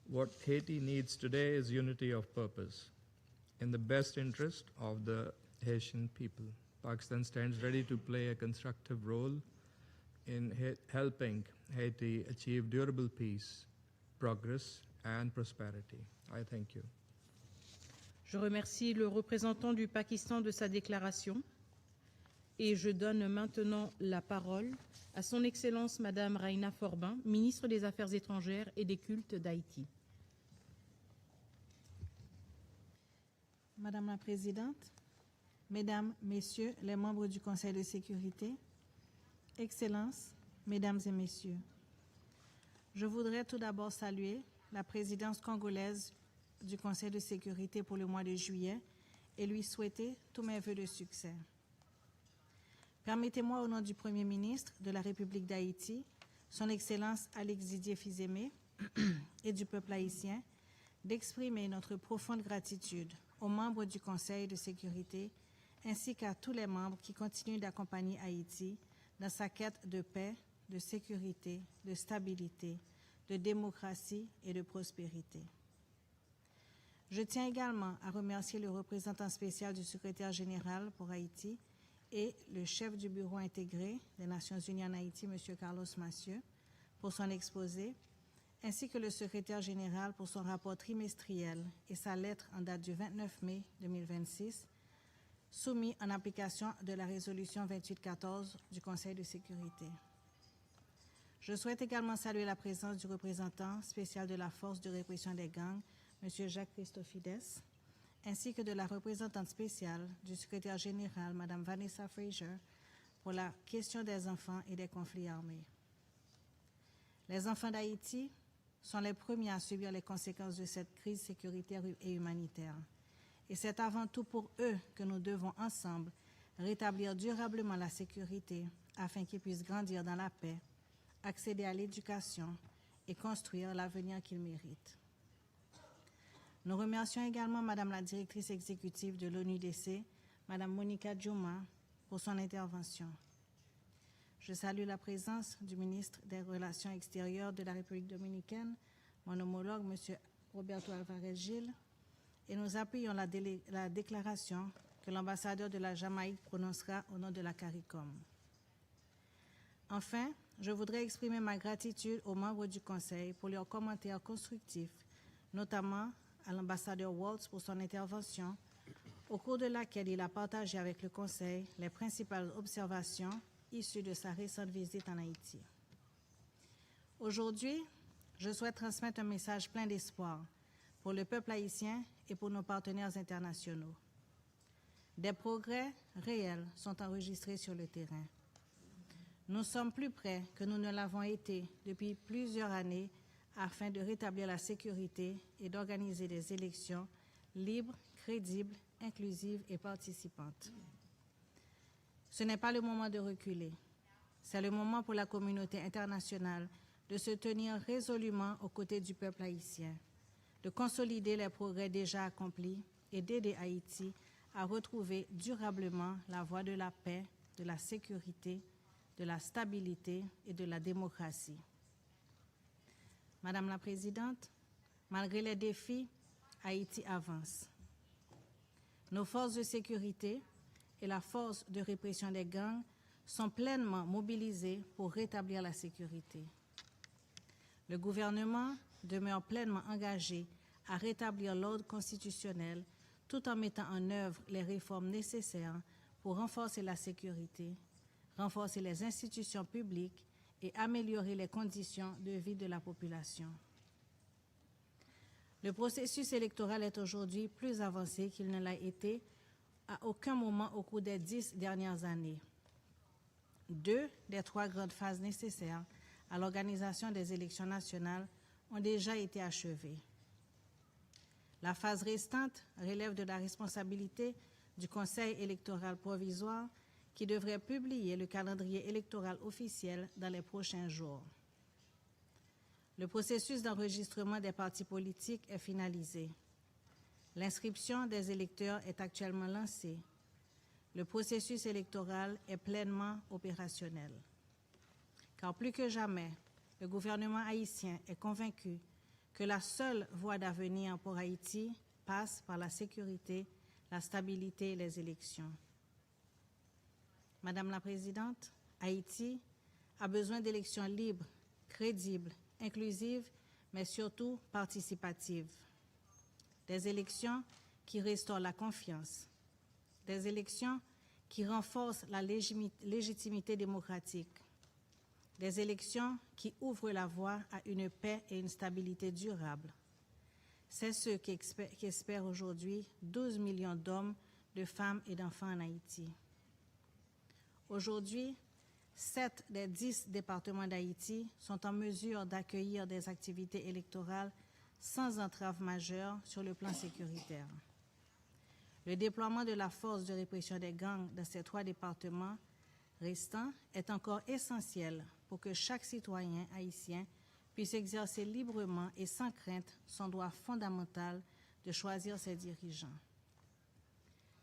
What Haiti needs today is unity of purpose in the best interest of the Haitian people. Pakistan stands ready to play a constructive role in helping Haiti achieve durable peace, progress, and prosperity. I thank you. Je remercie le représentant du Pakistan de sa déclaration et je donne maintenant la parole à son Excellence Madame Raina Forbin, ministre des Affaires étrangères et des cultes d'Haïti. Madame la Présidente, Mesdames, Messieurs les membres du Conseil de sécurité, Excellences, Mesdames et Messieurs, je voudrais tout d'abord saluer la présidence congolaise du Conseil de sécurité pour le mois de juillet et lui souhaiter tous mes vœux de succès. Permettez-moi, au nom du Premier ministre de la République d'Haïti, Son Excellence Alex Didier Fils-Aimé et du peuple haïtien, d'exprimer notre profonde gratitude aux membres du Conseil de sécurité ainsi qu'à tous les membres qui continuent d'accompagner Haïti dans sa quête de paix, de sécurité, de stabilité, de démocratie et de prospérité. Je tiens également à remercier le représentant spécial du secrétaire général pour Haïti et le chef du bureau intégré des Nations Unies en Haïti, M. Carlos Massieu, pour son exposé, ainsi que le secrétaire général pour son rapport trimestriel et sa lettre en date du 29 mai 2026, soumis en application de la résolution 2814 du Conseil de sécurité. Je souhaite également saluer la présence du représentant spécial de la Force de répression des gangs, M. Jacques Christofides, ainsi que de la représentante spéciale du secrétaire général, Mme Vanessa Fraser, pour la question des enfants et des conflits armés. Les enfants d'Haïti sont les premiers à subir les conséquences de cette crise sécuritaire et humanitaire. Et c'est avant tout pour eux que nous devons ensemble rétablir durablement la sécurité afin qu'ils puissent grandir dans la paix, accéder à l'éducation et construire l'avenir qu'ils méritent. Nous remercions également Madame la directrice exécutive de l'ONUDC, Madame Monica Djouma, pour son intervention. Je salue la présence du ministre des Relations extérieures de la République dominicaine, mon homologue M. Roberto Álvarez, et nous appuyons la déclaration que l'ambassadeur de la Jamaïque prononcera au nom de la CARICOM. Enfin, je voudrais exprimer ma gratitude aux membres du Conseil pour leurs commentaires constructifs, notamment à l'ambassadeur Waltz pour son intervention, au cours de laquelle il a partagé avec le Conseil les principales observations issues de sa récente visite en Haïti. Aujourd'hui, je souhaite transmettre un message plein d'espoir pour le peuple haïtien et pour nos partenaires internationaux. Des progrès réels sont enregistrés sur le terrain. Nous sommes plus près que nous ne l'avons été depuis plusieurs années afin de rétablir la sécurité et d'organiser des élections libres, crédibles, inclusives et participantes. Ce n'est pas le moment de reculer. C'est le moment pour la communauté internationale de se tenir résolument aux côtés du peuple haïtien, de consolider les progrès déjà accomplis et d'aider Haïti à retrouver durablement la voie de la paix, de la sécurité, de la stabilité et de la démocratie. Madame la Présidente, malgré les défis, Haïti avance. Nos forces de sécurité et la force de répression des gangs sont pleinement mobilisées pour rétablir la sécurité. Le gouvernement demeure pleinement engagé à rétablir l'ordre constitutionnel tout en mettant en œuvre les réformes nécessaires pour renforcer la sécurité, renforcer les institutions publiques et améliorer les conditions de vie de la population. Le processus électoral est aujourd'hui plus avancé qu'il ne l'a été à aucun moment au cours des 10 dernières années. 2 des 3 grandes phases nécessaires à l'organisation des élections nationales ont déjà été achevées. La phase restante relève de la responsabilité du Conseil électoral provisoire qui devrait publier le calendrier électoral officiel dans les prochains jours. Le processus d'enregistrement des partis politiques est finalisé. L'inscription des électeurs est actuellement lancée. Le processus électoral est pleinement opérationnel. Car plus que jamais, le gouvernement haïtien est convaincu que la seule voie d'avenir pour Haïti passe par la sécurité, la stabilité et les élections. Madame la Présidente, Haïti a besoin d'élections libres, crédibles, inclusives, mais surtout participatives. Des élections qui restaurent la confiance. Des élections qui renforcent la légitimité démocratique. Des élections qui ouvrent la voie à une paix et une stabilité durables. C'est ce qu'espèrent aujourd'hui 12 millions d'hommes, de femmes et d'enfants en Haïti. Aujourd'hui, 7 des 10 départements d'Haïti sont en mesure d'accueillir des activités électorales sans entrave majeure sur le plan sécuritaire. Le déploiement de la force de répression des gangs dans ces 3 départements restants est encore essentiel pour que chaque citoyen haïtien puisse exercer librement et sans crainte son droit fondamental de choisir ses dirigeants.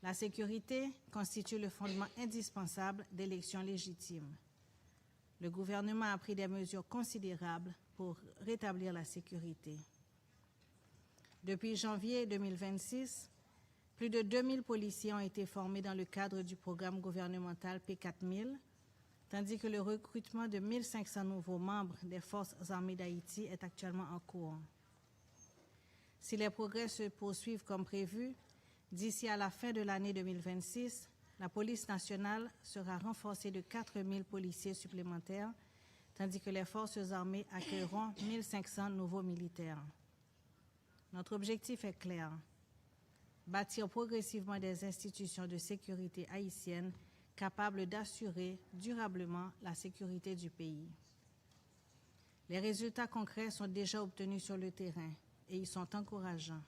La sécurité constitue le fondement indispensable d'élections légitimes. Le gouvernement a pris des mesures considérables pour rétablir la sécurité. Depuis janvier 2026, plus de 2000 policiers ont été formés dans le cadre du programme gouvernemental P4000, tandis que le recrutement de 1500 nouveaux membres des forces armées d'Haïti est actuellement en cours. Si les progrès se poursuivent comme prévu, d'ici à la fin de l'année 2026, la police nationale sera renforcée de 4000 policiers supplémentaires, tandis que les forces armées accueilleront 1500 nouveaux militaires. Notre objectif est clair: bâtir progressivement des institutions de sécurité haïtiennes capables d'assurer durablement la sécurité du pays. Les résultats concrets sont déjà obtenus sur le terrain et ils sont encourageants.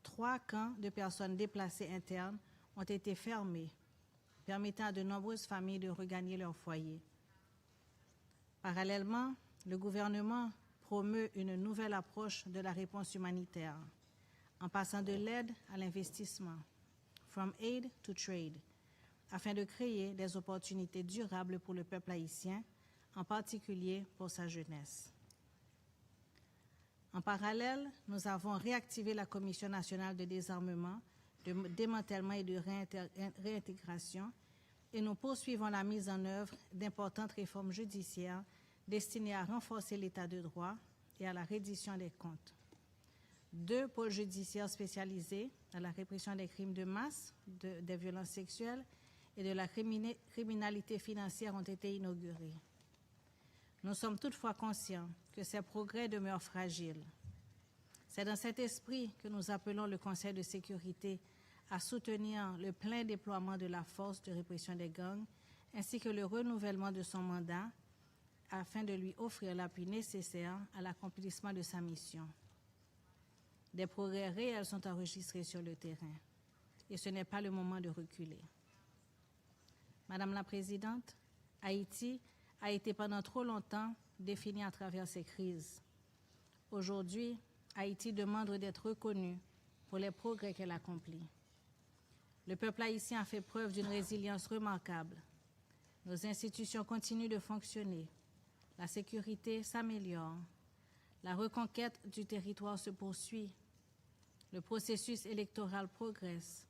3 camps de personnes déplacées internes ont été fermés, permettant à de nombreuses familles de regagner leur foyer. Parallèlement, le gouvernement promeut une nouvelle approche de la réponse humanitaire, en passant de l'aide à l'investissement, from aid to trade, afin de créer des opportunités durables pour le peuple haïtien, en particulier pour sa jeunesse. En parallèle, nous avons réactivé la Commission nationale de désarmement, de démantèlement et de réintégration, et nous poursuivons la mise en œuvre d'importantes réformes judiciaires destinées à renforcer l'état de droit et à la reddition des comptes. 2 pôles judiciaires spécialisés dans la répression des crimes de masse, des violences sexuelles et de la criminalité financière ont été inaugurés. Nous sommes toutefois conscients que ces progrès demeurent fragiles. C'est dans cet esprit que nous appelons le Conseil de sécurité à soutenir le plein déploiement de la force de répression des gangs ainsi que le renouvellement de son mandat afin de lui offrir l'appui nécessaire à l'accomplissement de sa mission. Des progrès réels sont enregistrés sur le terrain et ce n'est pas le moment de reculer. Madame la Présidente, Haïti a été pendant trop longtemps définie à travers ces crises. Aujourd'hui, Haïti demande d'être reconnue pour les progrès qu'elle accomplit. Le peuple haïtien a fait preuve d'une résilience remarquable. Nos institutions continuent de fonctionner. La sécurité s'améliore. La reconquête du territoire se poursuit. Le processus électoral progresse.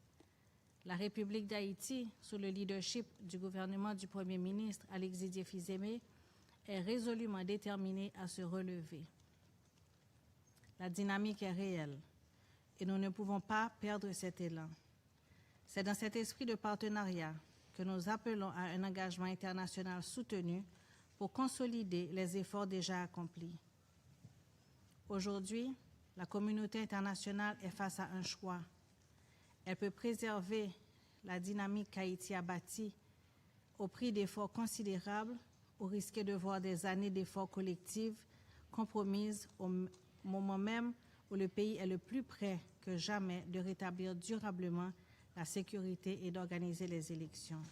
La République d'Haïti, sous le leadership du gouvernement du Premier ministre Alexis Fizemé, est résolument déterminée à se relever. La dynamique est réelle et nous ne pouvons pas perdre cet élan. C'est dans cet esprit de partenariat que nous appelons à un engagement international soutenu pour consolider les efforts déjà accomplis. Aujourd'hui, la communauté internationale est face à un choix. Elle peut préserver la dynamique qu'Haïti a bâtie au prix d'efforts considérables, au risque de voir des années d'efforts collectifs compromises au moment même où le pays est le plus près que jamais de rétablir durablement la sécurité et d'organiser les élections.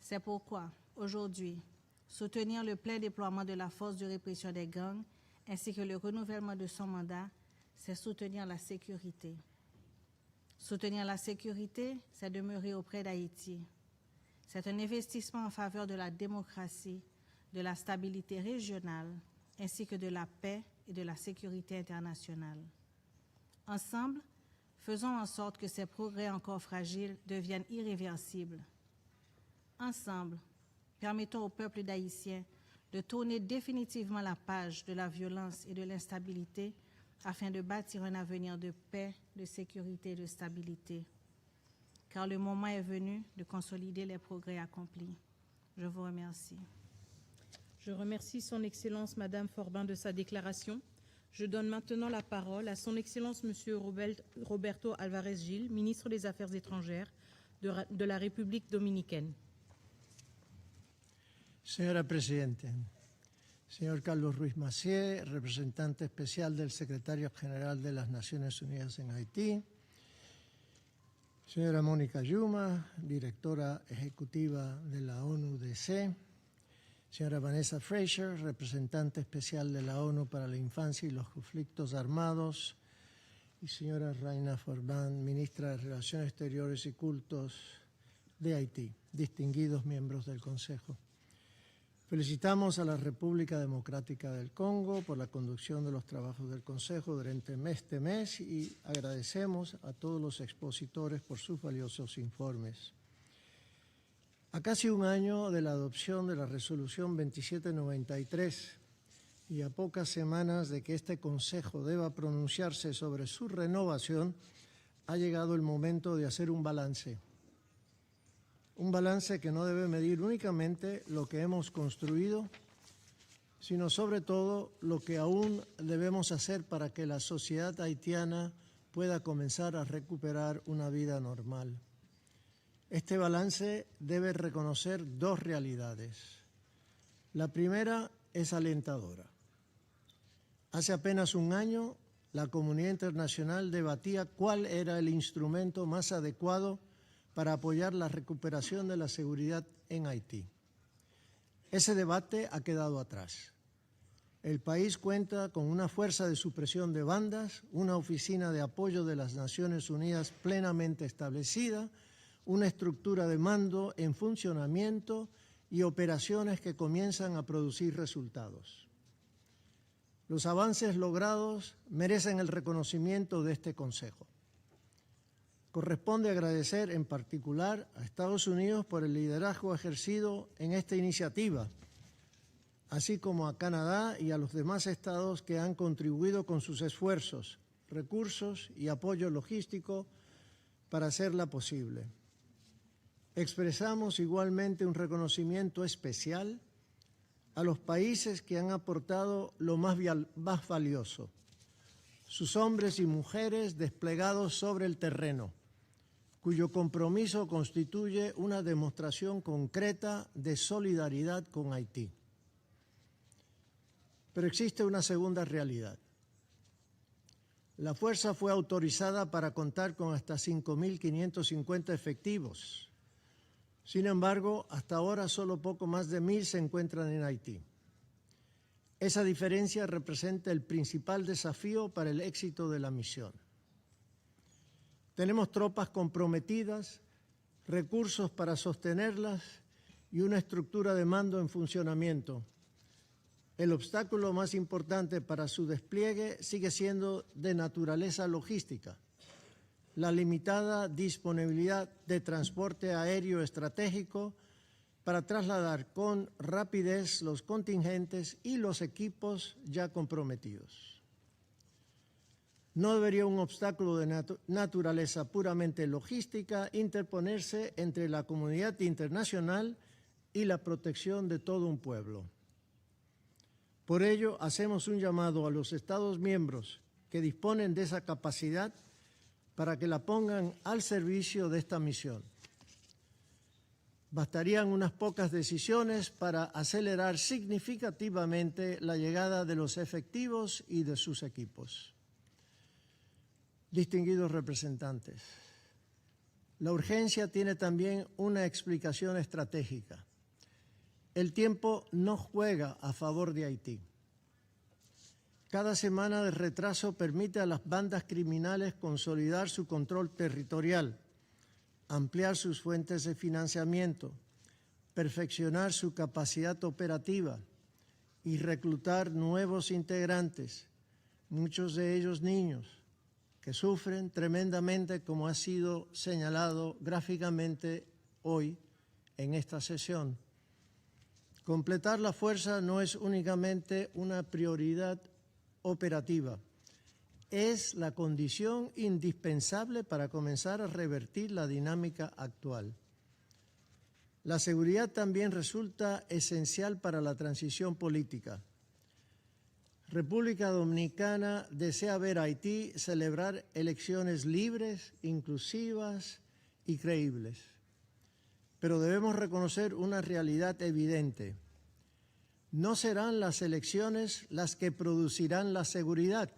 C'est pourquoi, aujourd'hui, soutenir le plein déploiement de la force de répression des gangs ainsi que le renouvellement de son mandat, c'est soutenir la sécurité. Soutenir la sécurité, c'est demeurer auprès d'Haïti. C'est un investissement en faveur de la démocratie, de la stabilité régionale, ainsi que de la paix et de la sécurité internationale. Ensemble, faisons en sorte que ces progrès encore fragiles deviennent irréversibles. Ensemble, permettons au peuple d'Haïtien de tourner définitivement la page de la violence et de l'instabilité afin de bâtir un avenir de paix, de sécurité et de stabilité. Car le moment est venu de consolider les progrès accomplis. Je vous remercie. Je remercie Son Excellence Madame Forbin de sa déclaration. Je donne maintenant la parole à Son Excellence Monsieur Roberto Álvarez Gil, ministre des Affaires étrangères de la République dominicaine. Señora Presidente, señor Carlos Ruiz Massieu, representante especial del Secretario General de las Naciones Unidas en Haití, señora Mónica Yuma, directora ejecutiva de la ONU-DC, señora Vanessa Fraser, representante especial de la ONU para la Infancia y los Conflictos Armados, y señora Raina Forbin, ministra de Relaciones Exteriores y Cultos de Haití, distinguidos miembros del Consejo. Felicitamos a la República Democrática del Congo por la conducción de los trabajos del Consejo durante este mes y agradecemos a todos los expositores por sus valiosos informes. A casi un año de la adopción de la Resolución 2793 y a pocas semanas de que este Consejo deba pronunciarse sobre su renovación, ha llegado el momento de hacer un balance. Un balance que no debe medir únicamente lo que hemos construido, sino sobre todo lo que aún debemos hacer para que la sociedad haitiana pueda comenzar a recuperar una vida normal. Este balance debe reconocer dos realidades. La primera es alentadora. Hace apenas un año, la comunidad internacional debatía cuál era el instrumento más adecuado para apoyar la recuperación de la seguridad en Haití. Ese debate ha quedado atrás. El país cuenta con una fuerza de supresión de bandas, una oficina de apoyo de las Naciones Unidas plenamente establecida, una estructura de mando en funcionamiento y operaciones que comienzan a producir resultados. Los avances logrados merecen el reconocimiento de este Consejo. Corresponde agradecer en particular a Estados Unidos por el liderazgo ejercido en esta iniciativa, así como a Canadá y a los demás estados que han contribuido con sus esfuerzos, recursos y apoyo logístico para hacerla posible. Expresamos igualmente un reconocimiento especial a los países que han aportado lo más valioso, sus hombres y mujeres desplegados sobre el terreno, cuyo compromiso constituye una demostración concreta de solidaridad con Haití. Pero existe una segunda realidad. La fuerza fue autorizada para contar con hasta 5.550 efectivos. Sin embargo, hasta ahora solo poco más de 1.000 se encuentran en Haití. Esa diferencia representa el principal desafío para el éxito de la misión. Tenemos tropas comprometidas, recursos para sostenerlas y una estructura de mando en funcionamiento. El obstáculo más importante para su despliegue sigue siendo de naturaleza logística. La limitada disponibilidad de transporte aéreo estratégico para trasladar con rapidez los contingentes y los equipos ya comprometidos. No debería un obstáculo de naturaleza puramente logística interponerse entre la comunidad internacional y la protección de todo un pueblo. Por ello, hacemos un llamado a los Estados miembros que disponen de esa capacidad para que la pongan al servicio de esta misión. Bastarían unas pocas decisiones para acelerar significativamente la llegada de los efectivos y de sus equipos. Distinguidos representantes, La urgencia tiene también una explicación estratégica. El tiempo no juega a favor de Haití. Cada semana de retraso permite a las bandas criminales consolidar su control territorial, ampliar sus fuentes de financiamiento, perfeccionar su capacidad operativa y reclutar nuevos integrantes, muchos de ellos niños, que sufren tremendamente, como ha sido señalado gráficamente hoy en esta sesión. Completar la fuerza no es únicamente una prioridad operativa, es la condición indispensable para comenzar a revertir la dinámica actual. La seguridad también resulta esencial para la transición política. República Dominicana desea ver a Haití celebrar elecciones libres, inclusivas y creíbles. Pero debemos reconocer una realidad evidente. No serán las elecciones las que producirán la seguridad.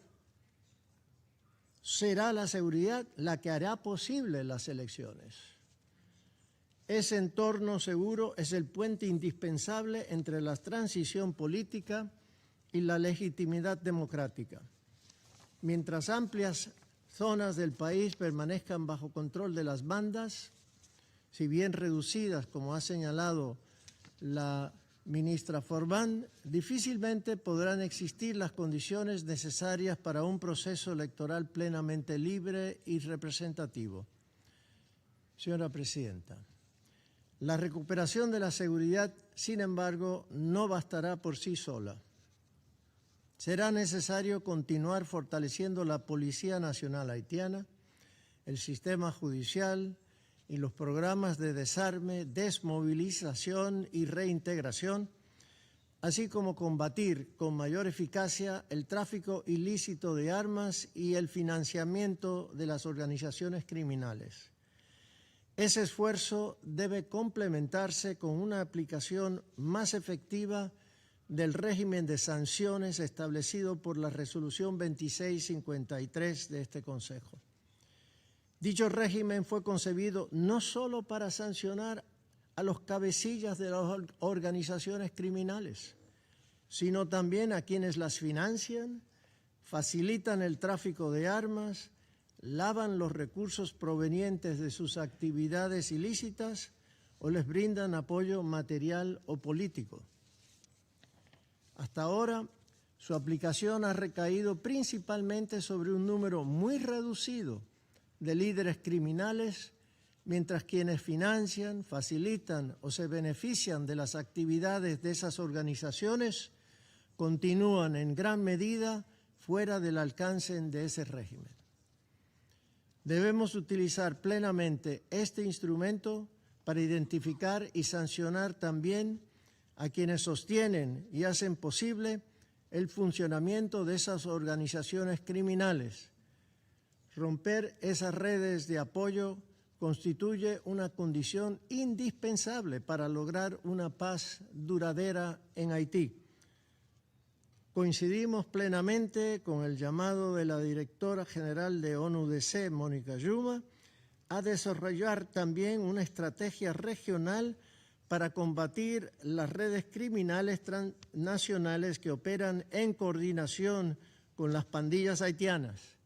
Será la seguridad la que hará posible las elecciones. Ese entorno seguro es el puente indispensable entre la transición política y la legitimidad democrática. Mientras amplias zonas del país permanezcan bajo control de las bandas, si bien reducidas, como ha señalado la ministra Forbán, difícilmente podrán existir las condiciones necesarias para un proceso electoral plenamente libre y representativo. Señora Presidenta, la recuperación de la seguridad, sin embargo, no bastará por sí sola. Será necesario continuar fortaleciendo la Policía Nacional Haitiana, el sistema judicial y los programas de desarme, desmovilización y reintegración, así como combatir con mayor eficacia el tráfico ilícito de armas y el financiamiento de las organizaciones criminales. Ese esfuerzo debe complementarse con una aplicación más efectiva del régimen de sanciones establecido por la Resolución 2653 de este Consejo. Dicho régimen fue concebido no solo para sancionar a los cabecillas de las organizaciones criminales, sino también a quienes las financian, facilitan el tráfico de armas, lavan los recursos provenientes de sus actividades ilícitas o les brindan apoyo material o político. Hasta ahora, su aplicación ha recaído principalmente sobre un número muy reducido de líderes criminales, mientras quienes financian, facilitan o se benefician de las actividades de esas organizaciones continúan en gran medida fuera del alcance de ese régimen. Debemos utilizar plenamente este instrumento para identificar y sancionar también a quienes sostienen y hacen posible el funcionamiento de esas organizaciones criminales. Romper esas redes de apoyo constituye una condición indispensable para lograr una paz duradera en Haití. Coincidimos plenamente con el llamado de la directora general de ONU-DC, Mónica Yuma, a desarrollar también una estrategia regional para combatir las redes criminales transnacionales que operan en coordinación con las pandillas haitianas.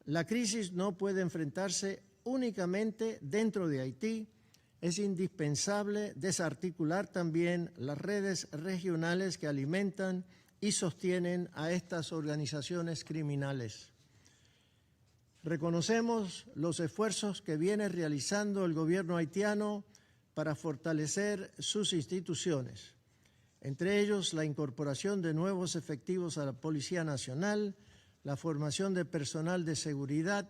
La crisis no puede enfrentarse únicamente dentro de Haití. Es indispensable desarticular también las redes regionales que alimentan y sostienen a estas organizaciones criminales. Reconocemos los esfuerzos que viene realizando el gobierno haitiano para fortalecer sus instituciones, entre ellos la incorporación de nuevos efectivos a la Policía Nacional, la formación de personal de seguridad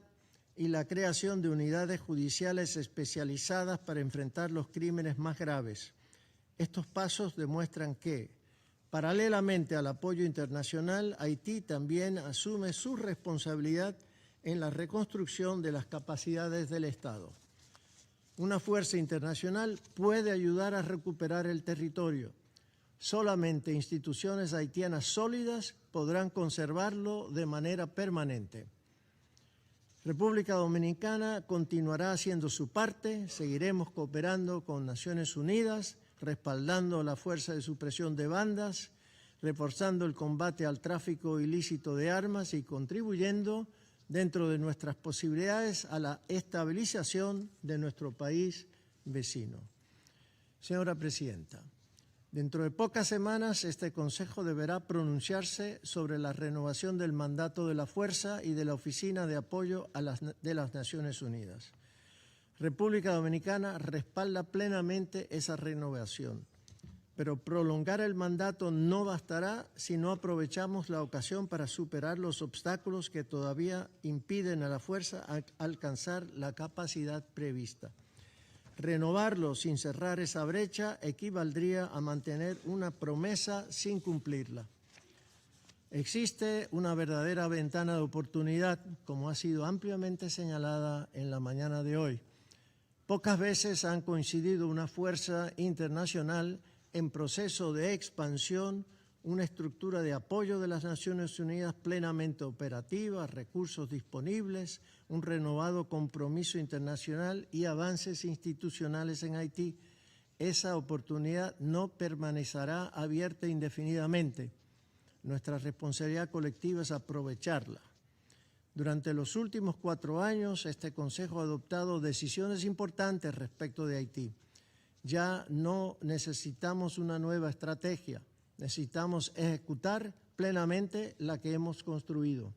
y la creación de unidades judiciales especializadas para enfrentar los crímenes más graves. Estos pasos demuestran que, paralelamente al apoyo internacional, Haití también asume su responsabilidad en la reconstrucción de las capacidades del Estado. Una fuerza internacional puede ayudar a recuperar el territorio. Solamente instituciones haitianas sólidas podrán conservarlo de manera permanente. República Dominicana continuará haciendo su parte, seguiremos cooperando con Naciones Unidas, respaldando la fuerza de supresión de bandas, reforzando el combate al tráfico ilícito de armas y contribuyendo, dentro de nuestras posibilidades, a la estabilización de nuestro país vecino. Señora Presidenta, dentro de pocas semanas este Consejo deberá pronunciarse sobre la renovación del mandato de la Fuerza y de la Oficina de Apoyo de las Naciones Unidas. República Dominicana respalda plenamente esa renovación, pero prolongar el mandato no bastará si no aprovechamos la ocasión para superar los obstáculos que todavía impiden a la Fuerza alcanzar la capacidad prevista. Renovarlo sin cerrar esa brecha equivaldría a mantener una promesa sin cumplirla. Existe una verdadera ventana de oportunidad, como ha sido ampliamente señalada en la mañana de hoy. Pocas veces han coincidido una fuerza internacional en proceso de expansión, una estructura de apoyo de las Naciones Unidas plenamente operativa, recursos disponibles, un renovado compromiso internacional y avances institucionales en Haití. Esa oportunidad no permanecerá abierta indefinidamente. Nuestra responsabilidad colectiva es aprovecharla. Durante los últimos 4 años, este Consejo ha adoptado decisiones importantes respecto de Haití. Ya no necesitamos una nueva estrategia, necesitamos ejecutar plenamente la que hemos construido.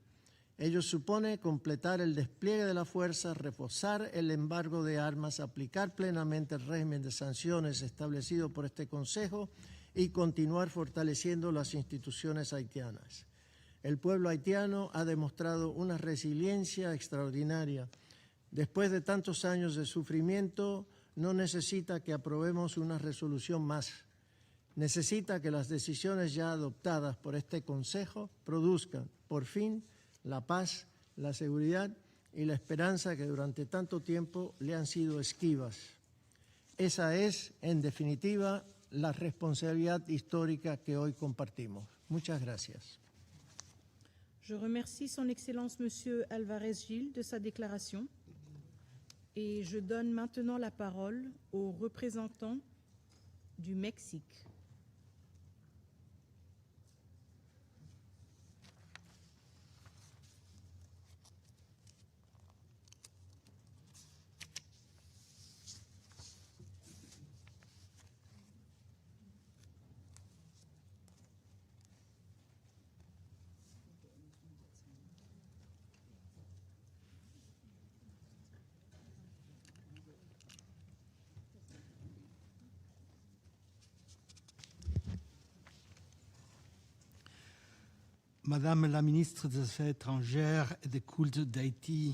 Ello supone completar el despliegue de la fuerza, reforzar el embargo de armas, aplicar plenamente el régimen de sanciones establecido por este Consejo y continuar fortaleciendo las instituciones haitianas. El pueblo haitiano ha demostrado una resiliencia extraordinaria. Después de tantos años de sufrimiento, no necesita que aprobemos una resolución más. Necesita que las decisiones ya adoptadas por este Consejo produzcan, por fin, la paz, la seguridad y la esperanza que durante tanto tiempo le han sido esquivas. Esa es, en definitiva, la responsabilidad histórica que hoy compartimos. Muchas gracias. Je remercie Son Excellence Monsieur Álvarez Gil de sa déclaration et je donne maintenant la parole au représentant du Mexique. Madame la ministre des Affaires étrangères et des cultes d'Haïti,